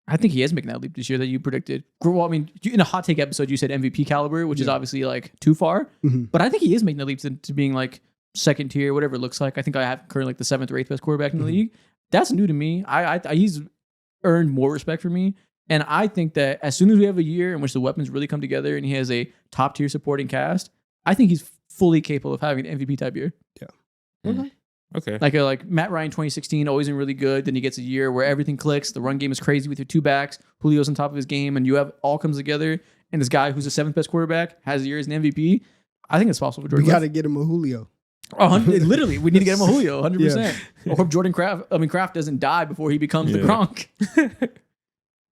I think he is making that leap this year that you predicted. Well, I mean, in a hot take episode, you said MVP caliber, which is obviously like too far. But I think he is making the leap to being like second tier, whatever it looks like. I think I have currently like the 7th or 8th best quarterback in the league. That's new to me. He's earned more respect for me. And I think that as soon as we have a year in which the weapons really come together and he has a top tier supporting cast, I think he's fully capable of having an MVP type year. Yeah. Okay. Like Matt Ryan 2016, always been really good. Then he gets a year where everything clicks. The run game is crazy with your 2 backs. Julio's on top of his game, and you have all comes together. And this guy who's the 7th best quarterback has a year as an MVP. I think it's possible for Jordan. We got to get him a Julio. Literally, we need to get him a Julio, 100%. I hope Jordan Kraft doesn't die before he becomes the Gronk.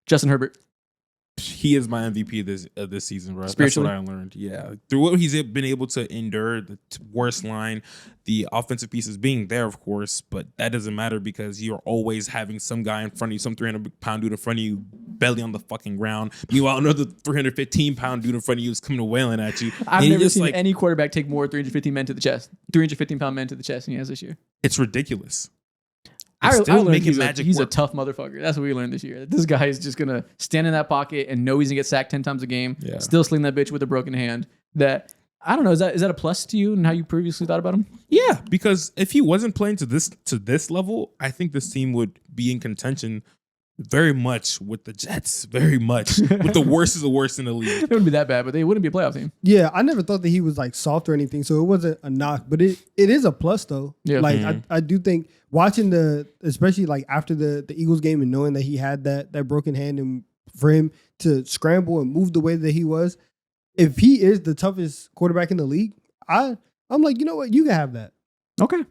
Justin Herbert. He is my MVP this season, bro. That's Spiritually? what I learned. Yeah, through what he's been able to endure, the worst line, the offensive pieces being there, of course, but that doesn't matter because you're always having some guy in front of you, some 300-pound dude in front of you, belly on the fucking ground. Meanwhile, another 315-pound dude in front of you is coming wailing at you. I've never seen any quarterback take more 315 men to the chest, 315-pound men to the chest than he has this year. It's ridiculous. I learned he's work. a tough motherfucker. That's what we learned this year. This guy is just going to stand in that pocket and know he's going to get sacked 10 times a game, still sling that bitch with a broken hand. That, I don't know, is that a plus to you and how you previously thought about him? Yeah, because if he wasn't playing to this level, I think this team would be in contention very much with the Jets, very much with the worst of the worst in the league. It wouldn't be that bad, but they wouldn't be a playoff team. Yeah, I never thought that he was like soft or anything, so it wasn't a knock. But it is a plus though. Yeah. Like I do think watching especially like after the Eagles game and knowing that he had that broken hand and for him to scramble and move the way that he was, if he is the toughest quarterback in the league, I'm like, you know what, you can have that. Okay.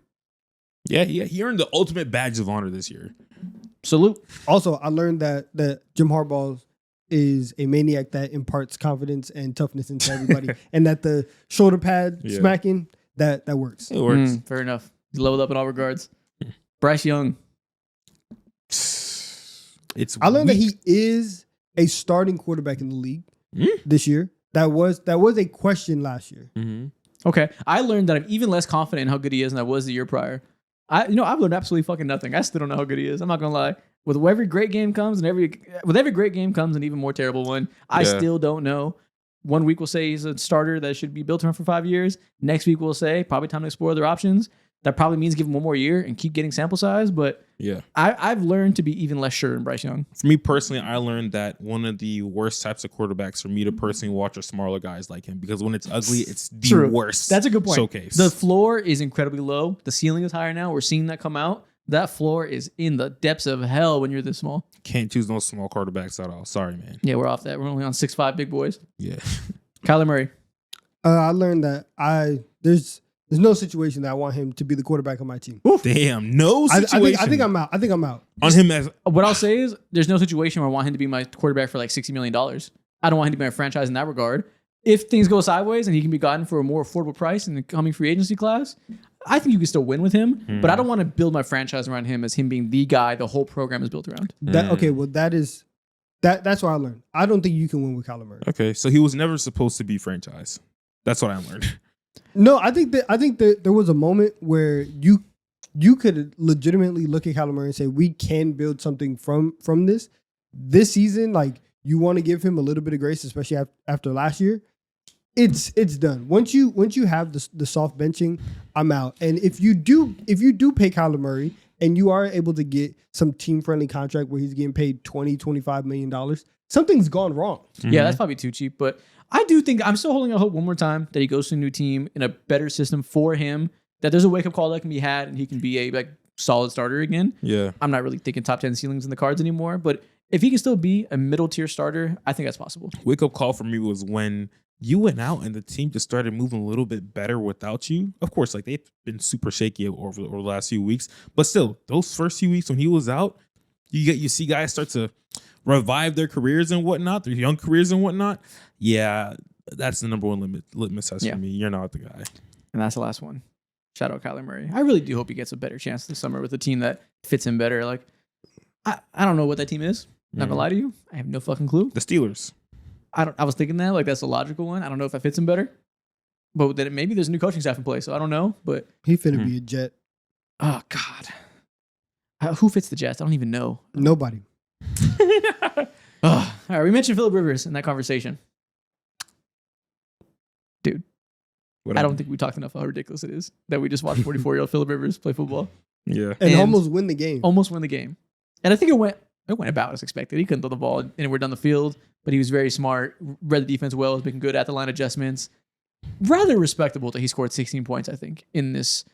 Yeah, he earned the ultimate badge of honor this year. Salute. Also, I learned that Jim Harbaugh is a maniac that imparts confidence and toughness into everybody, and that the shoulder pad smacking that works. It works. Fair enough. He's leveled up in all regards. Bryce Young. I learned that he is a starting quarterback in the league this year. That was a question last year. Mm-hmm. Okay. I learned that I'm even less confident in how good he is than I was the year prior. I've learned absolutely fucking nothing. I still don't know how good he is. I'm not gonna lie. With every great game comes and every great game comes an even more terrible one. I still don't know. One week we'll say he's a starter that should be built around for 5 years. Next week we'll say probably time to explore other options. That probably means give him one more year and keep getting sample size. But yeah, I've learned to be even less sure in Bryce Young. For me personally, I learned that one of the worst types of quarterbacks for me to personally watch are smaller guys like him, because when it's ugly, it's the worst. That's a good point. Showcase. The floor is incredibly low. The ceiling is higher now. We're seeing that come out. That floor is in the depths of hell when you're this small. Can't choose no small quarterbacks at all. Sorry, man. Yeah, we're off that. We're only on 6'5" big boys. Yeah. Kyler Murray. I learned that there's no situation that I want him to be the quarterback of my team. Damn, no situation. I think I'm out. On him as What I'll say is there's no situation where I want him to be my quarterback for like $60 million. I don't want him to be my franchise in that regard. If things go sideways and he can be gotten for a more affordable price in the coming free agency class, I think you can still win with him. But I don't want to build my franchise around him as him being the guy the whole program is built around. Okay, well that's what I learned. I don't think you can win with Kyler Murray. okay, so he was never supposed to be franchise. That's what I learned. No, I think that there was a moment where you could legitimately look at Kyler Murray and say we can build something from this season. Like, you want to give him a little bit of grace, especially after last year. It's done. Once you have the soft benching, I'm out. And if you do pay Kyler Murray and you are able to get some team friendly contract where he's getting paid $20-25 million, something's gone wrong. Yeah, that's probably too cheap. But I do think I'm still holding out hope one more time that he goes to a new team in a better system for him, that there's a wake up call that can be had and he can be a solid starter again. Yeah. I'm not really thinking top 10 ceilings in the cards anymore, but if he can still be a middle tier starter, I think that's possible. Wake up call for me was when you went out and the team just started moving a little bit better without you. Of course, like, they've been super shaky over the last few weeks, but still, those first few weeks when he was out, you see guys start to revive their careers and whatnot, their young careers and whatnot. Yeah, that's the number one litmus test for me. You're not the guy. And that's the last one. Shout out Kyler Murray. I really do hope he gets a better chance this summer with a team that fits him better. Like, I don't know what that team is. Not gonna lie to you. I have no fucking clue. The Steelers. I was thinking that, like, that's a logical one. I don't know if that fits him better. but then maybe there's a new coaching staff in place, so I don't know. But He finna be a Jet. oh god, who fits the Jets? I don't even know. Nobody. All right, we mentioned Phillip Rivers in that conversation. Dude, I don't think we talked enough about how ridiculous it is that we just watched 44-year-old Phillip Rivers play football. Yeah. And almost win the game. Almost win the game. And I think it went about as expected. He couldn't throw the ball anywhere down the field, but he was very smart, read the defense well, was making good at the line adjustments. Rather respectable that he scored 16 points, I think, in this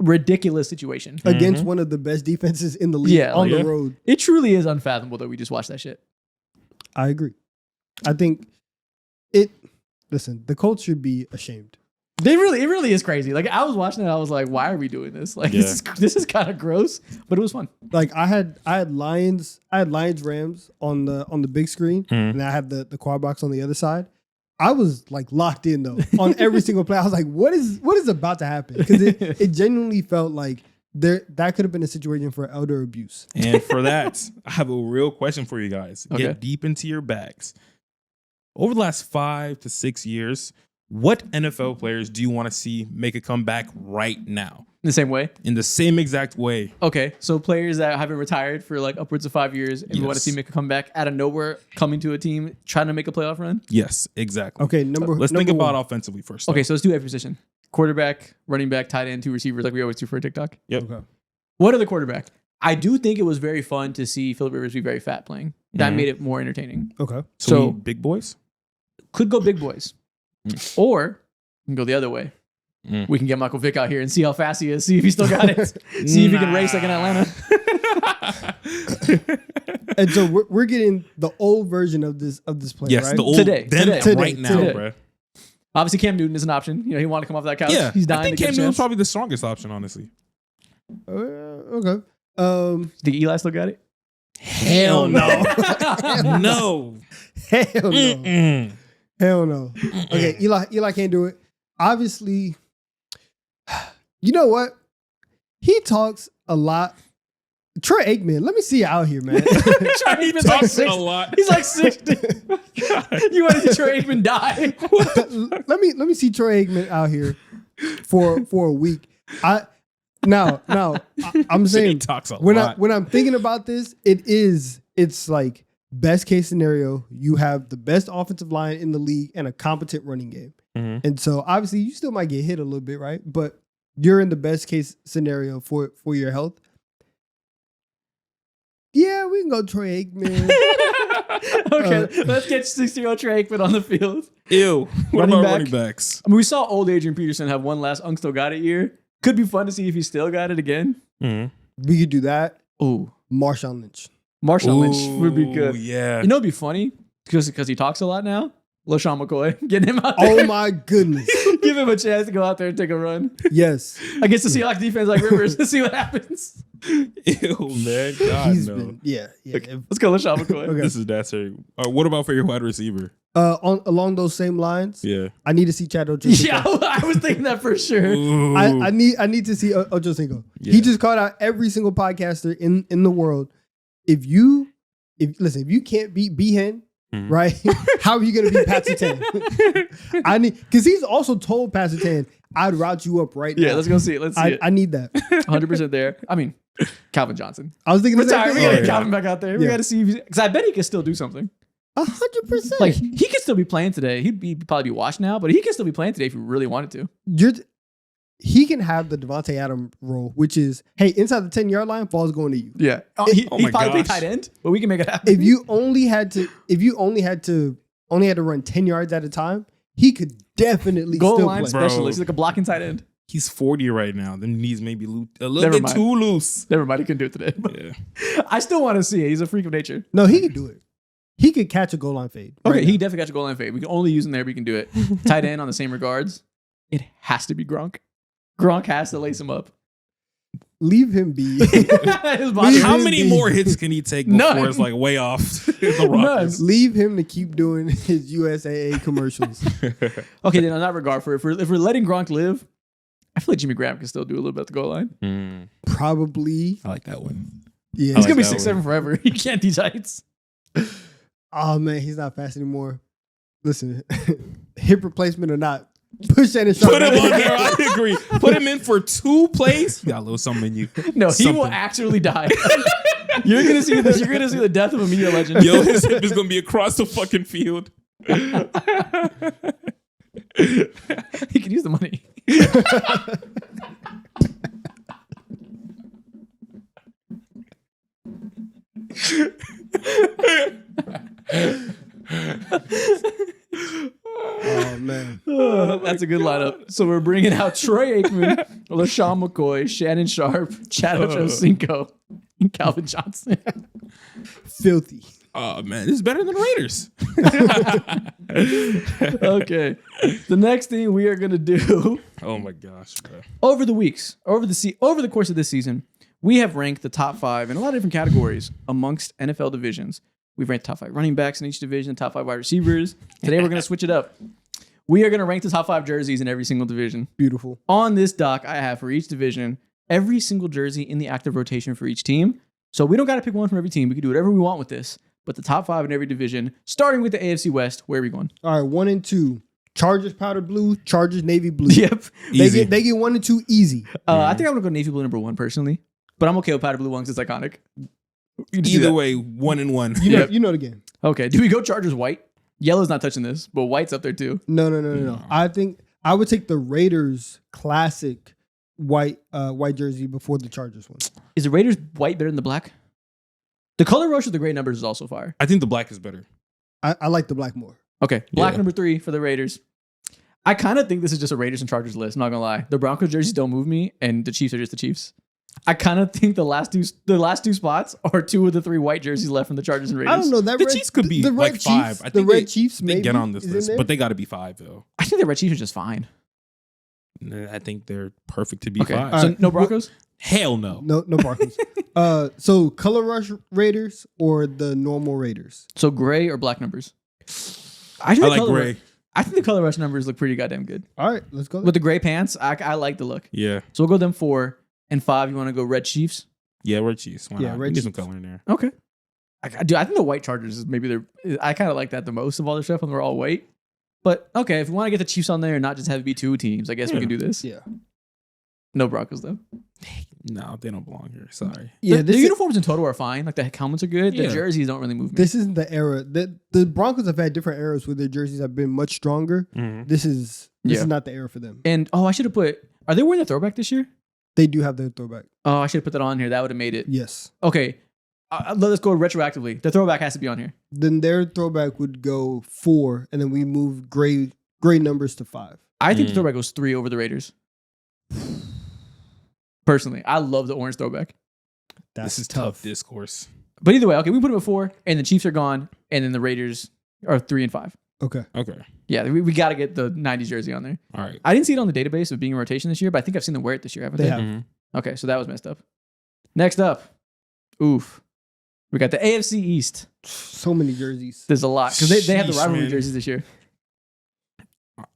ridiculous situation. Against one of the best defenses in the league on the road. It truly is unfathomable that we just watched that shit. I agree. I think listen, the Colts should be ashamed. It really is crazy. Like I was watching it, I was like, why are we doing this? Like this is kind of gross, but it was fun. Like I had Lions Rams on the big screen, and I had the quad box on the other side. I was like locked in though on every single play. I was like, what is about to happen? Because it genuinely felt like that could have been a situation for elder abuse. And for that, I have a real question for you guys. Okay. Get deep into your bags. Over the last 5 to 6 years, what NFL players do you want to see make a comeback right now? In the same way? In the same exact way. Okay, so players that haven't retired for like upwards of 5 years and we want to see make a comeback out of nowhere, coming to a team, trying to make a playoff run? Yes, exactly. Okay, let's think about offensively first. Okay, so let's do every position. Quarterback, running back, tight end, 2 receivers like we always do for a TikTok. Yep. Okay. What are the quarterback? I do think it was very fun to see Phillip Rivers be very fat playing. That made it more entertaining. Okay. So big boys? Could go big boys. Or we can go the other way. We can get Michael Vick out here and see how fast he is. See if he still got it. See if he can race like in Atlanta. And so we're getting the old version of this play, yes, right? the old Today. right now, bro. Obviously, Cam Newton is an option. You know, he wanted to come off that couch. Yeah, he's dying. I think to get Cam a Newton's chance. probably the strongest option, honestly. Okay. Think Eli still got it? Hell no. No. Hell no. Mm-mm. Hell no. Okay, Eli can't do it. Obviously, you know what? He talks a lot. Troy Aikman, let me see you out here, man. Troy Aikman's like Talks a 60. lot. He's like 60. You want to see Troy Aikman die? let me see Troy Aikman out here for a week. I'm He saying talks a when lot. when I'm thinking about this, it's like best case scenario, you have the best offensive line in the league and a competent running game. And so obviously you still might get hit a little bit, right? But you're in the best case scenario for your health. Yeah, we can go Troy Aikman. Okay, let's get 60-year-old Troy Aikman on the field. Ew. What Running about back? running backs? I mean, we saw old Adrian Peterson have one last Unk still got it year. Could be fun to see if he still got it again. We could do that. Ooh, Marshawn Lynch. Marshawn Lynch would be good. Yeah. You know, it'd be funny because he talks a lot now. LaShawn McCoy, getting him out there. Oh my goodness. Give him a chance to go out there and take a run Yes. against the Seahawks defense like Rivers to see what happens. Ew, man. God, He's no. been, yeah. Let's go, LaShawn McCoy. Okay. This is that serious. What about for your wide receiver? Along those same lines, Yeah. I need to see Chad Ochocinco. Yeah, I was thinking that for sure. Ooh. I need to see Ochocinco. Yeah. He just called out every single podcaster in the world. If you can't beat Behan, right? How are you gonna beat Pat Surtain? Because he's also told Pat Surtain, I'd route you up right now. Yeah, let's go see it. Let's see it. I need that. 100% there. I mean, Calvin Johnson. I was thinking the same Retire. We thing. gotta get Calvin back out there. We Yeah. gotta see because I bet he can still do something. 100%. Like he could still be playing today. He'd probably be washed now, but he can still be playing today if he really wanted to. He can have the Devontae Adams role, which is, hey, inside the 10-yard line, ball's going to you. Yeah. Oh He my probably play gosh. tight end, but we can make it happen. If you only had to run 10 yards at a time, he could definitely goal still line play. specialist, he's like a blocking tight end. He's 40 right now. Them knees may be a little Never bit mind. too loose. Never mind, he couldn't do it today. But Yeah. I still want to see it. He's a freak of nature. No, he could do it. He could catch a goal line fade. Okay, right he now. definitely got your goal line fade. We can only use him there, but we can do it. Tight end on the same regards. It has to be Gronk. Gronk has to lace him up. Leave him be. His body- How Leave many him more be. hits can he take before None. it's like way off the rockets? Leave him to keep doing his USAA commercials. Okay, then on that regard, if we're letting Gronk live, I feel like Jimmy Graham can still do a little bit at the goal line. Probably. I like that one. Yeah. He's gonna be that 6'7" forever. He can't teach heights. Oh man, he's not fast anymore. Listen, hip replacement or not, Put Shannon Sharp. Put him on there. I agree. Put him in for 2 plays. You got a little something in you. No, he will Something. actually die. You're gonna see this. You're gonna see the death of a media legend. Yo, his hip is gonna be across the fucking field. He could use the money. Oh man. That's a good lineup. So we're bringing out Troy Aikman, LaShawn McCoy, Shannon Sharp, Chad Ochocinco, and Calvin Johnson. Filthy. Oh man, this is better than the Raiders. Okay. The next thing we are gonna do Oh my gosh, bro. over the weeks, over the course of this season, we have ranked the top 5 in a lot of different categories amongst NFL divisions. We've ranked the top 5 running backs in each division, top 5 wide receivers. Today we're gonna switch it up. We are gonna rank the top 5 jerseys in every single division. Beautiful. On this doc, I have for each division every single jersey in the active rotation for each team. So we don't got to pick one from every team. We can do whatever we want with this. But the top 5 in every division, starting with the AFC West, where are we going? All right, 1 and 2. Chargers powder blue, Chargers navy blue. Yep. They get 1 and 2 easy. I think I'm gonna go navy blue number 1 personally, but I'm okay with powder blue ones. It's iconic. You just do Either that. way, 1 and 1. You know the game. Okay. Do we go Chargers white? Yellow's not touching this, but white's up there too. No. I think I would take the Raiders classic white jersey before the Chargers one. Is the Raiders white better than the black? The color rush of the great numbers is also fire. I think the black is better. I like the black more. Okay. Black Yeah. number 3 for the Raiders. I kind of think this is just a Raiders and Chargers list. I'm not gonna lie. The Broncos jerseys don't move me, and the Chiefs are just the Chiefs. I kind of think the last two spots are 2 of the 3 white jerseys left from the Chargers and Raiders. I don't know. That The red, Chiefs could be the red like Chiefs, 5. I the think red Chiefs they maybe get on this is in list, there. but they got to be 5 though. I think the Red Chiefs are just fine. I think they're perfect to be Okay. 5. So no Broncos? Hell no. no Broncos. So color rush Raiders or the normal Raiders? So gray or black numbers? I think the like color- gray. I think the color rush numbers look pretty goddamn good. All right, let's go. With the gray pants, I like the look. Yeah. So we'll go them 4 and 5. You want to go Red Chiefs? Yeah, red Chiefs. Why Yeah, not? red Get some Chiefs. color in there. Okay. I think the white Chargers is maybe I kind of like that the most of all their stuff when we're all white. But okay, if we want to get the Chiefs on there and not just have it be 2 teams, I guess we Yeah. can do this. Yeah. No Broncos though. No, they don't belong here. Sorry. Yeah, the uniforms in total are fine. Like the helmets are good. The Yeah. jerseys don't really move me. this isn't the era. The Broncos have had different eras where their jerseys have been much stronger. Mhm. This is Yeah. not the era for them. And I should have put. Are they wearing the throwback this year? They do have their throwback. Oh, I should have put that on here. That would have made it. Yes. Okay. Let's go retroactively. The throwback has to be on here. Then their throwback would go 4, and then we move gray numbers to 5. I think the throwback goes 3 over the Raiders. Personally, I love the orange throwback. That's This is tough discourse. But either way, okay, we put them at 4, and the Chiefs are gone, and then the Raiders are 3 and 5. Okay. Okay. Yeah, we got to get the 90s jersey on there. All right. I didn't see it on the database of being in rotation this year, but I think I've seen them wear it this year, haven't they? They have. Mhm. Okay, so that was messed up. Next up, oof. We got the AFC East. So many jerseys. There's a lot because they have the Sheesh, rivalry man. jerseys this year.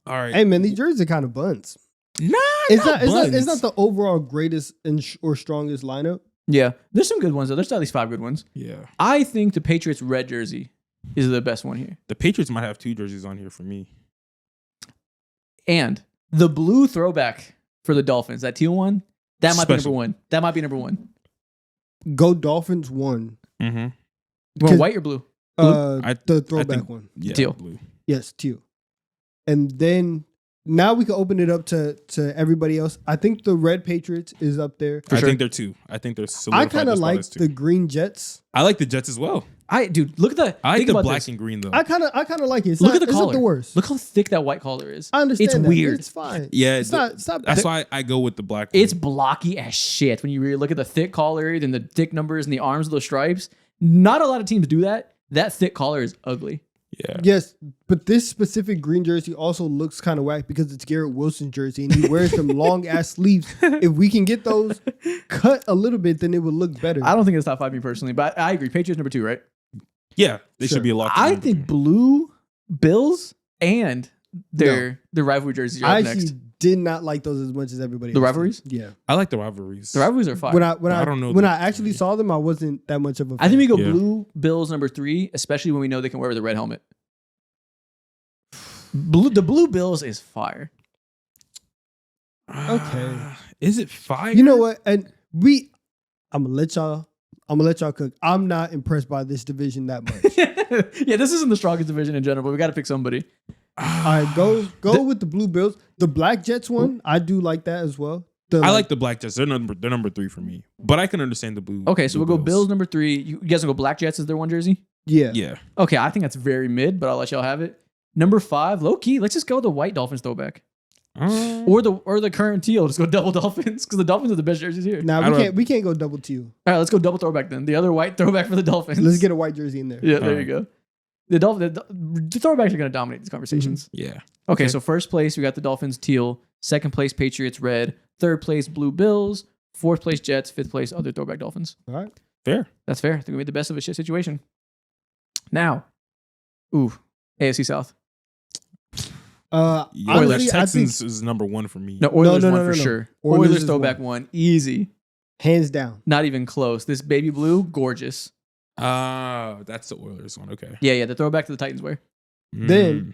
All right. Hey man, these jerseys are kind of buns. Nah, It's not it's buns. not the overall greatest or strongest lineup. Yeah, there's some good ones though. There's at least 5 good ones. Yeah. I think the Patriots red jersey is the best one here. The Patriots might have 2 jerseys on here for me. And the blue throwback for the Dolphins, that teal one, that might be Special. number 1. That might be number 1. Go Dolphins 1. Mm-hmm. You want 'Cause- white or blue? The throwback think- one. Yeah. Teal. Blue. Yes, teal. And then now we can open it up to everybody else. I think the red Patriots is up there. For I sure. think they're 2. I think they're I solidified kind of this spot like as 2. the green Jets. I like the Jets as well. Dude, look at the. I like think the about black this. and green though. I kind of like it. It's Look not, at the it's collar. not the worst. Look how thick that white collar is. I understand. It's that. weird. It's fine. Yeah, It's not. It's not. That's why I go with the black. It's blocky as shit when you really look at the thick collar and the thick numbers and the arms of those stripes. Not a lot of teams do that. That thick collar is ugly. Yeah. Yes, but this specific green jersey also looks kind of whack because it's Garrett Wilson's jersey and he wears them long ass sleeves. If we can get those cut a little bit, then it would look better. I don't think it's top 5 me personally, but I agree. Patriots number 2, right? Yeah. They Sure. should be a lot. I think blue Bills and their rivalry jerseys are I up actually next. did not like those as much as everybody. The else did. rivalries? Yeah. I like the rivalries. The rivalries are fire. When I don't know when the- I actually saw them, I wasn't that much of a fan. I think we go Yeah. blue Bills number 3, especially when we know they can wear the red helmet. The blue Bills is fire. Okay. Is it fire? You know what? And I'm gonna let y'all cook. I'm not impressed by this division that much. Yeah, this isn't the strongest division in general, but we got to pick somebody. All right, go with the Blue Bills. The Black Jets one, I do like that as well. I like the Black Jets. They're number 3 for me. But I can understand the blue. Okay, so blue we'll go Bills number 3. You guys will go Black Jets as their one jersey? Yeah. Yeah. Okay, I think that's very mid, but I'll let y'all have it. Number 5, low key. Let's just go with the white Dolphins throwback, or the current teal. Just go double Dolphins because the Dolphins are the best jerseys here. Now we can't go double teal. All right, let's go double throwback then. The other white throwback for the Dolphins. Let's get a white jersey in there. Yeah, there you go. The throwbacks are going to dominate these conversations. Yeah. Okay, so first place we got the Dolphins teal. Second place Patriots red. Third place Blue Bills. Fourth place Jets. Fifth place other throwback Dolphins. All right. Fair. That's fair. I think we made the best of a shit situation. Now, AFC South. Honestly, Texans is number 1 for me. No, Oilers no, one no, for no. sure. Oilers Oilers is throwback one. Easy. hands down. Not even close. This baby blue, gorgeous. That's the Oilers one. Okay. Yeah, the throwback to the Titans wear. Then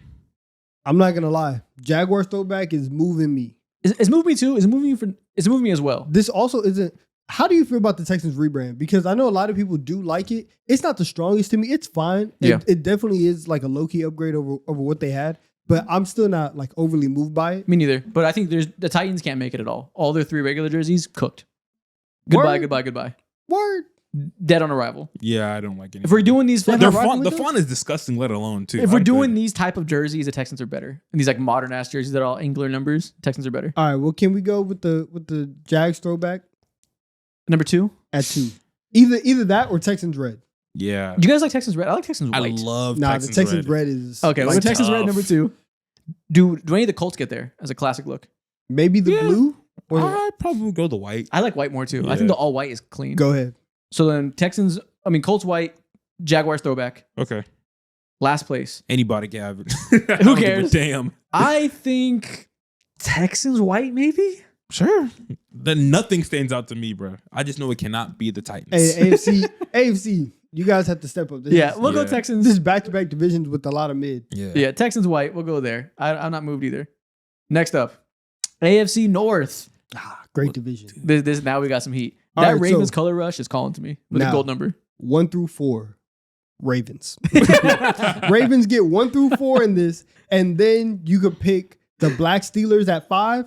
I'm not gonna lie, Jaguars throwback is moving me. It's moving me too. It's moving me as well. This also isn't. How do you feel about the Texans rebrand? Because I know a lot of people do like it. It's not the strongest to me. It's fine. Yeah. It definitely is like a low key upgrade over what they had. But I'm still not like overly moved by it. Me neither. But I think the Titans can't make it at all. All their 3 regular jerseys cooked. Goodbye, Word. goodbye. Word. Dead on arrival. Yeah, I don't like it. If we're doing these, They're the rocking with font is disgusting, let alone too. if we're I'm doing good. these type of jerseys, the Texans are better. And these like modern ass jerseys that are all angular numbers, Texans are better. All right. Well, can we go with the Jags throwback Number 2. at 2? Either that or Texans red. Yeah. Do you guys like Texans red? I like Texans I white. love Nah, Texans the Texans red. red is Okay, like so Texans red tough. number 2. Do any of the Colts get there as a classic look? maybe the Yeah. blue. Or I'd probably go the white. I like white more too. I Yeah. think the all white is clean. go ahead. So then Colts white, Jaguars throwback. Okay. Last place. Anybody can have it. Who cares? Damn. I think Texans white maybe? Sure. Then nothing stands out to me, bro. I just know it cannot be the Titans. Hey, AFC, you guys have to step up. We'll go Yeah. Texans. This is back-to-back divisions with a lot of mid. Yeah, Texans white. We'll go there. I'm not moved either. Next up, AFC North. Great division. This now we got some heat. All That right, Ravens so- color rush is calling to me with a Now- gold number. 1 through 4, Ravens. Ravens get 1 through 4 in this, and then you could pick the Black Steelers at 5.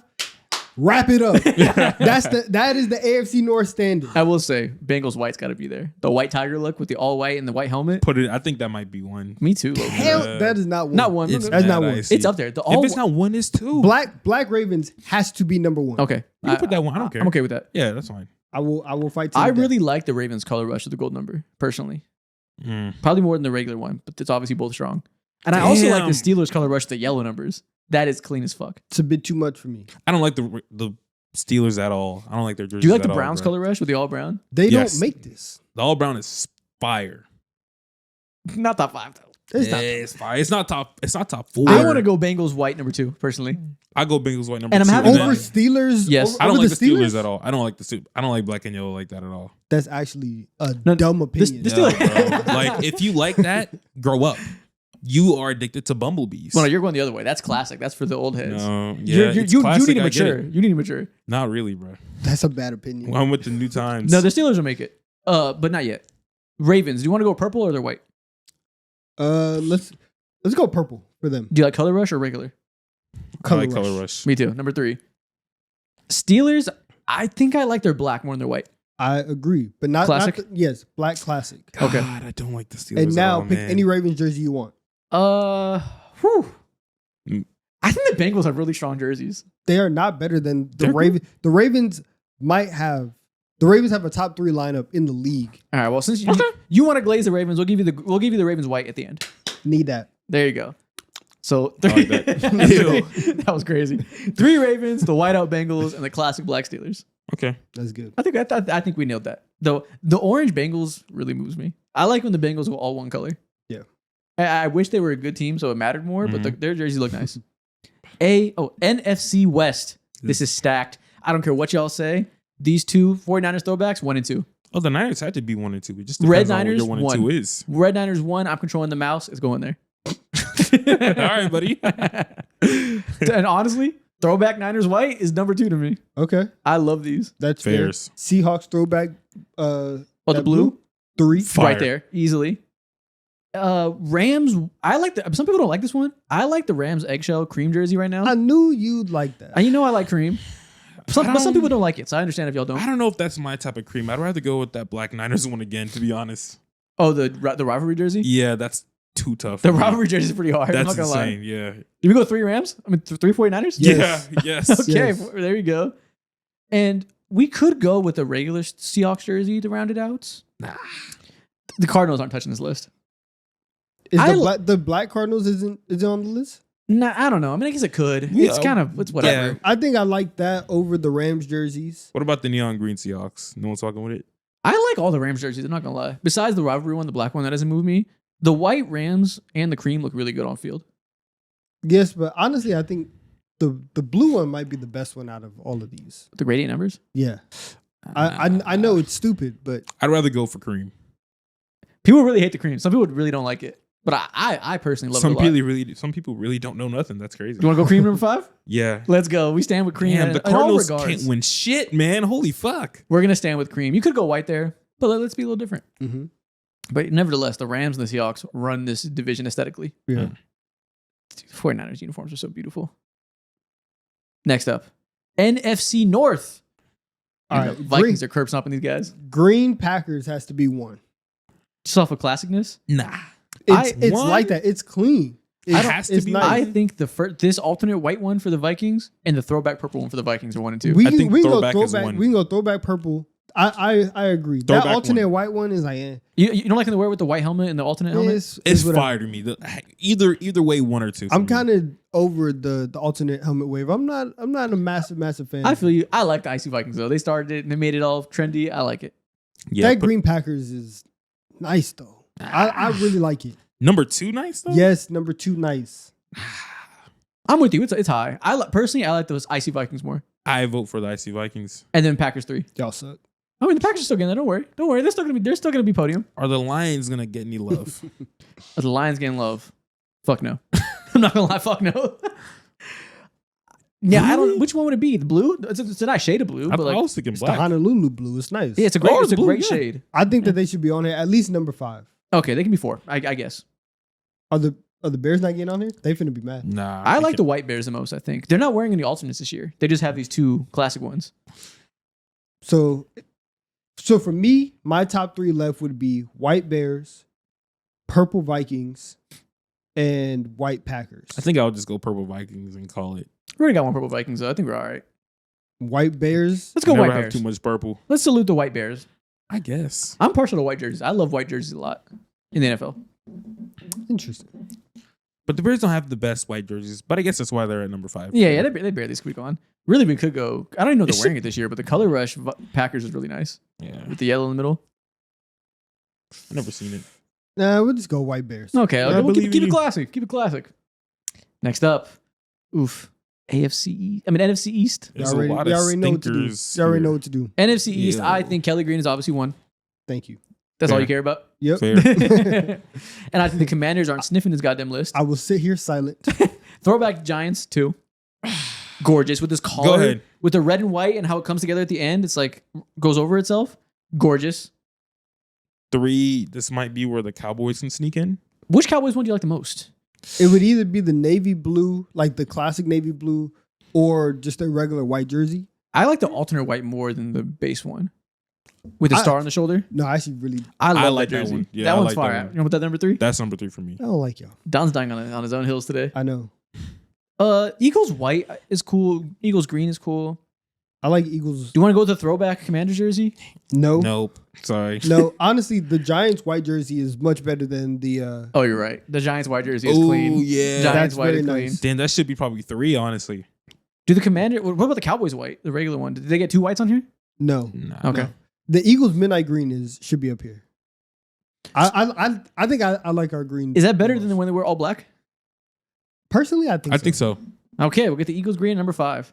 Wrap it up. That is the AFC North standard. I will say, Bengals white's got to be there. The white tiger look with the all white and the white helmet. Put it. I think that might be one. Me too. low-key. Hell, that is not one. Not one. It's That's not mad one. icy. It's up there. The all If it's not one, it's 2. Black Ravens has to be number 1. okay. You can put that one. I don't care. I'm okay with that. Yeah, that's fine. I will fight. to I the death. really like the Ravens color rush with the gold number personally. Mm. Probably more than the regular one, but it's obviously both strong. And I also like the Damn. Steelers color rush with the yellow numbers. That is clean as fuck. It's a bit too much for me. I don't like the Steelers at all. I don't like their jerseys. Do you like the at all, Browns bro. color rush with the all brown? They Yes. don't make this. The all brown is fire. Not top 5 though. It's not. It's fire. It's not top. It's not top 4. I want to go Bengals white number 2 personally. I go Bengals white number And I'm 2. having then- Over Steelers. Yes. I don't over like the Steelers at all. I don't like black and yellow like that at all. That's actually a No, dumb opinion. this- No, bro. Like if you like that, grow up. You are addicted to bumblebees. Well, no, you're going the other way. That's classic. That's for the old heads. No, yeah, it's you classic, need to I get mature. it. You need to mature. Not really, bro. That's a bad opinion. I'm with the new times. No, the Steelers will make it. But not yet. Ravens. Do you want to go purple or they're white? Let's go purple for them. Do you like color rush or regular? I like color rush. Me too. Number 3. Steelers. I think I like their black more than their white. I agree, but not Classic? yes, black classic. God, Okay. I don't like the Steelers. And now at all, pick man. any Ravens jersey you want. Whew. Mm. I think the Bengals have really strong jerseys. They are not better than the They're Ravens. The Ravens might have. The Ravens have a top 3 lineup in the league. All right. Well, since you want to glaze the Ravens, we'll give you the Ravens white at the end. Need that. There you go. So I like that. that was crazy. 3 Ravens, the whiteout Bengals, and the classic black Steelers. Okay. That's good. I think we nailed that. Though the orange Bengals really moves me. I like when the Bengals go all one color. Yeah. I wish they were a good team so it mattered more, but their jerseys look nice. NFC West. This is stacked. I don't care what y'all say. These 2 49ers throwbacks, 1 and 2. Oh, the Niners had to be 1 and 2. It just Red depends on what Niners, your 1 and 1. 2 is. Red Niners 1. I'm controlling the mouse. It's going there. All right, buddy. And honestly, Throwback Niners white is number 2 to me. Okay, I love these. that's Fairs. fair. Seahawks throwback. Oh, that the blue? 3. Fire. Right there, easily. Rams. I like some people don't like this one. I like the Rams eggshell cream jersey right now. I knew you'd like that. And you know I like cream. But some don't- people don't like it, so I understand if y'all don't. I don't know if that's my type of cream. I'd rather go with that Black Niners one again, to be honest. Oh, the rivalry jersey? Yeah, that's too tough. The for me. rivalry jersey is pretty hard. I'm That's not gonna insane. Yeah. lie. Did we go 3 Rams? I mean, 3 49ers? Yes. Yeah. Yes. Okay, Yes. there you go. And we could go with a regular Seahawks jersey to round it out. Nah. The Cardinals aren't touching this list. Is I the black Cardinals isn't on the list? Nah, I don't know. I mean, I guess it could. Yeah. It's whatever. Yeah. I think I like that over the Rams jerseys. What about the neon green Seahawks? No one's talking with it. I like all the Rams jerseys. I'm not gonna lie. Besides the rivalry one, the black one that doesn't move me. The white Rams and the cream look really good on field. Yes, but honestly, I think the blue one might be the best one out of all of these. The gradient numbers. Yeah, I know it's stupid, but I'd rather go for cream. People really hate the cream. Some people really don't like it, but I personally love it a lot. Some people really don't know nothing. That's crazy. You want to go cream number 5? Yeah. Let's go. We stand with cream. Man, the in all Cardinals regards. can't win shit, man. Holy fuck. We're gonna stand with cream. You could go white there, but let's be a little different. mm-hmm. But nevertheless, the Rams and the Seahawks run this division aesthetically. yeah. 49ers uniforms are so beautiful. Next up, NFC North. All And right, the Vikings are curb stomping these guys. Green Packers has to be 1. Just off of classicness. Nah. It's one? like that. It's clean. It It's, has to it's be nice. I think this alternate white one for the Vikings and the throwback purple one for the Vikings are 1 and 2. We I can, think we can go throwback is throwback. 1. We can go throwback purple. I agree. Throwback that alternate one. white one is like, you don't like them to wear with the white helmet and the alternate helmet? It's whatever. fire to me. Either way, 1 or 2. for I'm me. kind of over the alternate helmet wave. I'm not a massive fan. I feel you. I like the Icy Vikings though. They started it and they made it all trendy. I like it. Yeah. that but Green Packers is nice though. I really like it. number 2 nice though? Yes, number 2 nice. I'm with you. It's high. Personally, I like those Icy Vikings more. I vote for the IC Vikings. And then Packers 3. Y'all suck. I mean, the Packers are still getting there. Don't worry. They're still gonna be podium. Are the Lions gonna get any love? Are the Lions getting love? Fuck no. I'm not gonna lie. Fuck no. Yeah, I don't. Really? Which one would it be? The blue? It's a nice shade of blue, I but like, was thinking It's the black. Honolulu blue. It's nice. yeah, it's a Oh, it's great blue, yeah. shade. I think that they should be on here at least number 5. Okay, they can be 4. I guess. Are the Bears not getting on here? They finna be mad. Nah. I like the white Bears the most. I think they're not wearing any alternates this year. They just have these 2 classic ones. So for me, my top 3 left would be white Bears, purple Vikings, and white Packers. I think I'll just go purple Vikings and call it. We already got one purple Vikings though. I think we're all right. White Bears. Let's go Never white have Bears. too much purple. Let's salute the white Bears. I guess. I'm partial to white jerseys. I love white jerseys a lot in the NFL. Interesting. But the Bears don't have the best white jerseys. But I guess that's why they're at number 5. Yeah, they barely squeak on. Really, we could go. I don't even know if It they're wearing it this year, but the color rush Packers is really nice Yeah. with the yellow in the middle. I've never seen it. Nah, we'll just go white Bears. Okay, I we'll believe keep in it you. classic. Keep it classic. Next up, NFC East. There's Y'all a lot y'all of already know what to do. stinkers. Y'all already know here. what to do. NFC East. Yeah. I think Kelly Green is obviously 1. Thank you. That's all Fair. you care about. Yep. Fair. And I think the Commanders aren't sniffing this goddamn list. I will sit here silent. Throwback Giants 2. Gorgeous with this collar, ahead. with the red and white and how it comes together at the end. It's like goes over itself. Gorgeous. 3, this might be where the Cowboys can sneak in. Which Cowboys one do you like the most? It would either be the navy blue, like the classic navy blue, or just a regular white jersey. I like the alternate white more than the base one with the I- star on the shoulder. No, I actually really I love like that that jersey. one. Yeah, that I one's like that fire. one. You know what that number 3? That's number 3 for me. I don't like y'all. Don's dying on his own hills today. I know. Eagles white is cool. Eagles green is cool. I like Eagles. Do you want to go with the throwback Commander jersey? No. Nope. Sorry. No, honestly, the Giants white jersey is much better than the. Oh, you're right. The Giants white jersey is Oh, clean. yeah. Giants That's white very is clean. nice. Damn, that should be probably 3, honestly. Do the Commander? What about the Cowboys white? The regular one? Did they get 2 whites on here? No. Nah. Okay. No. The Eagles midnight green should be up here. I think I like our green. Is that better than most. the when they were all black? Personally, I think. I think so. Okay, we'll get the Eagles green at number 5.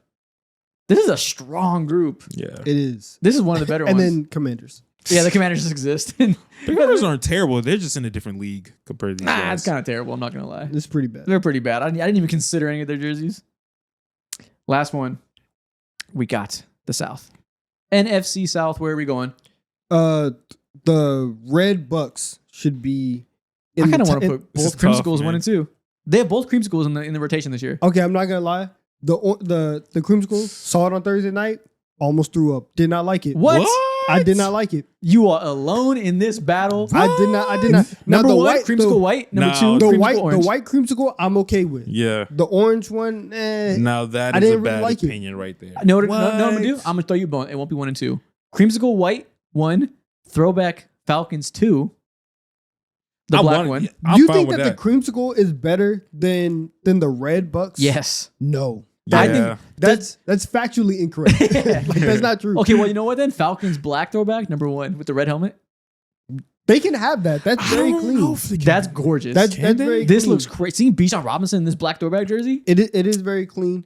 This is a strong group. Yeah. It is. This is one of the better And ones. then Commanders. Yeah, the Commanders just exist. The Commanders aren't terrible. They're just in a different league compared to these Nah, guys. it's kind of terrible. I'm not gonna lie. It's pretty bad. They're pretty bad. I didn't even consider any of their jerseys. Last one. We got the South. NFC South. Where are we going? The Red Bucks should be. I kind of want to put This is both tough, creamsicles man. 1 and 2. They have both creamsicles in the rotation this year. Okay, I'm not gonna lie. The creamsicle saw it on Thursday night. Almost threw up. Did not like it. What? I did not like it. You are alone in this battle. I did not. Now, Number the one, white, creamsicle white. Number No. two, the creamsicle white, orange. the white creamsicle, I'm okay with. Yeah. The orange one, Now that I is a didn't really bad like it. opinion right there. No, what I'm gonna do? I'm gonna throw you a bone. It won't be 1 and 2. Creamsicle white 1. Throwback Falcons 2. The black one. I'm you fine think with that the creamsicle is better than the Red Bucks? Yes. No. Yeah. I think that's factually incorrect. Like, that's not true. Okay, well, you know what then? Falcons black throwback number 1 with the red helmet. They can have that. That's very clean. That's gorgeous. That's very This clean. looks crazy. Seeing Bijan Robinson in this black throwback jersey. It is very clean.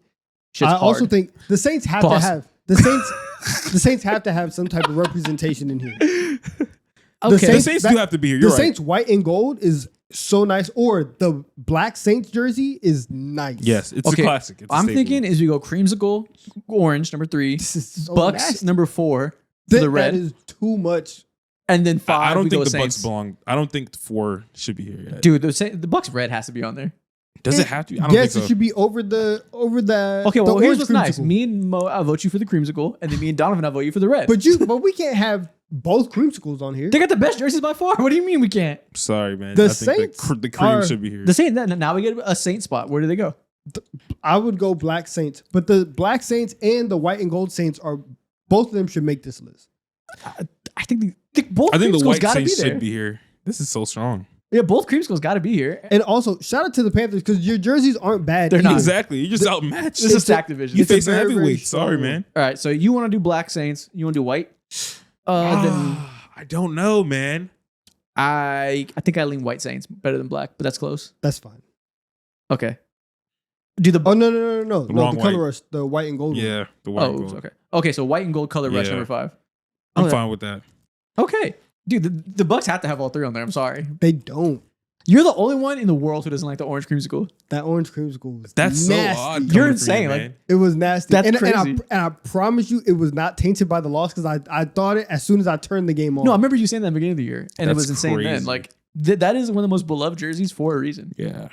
Shit's I also hard. think the Saints have Pause. to have the Saints have to have some type of representation in here. Okay. The Saints do have to be here. The You're right. Saints white and gold is so nice, or the black Saints jersey is nice. Yes, it's Okay, a classic. It's a I'm staple. thinking is we go creamsicle orange number 3, This is so Bucks nasty. number 4 for the red, That is too much. and then 5. I don't we go think the Saints. Bucks belong. I don't think 4 should be here yet. Dude, the Bucks red has to be on there. Does it have to be? I don't Yes, think it so. should be over the. Okay, well, the here's orange what's nice. creamsicle. Me and Mo, I vote you for the creamsicle, and then me and Donovan, I vote you for the red. But we can't have both creamsicles on here. They got the best jerseys by far. What do you mean we can't? Sorry, man. The I think Saints the cream are- should be here. The Saint. Now we get a Saint spot. Where do they go? I would go black Saints, but the black Saints and the white and gold Saints are both of them should make this list. I think both I think the creamsicles white got to be Saints there. should be here. This is so strong. Yeah, both creamsicles got to be here. And also, shout out to the Panthers because your jerseys aren't bad. They're not. either. Exactly. You just outmatched. This is a stack division. You It's a facing very, very heavyweight. strong Sorry, one. man. All right, so you want to do black Saints? You want to do white? Then I don't know, man. I think I lean white Saints better than black, but that's close. That's fine. Okay. Do the Oh no! The No, wrong the color white. rush, the white and gold. one. Yeah, the white oh gold. okay. Okay, so white and gold color rush Yeah. number 5. I'm Okay. fine with that. Okay, dude, the Bucks have to have all 3 on there. I'm sorry. They don't. You're the only one in the world who doesn't like the orange creamsicle. That orange creamsicle was That's nasty. so odd. You're coming from insane, you, like- man. It was nasty. That's and crazy. I promise you, it was not tainted by the loss because I thought it as soon as I turned the game on. No, I remember you saying that at the beginning of the year, and it That's was insane then. crazy. Like that is one of the most beloved jerseys for a reason. Yeah.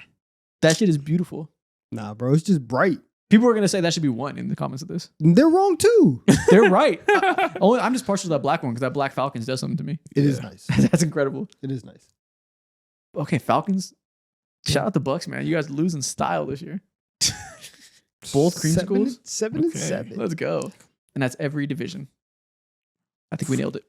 That shit is beautiful. Nah, bro, it's just bright. People are gonna say that should be 1 in the comments of this. They're wrong too. They're right. I'm just partial to that black one because that black Falcons does something to me. It is Yeah. nice. That's incredible. It is nice. Okay, Falcons. Shout out the Bucks, man. You guys losing style this year. Both creamsicles. 7 and Okay. 7. Let's go. And that's every division. I think we nailed it.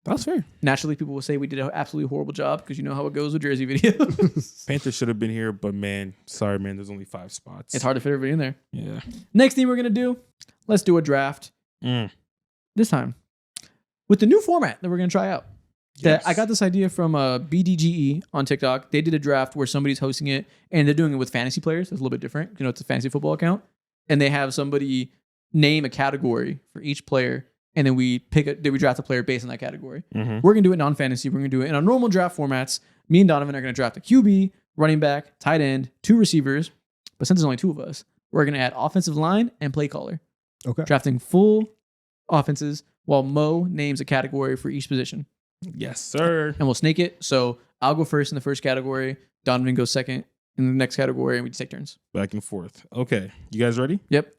That's fair. Naturally, people will say we did an absolutely horrible job because you know how it goes with jersey videos. Panthers should have been here, but man, sorry, man. There's only 5 spots. It's hard to fit everybody in there. Yeah. Next thing we're gonna do, let's do a draft. Mm. This time with the new format that we're gonna try out. That Yes. I got this idea from BDGE on TikTok. They did a draft where somebody's hosting it, and they're doing it with fantasy players. It's a little bit different. You know, it's a fantasy football account, and they have somebody name a category for each player, and then we draft a player based on that category. Mhm. We're gonna do it non-fantasy. We're gonna do it in our normal draft formats. Me and Donovan are gonna draft a QB, running back, tight end, 2 receivers. But since there's only 2 of us, we're gonna add offensive line and play caller. Okay. Drafting full offenses while Mo names a category for each position. Yes, sir. And we'll snake it. So I'll go first in the first category. Donovan goes second in the next category, and we just take turns. Back and forth. Okay. You guys ready? Yep.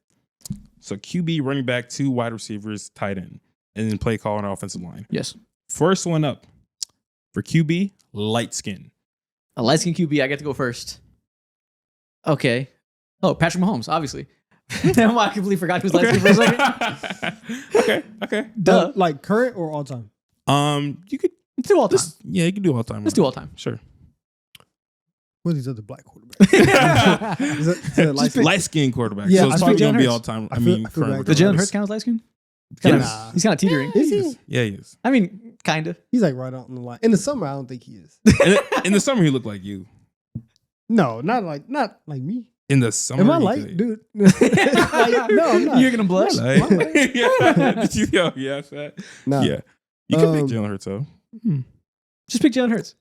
So QB, running back, 2 wide receivers, tight end, and then play call on offensive line. Yes. First one up for QB, light skin. A light skin QB, I get to go first. Okay. Oh, Patrick Mahomes, obviously. I completely forgot he was light skin for a second. Okay. Duh. Like current or all time? You could Let's do all time. yeah, you can do all time. Let's do all time. Sure. What are these other black quarterbacks? Is it light skin? Light skin quarterback. Yeah, so I it's feel probably Jalen gonna be Hurts. all time. I I feel mean, bad. current The Jalen regardless. Hurts count as light skin? Yes. He's kind of teetering. Is he? Yeah, he is. I mean, kind of. He's like right out on the line. In the summer, I don't think he is. In the summer, he looked like you. No, not like me. In the summer, Am I he light, could- dude? Like, no, I'm not. You're going to blush? Like, Am I light? yeah. Did you go? Yeah, fat. Nah. Yeah. You can pick Um, Jalen Hurts though. Just pick Jalen Hurts.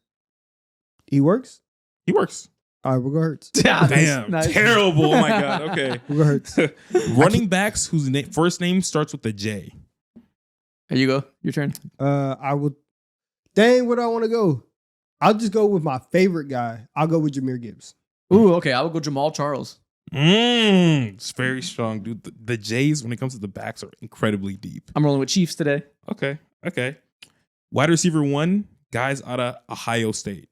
He works. He works. All right, we'll go Hurts. Damn, Nice. terrible. Oh my god. Okay. We'll go Hurts. Running backs whose first name starts with a J. There you go. Your turn. I would. Dang, where do I want to go? I'll just go with my favorite guy. I'll go with Jahmyr Gibbs. Ooh, okay. I would go Jamal Charles. It's very strong, dude. The J's, when it comes to the backs, are incredibly deep. I'm rolling with Chiefs today. Okay. Wide receiver 1, guys out of Ohio State.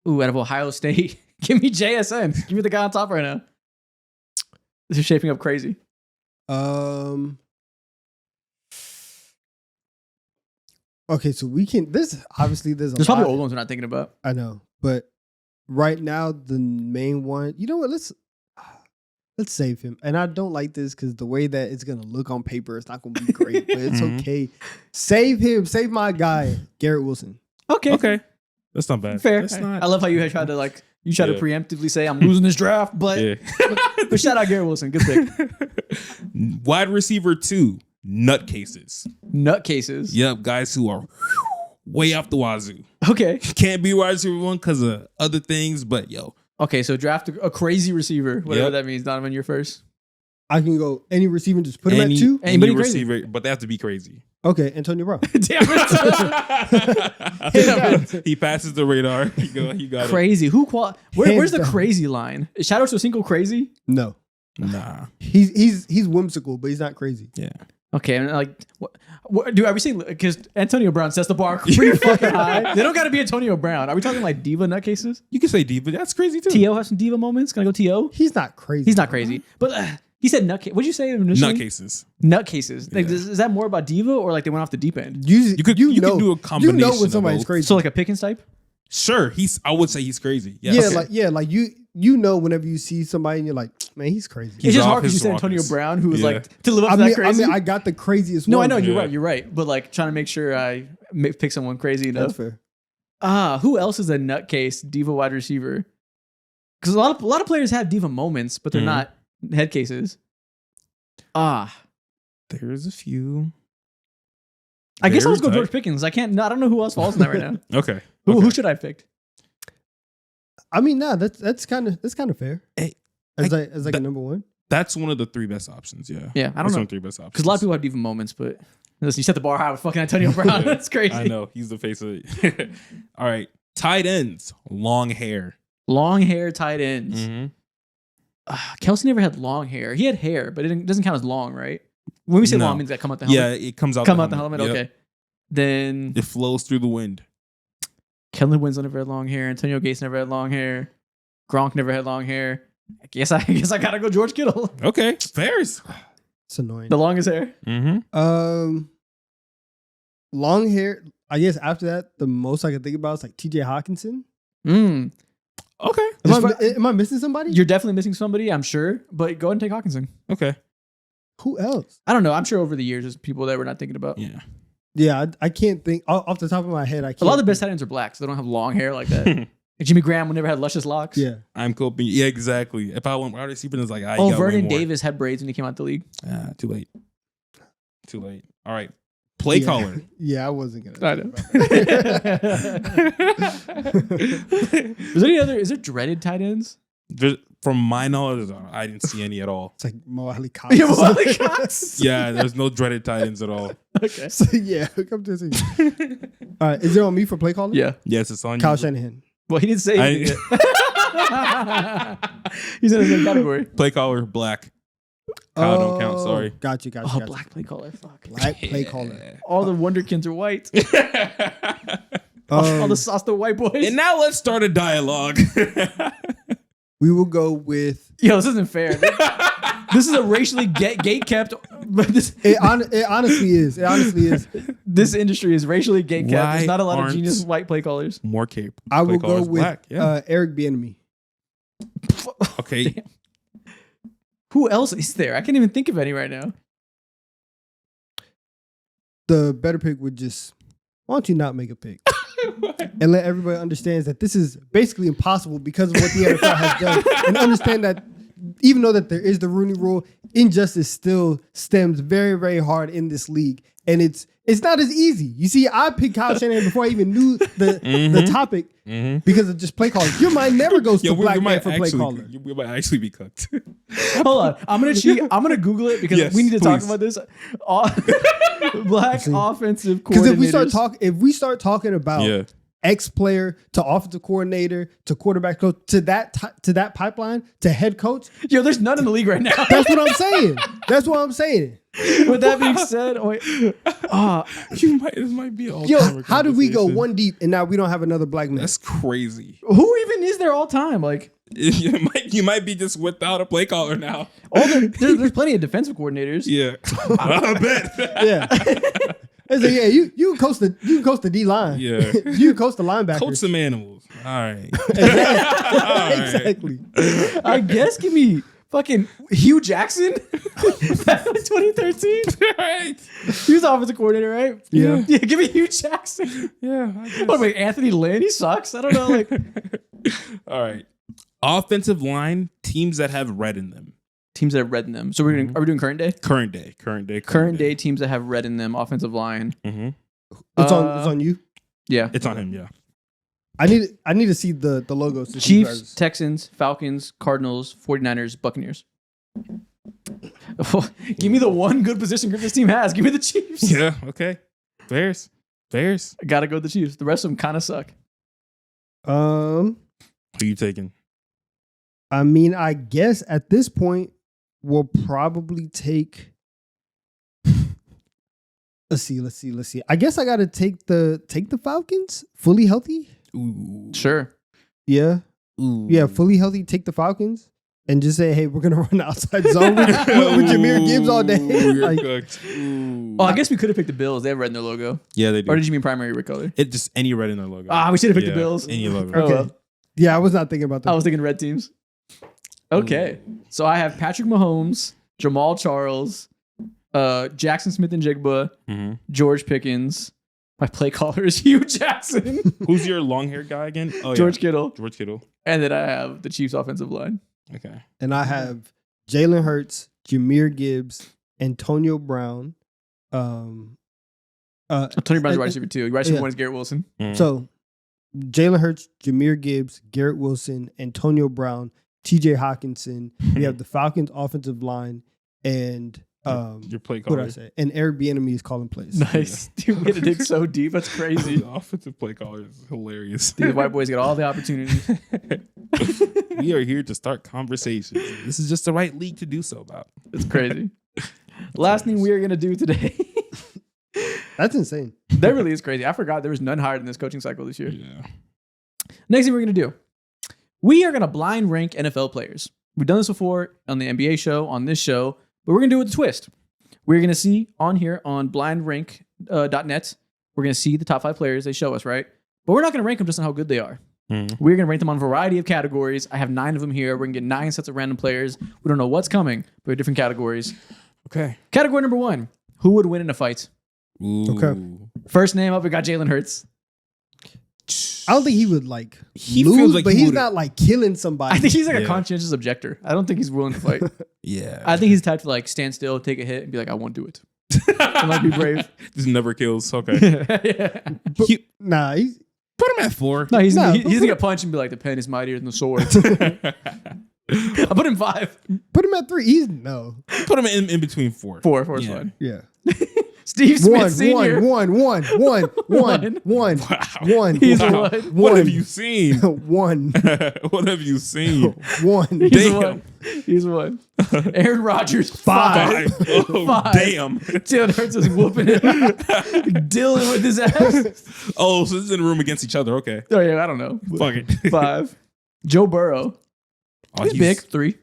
Ooh, out of Ohio State. Give me JSN. Give me the guy on top right now. This is shaping up crazy. Okay, so we can. There's There's probably old ones we're not thinking about. I know, but right now the main one. You know what? Let's save him. And I don't like this because the way that it's gonna look on paper, it's not gonna be great, but it's okay. Save him. Save my guy, Garrett Wilson. Okay. That's not bad. Fair. That's not. I love how you had tried to to preemptively say I'm losing this draft, but but shout out Garrett Wilson. Good pick. Wide receiver 2, nutcases. Nutcases. Yep, guys who are way off the wazoo. Okay. Can't be wide receiver 1 because of other things, but yo. Okay, so draft a crazy receiver, whatever Yep. that means. Donovan, you're first. I can go any receiver and just put him at 2. Anybody Any crazy? receiver, but they have to be crazy. Okay, Antonio Brown. Damn it. He passes the radar. You got it. Crazy. Where's the down. crazy line? Is Shadow Cinco crazy? No, Nah. he's whimsical, but he's not crazy. Yeah. Okay, and what do are we saying? Because Antonio Brown sets the bar pretty fucking high. They don't got to be Antonio Brown. Are we talking like diva nutcases? You can say D, but that's crazy too. T.O. have some diva moments. Can I go T.O.? He's not crazy. He's not crazy, but he said nutcase. What'd you say initially? Nutcases. Nutcases. Like, Yeah. is that more about diva or like they went off the deep end? You can do a You combination know when of somebody's both. crazy. So like a Pickens type. Sure, I would say he's crazy. Yes. like you know whenever you see somebody and you're like, man, he's crazy. It's just off hard because you his said Antonio rockers. Brown, who was Yeah. like to live up I to mean, that crazy. I got the craziest no, one. I know Yeah. you're right. But like trying to make sure I pick someone crazy That's enough. fair. Who else is a nutcase diva wide receiver? Because a lot of players have diva moments, but they're Mhm. not head cases. There's a few. I guess I'll Very just go tight. George Pickens. I don't know who else falls in that right now. Okay. Who should I have picked? I mean, that's kind of fair. Hey, as a number one. That's one of the 3 best options. Yeah. Yeah, I don't That's know. one of the 3 best options. Because a lot of people have diva moments, but listen, you set the bar high with fucking Antonio Brown. That's crazy. I know he's the face of it. All right, tight ends, long hair. Long hair tight ends. Mm-hmm. Kelsey never had long hair. He had hair, but it doesn't count as long, right? When we say No. long, it means that come out the helmet. Yeah, it comes out. Come out the helmet. Yep. Okay. Then It flows through the wind. Kellen Winslow never had long hair. Antonio Gates never had long hair. Gronk never had long hair. I guess I gotta go George Kittle. Okay, fairs. It's annoying. The longest hair. Mm-hmm. Long hair. I guess after that, the most I can think about is like T.J. Hawkinson. Mm. Okay. Am I missing somebody? You're definitely missing somebody, I'm sure. But go ahead and take Hawkinson. Okay. Who else? I don't know. I'm sure over the years there's people that we're not thinking about. Yeah. Yeah, I can't think off the top of my head. I can't. A lot of the best tight ends are black, so they don't have long hair like that. And Jimmy Graham never had luscious locks. Yeah. I'm coping. Yeah, exactly. If I went wide receiver, it's like, I Oh, got way Vernon more. Davis had braids when he came out the league. Too late. Too late. All right. Play caller. Yeah, I wasn't gonna. I know. Is there dreaded tight ends? From my knowledge, I didn't see any at all. It's like Mo Ali Cox. Yeah, Mo Ali Cox. Yeah, there's no dreaded tight ends at all. Okay. So, yeah, come to this. All right, is it on me for play calling? Yeah. Yes, it's on Kyle you. Shanahan. Well, he didn't say anything yet. He's in the same category. Play caller, black. Kyle don't count, sorry. Got you. Oh, black play caller. Fuck. Black play caller. All the Wonderkins are white. All the sauce, the white boys. And now let's start a dialogue. We will go with. Yo, this isn't fair. This is a racially gate kept. It honestly is. It honestly is. This industry is racially gate kept. Why There's not a lot of aren't- genius white play callers. More cape. I Play will go caller's with black. Yeah. Eric Bieniemy. Okay. Damn. Who else is there? I can't even think of any right now. The better pick would just. Why don't you not make a pick? And let everybody understand that this is basically impossible because of what the NFL has done. And understand that even though that there is the Rooney Rule, injustice still stems very, very hard in this league. And it's not as easy. You see, I picked Kyle Shanahan before I even knew the topic because of just play calling. Your mind never goes to black man for play calling. We might actually be cooked. Hold on. I'm going to cheat. I'm going to Google it because Yes, we need to talk please. about this. Black offensive coordinators. Because if we start talking about ex-player to offensive coordinator to quarterback coach to that pipeline to head coach. Yo, there's none in the league right now. That's what I'm saying. That's what I'm saying. With that being said, This might be all. Yo, how did we go one deep and now we don't have another black man? That's crazy. who even is there all time? Like, You might be just without a play caller now. there's plenty of defensive coordinators. Yeah, I bet. Yeah. It's like, yeah, you can coach the D line. Yeah, You can coach the linebackers. coach some animals. All right. Exactly. I guess give me fucking Hugh Jackson back in 2013. Right. He was offensive coordinator, right? Yeah. Yeah, give me Hugh Jackson. Yeah. I guess. What, wait, Anthony Lynn? He sucks. I don't know. Like, All right. Offensive line teams that have red in them. teams that have red in them. So are we doing current day? Current day. Current day teams that have red in them, offensive line. Mm-hmm. It's on you. Yeah. It's on him. Yeah. I need to see the logos. To see Chiefs, who's- Texans, Falcons, Cardinals, 49ers, Buccaneers. Give me the one good position group this team has. Give me the Chiefs. Yeah. Okay. Bears. I gotta go with the Chiefs. The rest of them kind of suck. Who you taking? I mean, I guess at this point we'll probably take. Let's see. I guess I gotta take the Falcons fully healthy. Ooh. Sure. Yeah. Ooh. Yeah, fully healthy. Take the Falcons and just say, hey, we're gonna run outside zone with Jahmyr Gibbs all day. Ooh, you're Like, cooked. Ooh. Oh, I guess we could have picked the Bills. They have red in their logo. Yeah, they do. Or did you mean primary red color? It just any red in their logo. Ah, we should have picked the Bills. Any logo. Oh, okay. well. Yeah, I was not thinking about that. I was thinking red teams. Okay. So I have Patrick Mahomes, Jamal Charles, Jackson Smith and Jigba, Mm-hmm. George Pickens. My play caller is Hugh Jackson. Who's your long hair guy again? Oh, George Kittle. George Kittle. And then I have the Chiefs offensive line. Okay. And I have Jalen Hurts, Jahmyr Gibbs, Antonio Brown. Tony Brown's wide receiver too. Wide receiver yeah. one is Garrett Wilson. Mm. So Jalen Hurts, Jahmyr Gibbs, Garrett Wilson, Antonio Brown, TJ Hawkinson. We have the Falcons offensive line and your play what caller. did I say? And Eric Bieniemy is calling plays. Nice. Dude, we had to dig so deep. That's crazy. The offensive play caller is hilarious. Dude, the white boys get all the opportunities. We are here to start conversations. This is just the right league to do so about. It's crazy. Last thing we are going to do today. That's insane. That really is crazy. I forgot there was none higher than this coaching cycle this year. Yeah. Next thing we're going to do. We are going to blind rank NFL players. We've done this before on the NBA show, on this show, but we're going to do it with a twist. We're going to see on here on blindrank.net, we're going to see the top 5 players they show us, right? But we're not going to rank them just on how good they are. Mm-hmm. We're going to rank them on a variety of categories. I have 9 of them here. We're going to get 9 sets of random players. We don't know what's coming, but we have different categories. Okay. Category number 1, who would win in a fight? Ooh. Okay. First name up, we got Jalen Hurts. I don't think he would He lose, feels like but he he's would- not killing somebody. I think he's like a Yeah. conscientious objector. I don't think he's willing to fight. Yeah. I think he's the type to stand still, take a hit, and be like, I won't do it. And be brave. Just never kills. Okay. Yeah. Nah, he's Put him at 4. No, he's No, he's gonna get punched and be like, the pen is mightier than the sword. I put him 5. put him at 3. He's no. Put him in between 4. 4 is Yeah. fine. Yeah. Steve Smith Sr. One. Wow. He's Wow. one. What have you seen? One. What have you seen? One. He's Damn. one. He's one. Aaron Rodgers, 5. 5. Oh, 5. damn. Jalen Hurts is whooping it. Dealing with his ass. Oh, so this is in a room against each other. Okay. Oh, yeah, I don't know. Fuck it. 5. Joe Burrow. Oh, He's big. 3.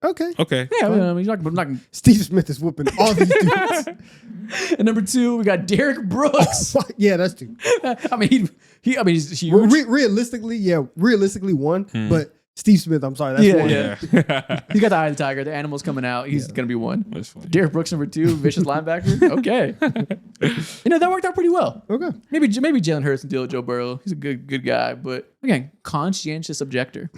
Okay. Okay. Yeah, I mean, he's not Steve Smith is whooping all these dudes. And number 2, we got Derek Brooks. Yeah, that's 2. I mean, he's huge. Realistically 1, but Steve Smith, I'm sorry, that's 1. Yeah. He's got the eye of the tiger. The animal's coming out. He's going to be 1. That's funny. Derek Brooks, number 2, vicious linebacker. Okay. That worked out pretty well. Okay. Maybe Jalen Hurts can deal with Joe Burrow. He's a good guy, but again, conscientious objector.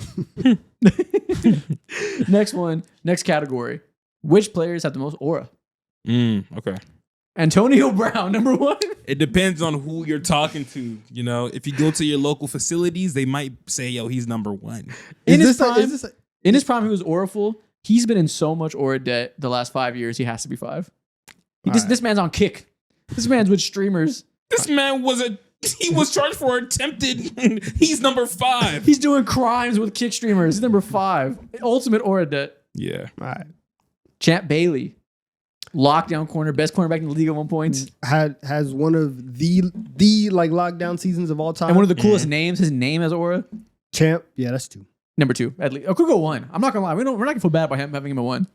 Next category. Which players have the most aura? Okay. Antonio Brown, number 1. It depends on who you're talking to. You know, if you go to your local facilities, they might say, "Yo, he's number 1." In his prime, he was auraful. He's been in so much aura debt the last 5 years. He has to be 5. This man's on kick. This man's with streamers. This man he was charged for attempted. He's number 5. He's doing crimes with kick streamers. He's number 5. Ultimate aura debt. Yeah. All right. Champ Bailey. Lockdown corner, best cornerback in the league at one point. Has one of the like lockdown seasons of all time. And one of the coolest names. His name has aura. Champ. Yeah, that's 2. Number 2, at least. Oh, could go 1. I'm not gonna lie. We're not gonna feel bad by him having him at 1.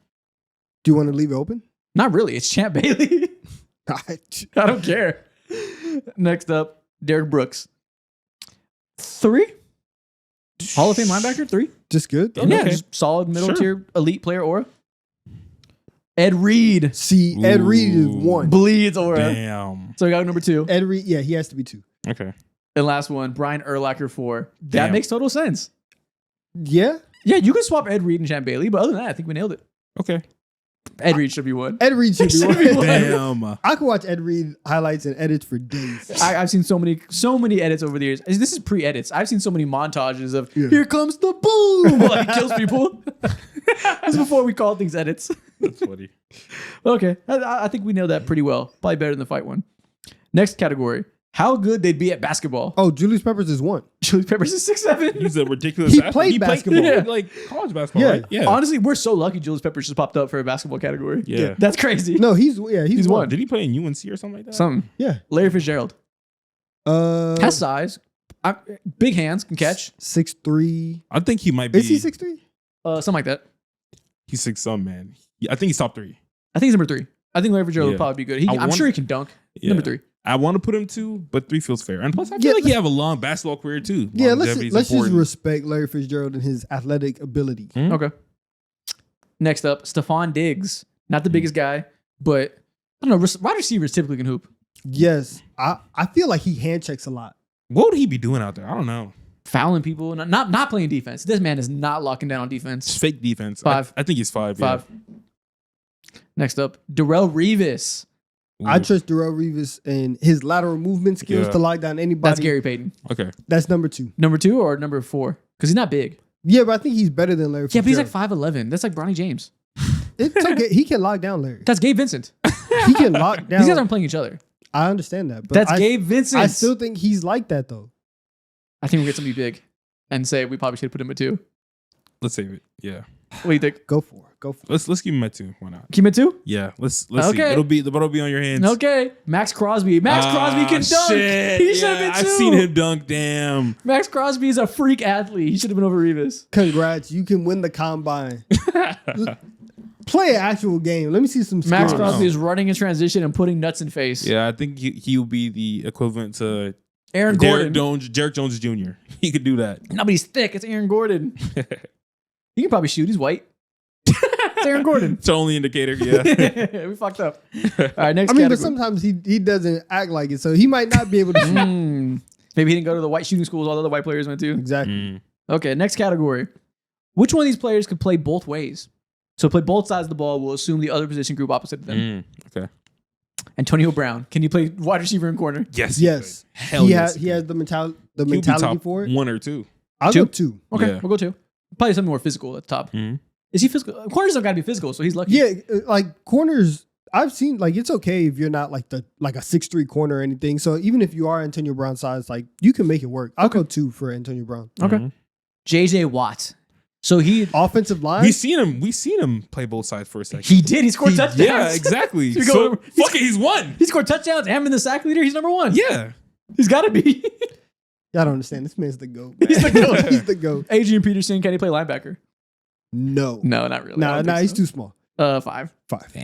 Do you want to leave it open? Not really. It's Champ Bailey. I don't care. Next up, Derek Brooks. 3. Hall of Fame linebacker. 3. Just good. Yeah, just solid middle tier elite player aura. Ed Reed. See, Ed Reed is 1. Bleeds aura. Damn. So we got number 2. Ed Reed, yeah, he has to be 2. Okay. And last one, Brian Urlacher 4. That Damn. makes total sense. Yeah. Yeah, you could swap Ed Reed and Champ Bailey, but other than that, I think we nailed it. Okay. Ed Reed should be 1. Ed Reed should be Should be 1. one. Damn. I could watch Ed Reed highlights and edits for days. I've seen so many edits over the years. This is pre-edits. I've seen so many montages of here comes the boom while he kills people. This is before we call things edits. That's funny. Okay, I think we nailed that pretty well. Probably better than the fight one. Next category: how good they'd be at basketball. Oh, Julius Peppers is 1. Julius Peppers is 6'7". He's a ridiculous He athlete. played basketball. He played, like college basketball, Yeah. right? Yeah. Honestly, we're so lucky Julius Peppers just popped up for a basketball category. Yeah. That's crazy. No, he's 1. Did he play in UNC or something like that? Something. Yeah. Larry Fitzgerald has size, big hands, can catch. 6'3". I think he might be. Is he 6'3"? Something like that. He's 6'some", man. I think he's top 3. I think he's number 3. I think Larry Fitzgerald would probably be good. I'm sure he can dunk. Yeah. Number 3. I want to put him 2, but 3 feels fair. And plus, I feel like he have a long basketball career too. Yeah, Longevity's let's just important. respect Larry Fitzgerald and his athletic ability. Okay. Next up, Stephon Diggs. Not the biggest guy, but I don't know. Wide receivers typically can hoop. Yes, I feel like he hand checks a lot. What would he be doing out there? I don't know. Fouling people, not playing defense. This man is not locking down on defense. It's fake defense. 5. I think he's 5. 5. Next up, Darrell Revis. Yeah. I trust Darrell Revis and his lateral movement skills to lock down anybody. That's Gary Payton. Okay. That's number 2. Number 2 or number 4? Because he's not big. Yeah, but I think he's better than Larry Yeah, but he's Fitzgerald. like 5'11". That's like Bronny James. It's okay. He can lock down Larry. That's Gabe Vincent. He can lock down. These guys aren't playing each other. I understand that. But That's Gabe Vincent. I still think he's like that, though. I think we'll get somebody big and say we probably should put him at 2. Let's save it. Yeah. What do you think? Go for it. Let's keep him at 2. Why not? Keep him at 2? Yeah. Let's see. Okay. It'll be on your hands. Okay. Max Crosby. Max Crosby can dunk. Shit. He should have been 2. I've seen him dunk. Damn. Max Crosby is a freak athlete. He should have been over Revis. Congrats. You can win the combine. Play an actual game. Let me see some skills. Max Crosby is running in transition and putting nuts in face. Yeah, I think he will be the equivalent to Aaron Derek Gordon. Jones Jr. He could do that. No, but he's thick. It's Aaron Gordon. He can probably shoot. He's white. It's Aaron Gordon. It's the only indicator. Yeah. We fucked up. All right, next I mean, category. but sometimes he doesn't act like it, so he might not be able to shoot. Maybe he didn't go to the white shooting schools all the other white players went to. Exactly. Okay, next category. Which one of these players could play both ways? So play both sides of the ball. We'll assume the other position group opposite of them. Okay. Antonio Brown. Can you play wide receiver and corner? Yes. Yes. Hell he yes. has the mentality He'll be top for it. 1 or 2. I'll 2? go 2. Okay, Yeah. we'll go 2. Probably something more physical at the top. Is he physical? Corners don't got to be physical, so he's lucky. Yeah, like corners. I've seen like it's okay if you're not like a 6'3" corner or anything. So even if you are Antonio Brown size, like you can make it work. I'll go 2 for Antonio Brown. Okay. JJ Watt. So he Offensive line. We've seen him play both sides for a second. he did. He scored touchdowns. Yeah, exactly. So So fuck it, he's won. He scored touchdowns and been the sack leader. He's number 1. Yeah. He's got to be. I don't understand. This man's the GOAT. He's the GOAT. He's the GOAT. Adrian Peterson. Can he play linebacker? No. No, not really. Nah, he's too small. 5. 5.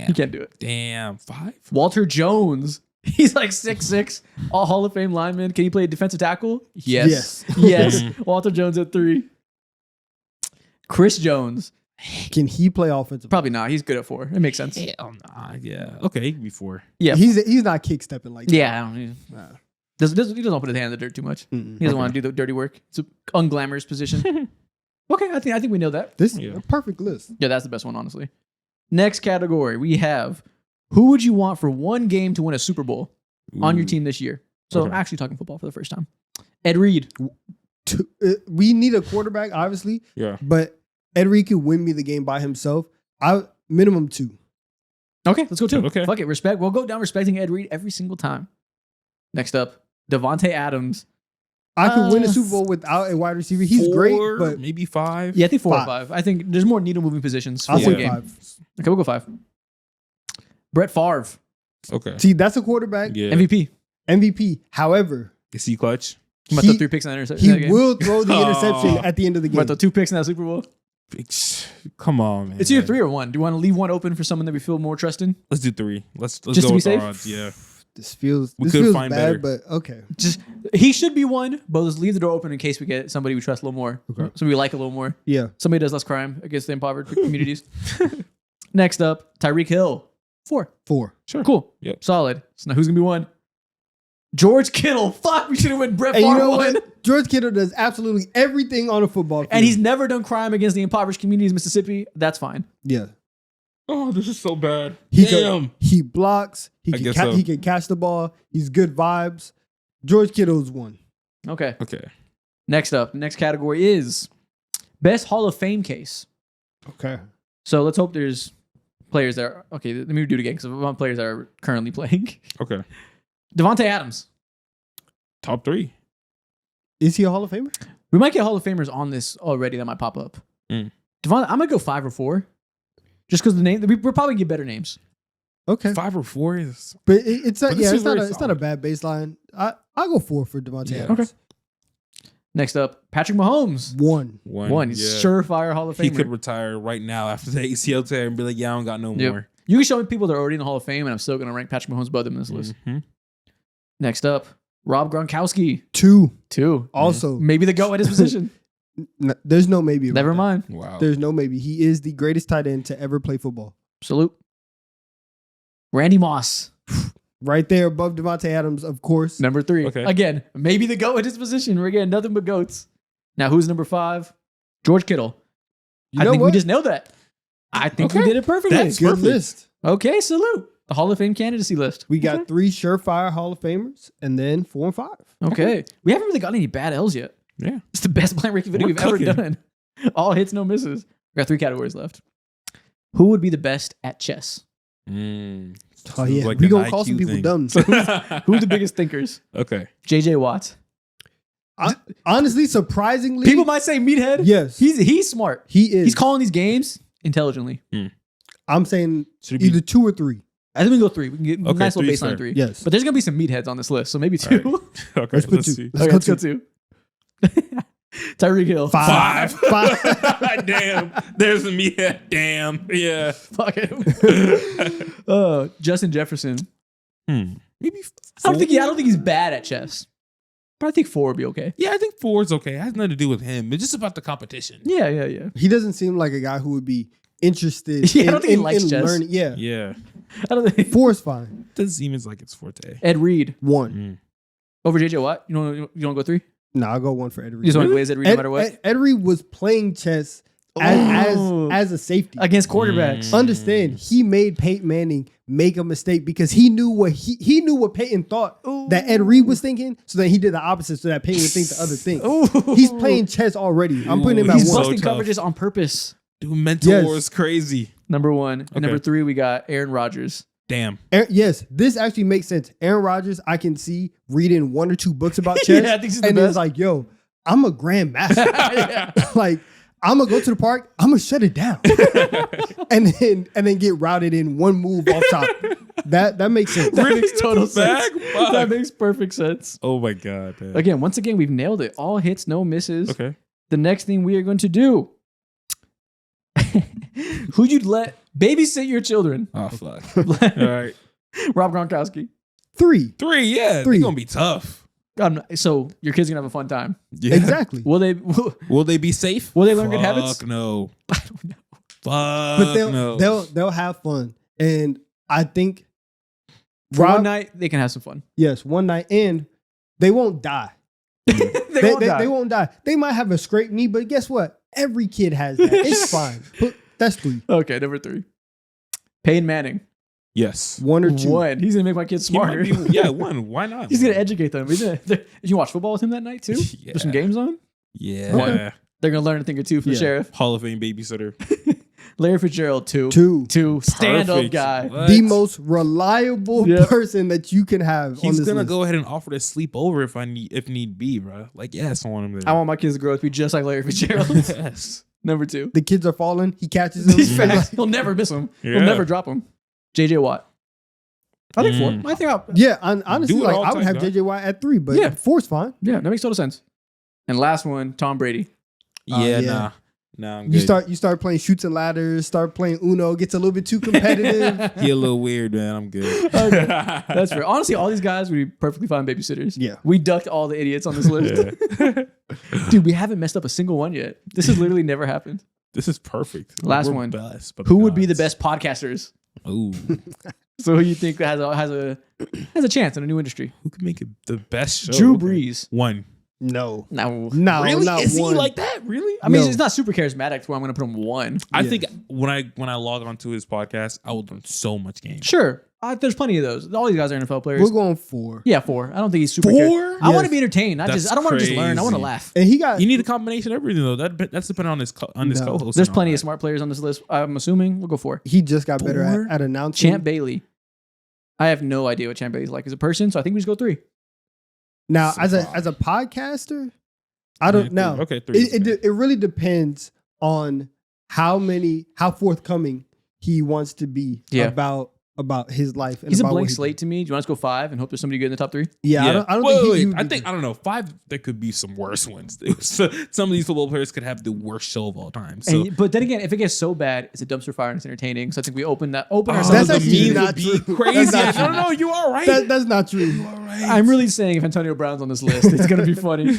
He can't do it. Damn. 5? Walter Jones. He's like 6'6", all Hall of Fame lineman. Can he play defensive tackle? Yes. Yes. Walter Jones at 3. Chris Jones. Can he play offensive? Probably not. He's good at 4. It makes sense. Hell nah. Yeah. Okay, he can be 4. Yeah. He's not kick stepping like that. Yeah. I don't, he doesn't put his hand in the dirt too much. Mm-mm. He doesn't want to do the dirty work. It's an unglamorous position. Okay, I think we know that. This is a perfect list. Yeah, that's the best one, honestly. Next category, we have who would you want for one game to win a Super Bowl on your team this year? So Okay. I'm actually talking football for the first time. Ed Reed. We need a quarterback, obviously, Yeah. but Ed Reed could win me the game by himself. Minimum 2. Okay, let's go 2. Okay. Fuck it, respect. We'll go down respecting Ed Reed every single time. Next up, Devontae Adams. I could win a Super Bowl without a wide receiver. He's 4, great, but maybe 5. Yeah, I think 4 or 5. 5. I think there's more needle moving positions for I'll one say game. 5. Okay, we'll go 5. Brett Favre, Okay. See, that's a quarterback. Yeah. MVP. MVP. However, Is he clutch? I'm about to throw 3 picks in that interception. he will throw the interception at the end of the I'm about game. to throw 2 picks in that Super Bowl. Come on, man. It's either 3 or 1. Do you want to leave one open for someone that we feel more trust in? Let's do 3. Let's Just go to be with safe? our odds. Yeah. This feels We could find bad, better. but okay. Just he should be 1, but let's leave the door open in case we get somebody we trust a little more. Okay. Somebody we like a little more. Yeah. Somebody does less crime against the impoverished communities. Next up, Tyreek Hill. 4. 4. Sure. Cool. Yep. Solid. So now who's gonna be 1? George Kittle. Fuck, we should have went Brett And you Favre know 1. what? George Kittle does absolutely everything on a football field. And he's never done crime against the impoverished communities of Mississippi. That's fine. yeah. Oh, this is so bad. He blocks. I guess so. He can catch the ball. He's good vibes. George Kittle's 1. Okay. Okay. Next up, next category is best Hall of Fame case. Okay. So let's hope there's players that are okay. Let me do it again because I want players that are currently playing. Okay. Devontae Adams. Top 3. Is he a Hall of Famer? We might get Hall of Famers on this already that might pop up. Mm. I'm gonna go 5 or 4, just because the name we'll probably get better names. Okay. 5 or 4 is. But it's not. But this Yeah, is it's not. very It's not a bad baseline. I'll go 4 for Devontae Yeah. Adams. Okay. Next up, Patrick Mahomes. 1. 1. He's Yeah. surefire Hall of He Famer. could retire right now after the ACL tear and be like, yeah, I don't got no Yep. more. You can show me people that are already in the Hall of Fame, and I'm still gonna rank Patrick Mahomes above them in this list. Mhm. Next up, Rob Gronkowski. 2. 2. Also, Maybe the GOAT at his position. there's no maybe. about Never that. mind. Wow. There's no maybe. He is the greatest tight end to ever play football. Salute. Randy Moss. Right there above Devontae Adams, of course. Number 3. Okay. Again, maybe the GOAT at his position. We're getting nothing but GOATs. Now, who's number 5? George Kittle. You I know think what? we just nailed that. I think we Okay. did it perfectly. That's Good perfect. list. Okay, salute. The Hall of Fame candidacy list. We got 3 surefire Hall of Famers and then 4 and 5. Okay. We haven't really gotten any bad L's yet. Yeah. It's the best blind ranking video We're we've ever cooking. done. All hits, no misses. We got 3 categories left. Who would be the best at chess? Mm. Oh This is yeah, like we an gonna call IQ some people thing. dumb. Who's the biggest thinkers? Okay. JJ Watt. Honestly, surprisingly, People might say meathead. yes, He's smart. he is. He's calling these games intelligently. I'm saying Should it be either 2 or 3. I think we can go 3. We can get a Okay, nice little 3 's baseline fair. 3. Yes. But there's going to be some meatheads on this list, so maybe 2. All okay, Let's put let's 2. see. Let's Okay, go let's go 2. 2. Tyreek Hill. 5. 5. Damn. There's me. Damn. Yeah. Fuck him. Justin Jefferson. Maybe I don't 4? think he's bad at chess. But I think 4 would be okay. Yeah, I think 4 is okay. It has nothing to do with him. It's just about the competition. Yeah. He doesn't seem like a guy who would be interested Yeah, I in, don't think he in- likes in chess. learning. Yeah. Yeah. I don't think 4 is fine. Doesn't seem as like it's forte. Ed Reed 1. over JJ Watt. You don't go 3? No, I'll go 1 for Ed You Reed. just want to glaze Ed Reed no matter what? Ed Reed was playing chess Oh. as a safety. Against quarterbacks. Understand, he made Peyton Manning make a mistake because he knew what he knew what Peyton thought that Ed Reed was thinking, so then he did the opposite so that Peyton would think the other thing. Ooh. He's playing chess already. I'm putting him at He's so 1. busting tough. coverages on purpose. Dude, mentor Yes. is crazy. Number 1. And Okay. number 3, we got Aaron Rodgers. Damn. Yes, this actually makes sense. Aaron Rodgers, I can see reading 1 or 2 books about chess. Yeah, I think he's the and best. it's like, yo, I'm a grandmaster. Yeah. Like, I'm gonna go to the park. I'm gonna shut it down, and then get routed in 1 move off top. That makes sense. That makes total sense. Bag? Fuck. That makes perfect sense. Oh my God. Man. Again, once again, we've nailed it. All hits, no misses. Okay. The next thing we are going to do. Who'd you let babysit your children? Oh, fuck. All right. Rob Gronkowski. 3. 3, yeah. 3. They're going to be tough. So your kids are gonna have a fun time. Yeah. Exactly. Will they? Will they be safe? Will they learn good habits? Fuck no. I don't know. Fuck But no. they'll have fun, and I think For Rob, one night, they can have some fun. yes, 1 night, and they won't die. They won't die. They won't die. They might have a scraped knee, but guess what? Every kid has that. It's fine. But that's 3. Okay, number 3. Peyton Manning. Yes. 1 or 2. One. He's gonna make my kids He might smarter. be- yeah, one. Why not? He's gonna educate them. Did you watch football with him that night too? Yeah. There's some games on. Yeah. Okay. They're gonna learn a thing or two from the Yeah. sheriff. Hall of Fame babysitter. Larry Fitzgerald, 2. 2. Stand up Perfect. guy. What? The most reliable Yep. person that you can have on He's this gonna list. go ahead and offer to sleep over if need be, bro. Like, yes, I want him there. I want my kids to grow up to be just like Larry Fitzgerald. yes. Number 2. The kids are falling. He catches them. He's fast. He'll never miss them. Yeah. He'll never drop them. JJ Watt. I think 4. I think Yeah, honestly, Do it like all I would time, have guy. JJ Watt at 3, but Yeah. 4's fine. yeah, that makes total sense. And last one, Tom Brady. Yeah, yeah. nah, I'm You good. start playing shoots and ladders, start playing Uno, gets a little bit too competitive. He a little weird, man. I'm good. That's fair. Honestly, all these guys would be perfectly fine babysitters. Yeah. We ducked all the idiots on this list. Dude, we haven't messed up a single one yet. This has literally never happened. This is perfect. Last We're one. Blessed, but Who would be the gods. best podcasters? Ooh, So who you think has a chance in a new industry? who could make it the best show? Drew Okay. Brees. One. No. No. Really? not Is one. he like that? Really? I mean, No. it's not super charismatic to where I'm going to put him 1. I Yeah. think when I log onto his podcast, I will learn so much game. Sure. There's plenty of those. All these guys are NFL players. We're going 4. Yeah, 4. I don't think he's super 4? I want to Yes. be entertained. I That's don't want to just learn. I want to crazy. laugh. And he got You need a combination of everything though. That's depending on his No. co-host. There's and all plenty that. of smart players on this list. I'm assuming we'll go 4. he just got better 4? at announcing. Champ Bailey. I have no idea what Champ Bailey's like as a person, so I think we just go 3. Now, So as a far. podcaster, I don't know. Okay, 3. It really depends on how forthcoming he wants to be Yeah. about his life. And He's a about what blank he slate to me. Do you want us to go 5 and hope there's somebody good in the top 3? does. Yeah, I don't Wait, think wait, he would I be think good. I don't know. 5. There could be some worse ones. So, some of these football players could have the worst show of all time. So But then again, if it gets so bad, it's a dumpster fire and it's entertaining. So I think we open ourselves. That's the actually memes not would be true. crazy. That's not No, true. you are right. That's not true. You are right. I'm really saying if Antonio Brown's on this list, it's gonna be funny.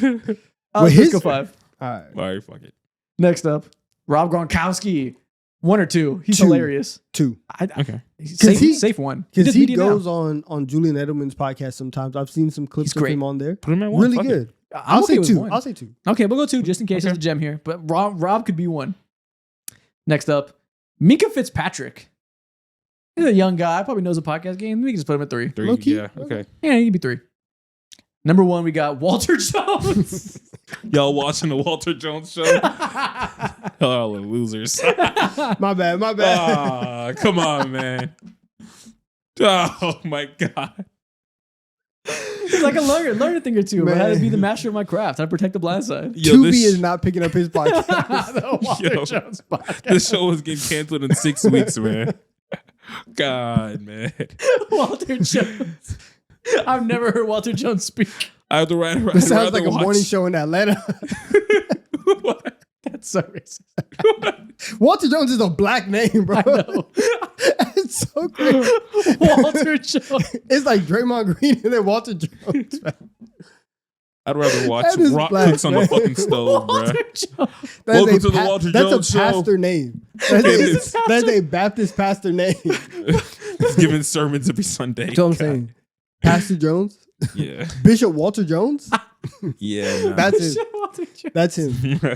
Well, Let's his- go 5. All right. All right, fuck it. Next up, Rob Gronkowski. 1 or 2. He's 2. hilarious. 2. Okay. Safe 1. Because does he media now. goes on Julian Edelman's podcast sometimes. I've seen some clips He's of great. him on there. Put him at 1. Really Fuck it. good. I'm I'll okay say with 2. 1. I'll say 2. Okay, we'll go 2 just in case Okay. there's a gem here. But Rob could be 1. Next up, Minka Fitzpatrick. He's a young guy, probably knows the podcast game. We can just put him at 3. 3. Low-key. Yeah. Okay. Yeah, he could be 3. Number 1, we got Walter Jones. Y'all watching the Walter Jones show? Y'all are losers. My bad. Ah, come on, man. Oh my god. It's like a learn a thing or two. I had to Man. be the master of my craft. How to protect the blind side. Yo, Tubi is not picking up his podcast. The Walter Yo. Jones podcast. this show is getting canceled in 6 weeks, man. God, man. Walter Jones. I've never heard Walter Jones speak. I have to write. This sounds like a morning show in Atlanta. What? That's so racist. Walter Jones is a black name, bro. I know. It's so crazy. Walter Jones. It's like Draymond Green and then Walter Jones. I'd rather watch That is Rock black, Cooks on the man. fucking stove, bro. Walter Jones. Welcome to the Walter That's Jones a Show. pastor name. is. That's a Baptist pastor name. He's giving sermons every Sunday. That's what I'm God. saying. Pastor Jones? Yeah. Bishop Walter Jones? Yeah. Nah. That's him. Walter Jones. That's him.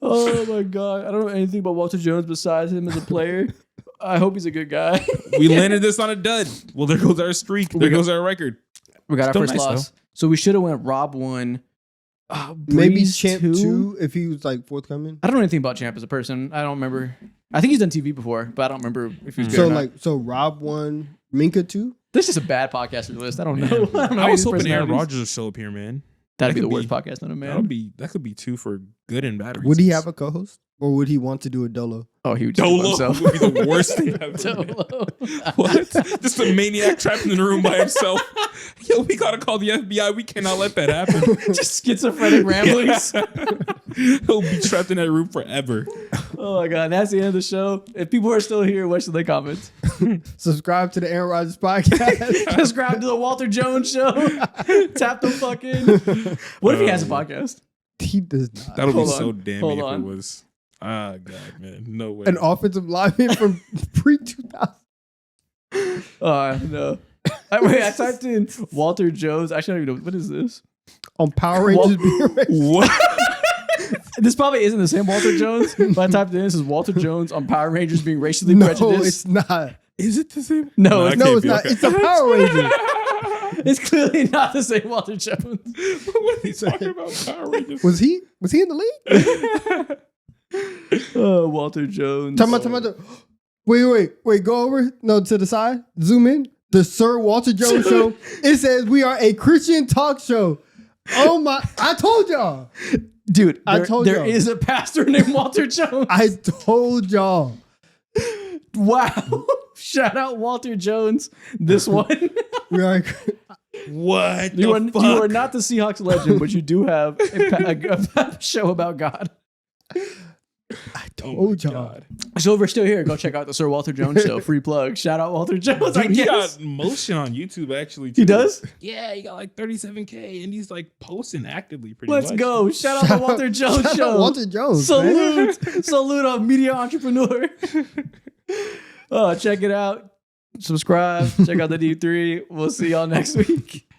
Oh my god. I don't know anything about Walter Jones besides him as a player. I hope he's a good guy. We landed this on a dud. Well, there goes our streak. There goes our record. We got our Still first nice, loss. So we should have went Rob 1. Maybe Breeze Champ 2 if he was like forthcoming. I don't know anything about Champ as a person. I don't remember. I think he's done TV before, but I don't remember if he's good So or not. so Rob 1, Minka 2? This is a bad podcaster list. I don't know. I don't know I any was of these hoping Aaron personalities. Rodgers would show up here, man. That'd That be the could worst be- podcast on a man. That could be 2 for good and bad reasons. Would he have a co-host? Or would he want to do a dolo? Oh, he would just do it Dolo himself. would be the worst thing ever. Dolo. What? Just a maniac trapped in the room by himself. Yo, we gotta call the FBI. We cannot let that happen. Just schizophrenic ramblings. He'll be trapped in that room forever. Oh my god, that's the end of the show. If people are still here, what should they comment? Subscribe to the Aaron Rodgers podcast. Subscribe to the Walter Jones show. Tap the fucking. What if he has a podcast? He does not. That'll be Hold so on. damning Hold if on. it was. Ah, God, man. No way. An offensive lineman from pre-2000. No. I typed in Walter Jones. Actually, I don't even know. What is this? On Power Rangers being racist. What? This probably isn't the same Walter Jones, but I typed in this is Walter Jones on Power Rangers being racially No, prejudiced. it's not. Is it the same? No, that it's can't No, it's be. not. Okay. It's a Power Ranger. It's clearly not the same Walter Jones. What are you talking about? Power Rangers? Was he in the league? Oh, Walter Jones. Talking about the, wait, go over. No, to the side. Zoom in. The Sir Walter Jones Show. It says we are a Christian talk show. Oh my, I told y'all. Dude, I there, told there y'all. is a pastor named Walter Jones. I told y'all. Wow. Shout out Walter Jones. This one. We are. What You the are, fuck? you are not the Seahawks legend, but you do have a show about God. I Oh told my y'all. God. So if we're still here, go check out the Sir Walter Jones show. Free plug. Shout out Walter Jones. I Dude, he guess. got motion on YouTube actually. He too. does? Yeah, he got like 37K and he's like posting actively pretty Let's much. go. Shout out the Walter Jones Shout out show. Walter Jones. Man. Salute a media entrepreneur. Check it out. Subscribe. Check out the D3. We'll see y'all next week.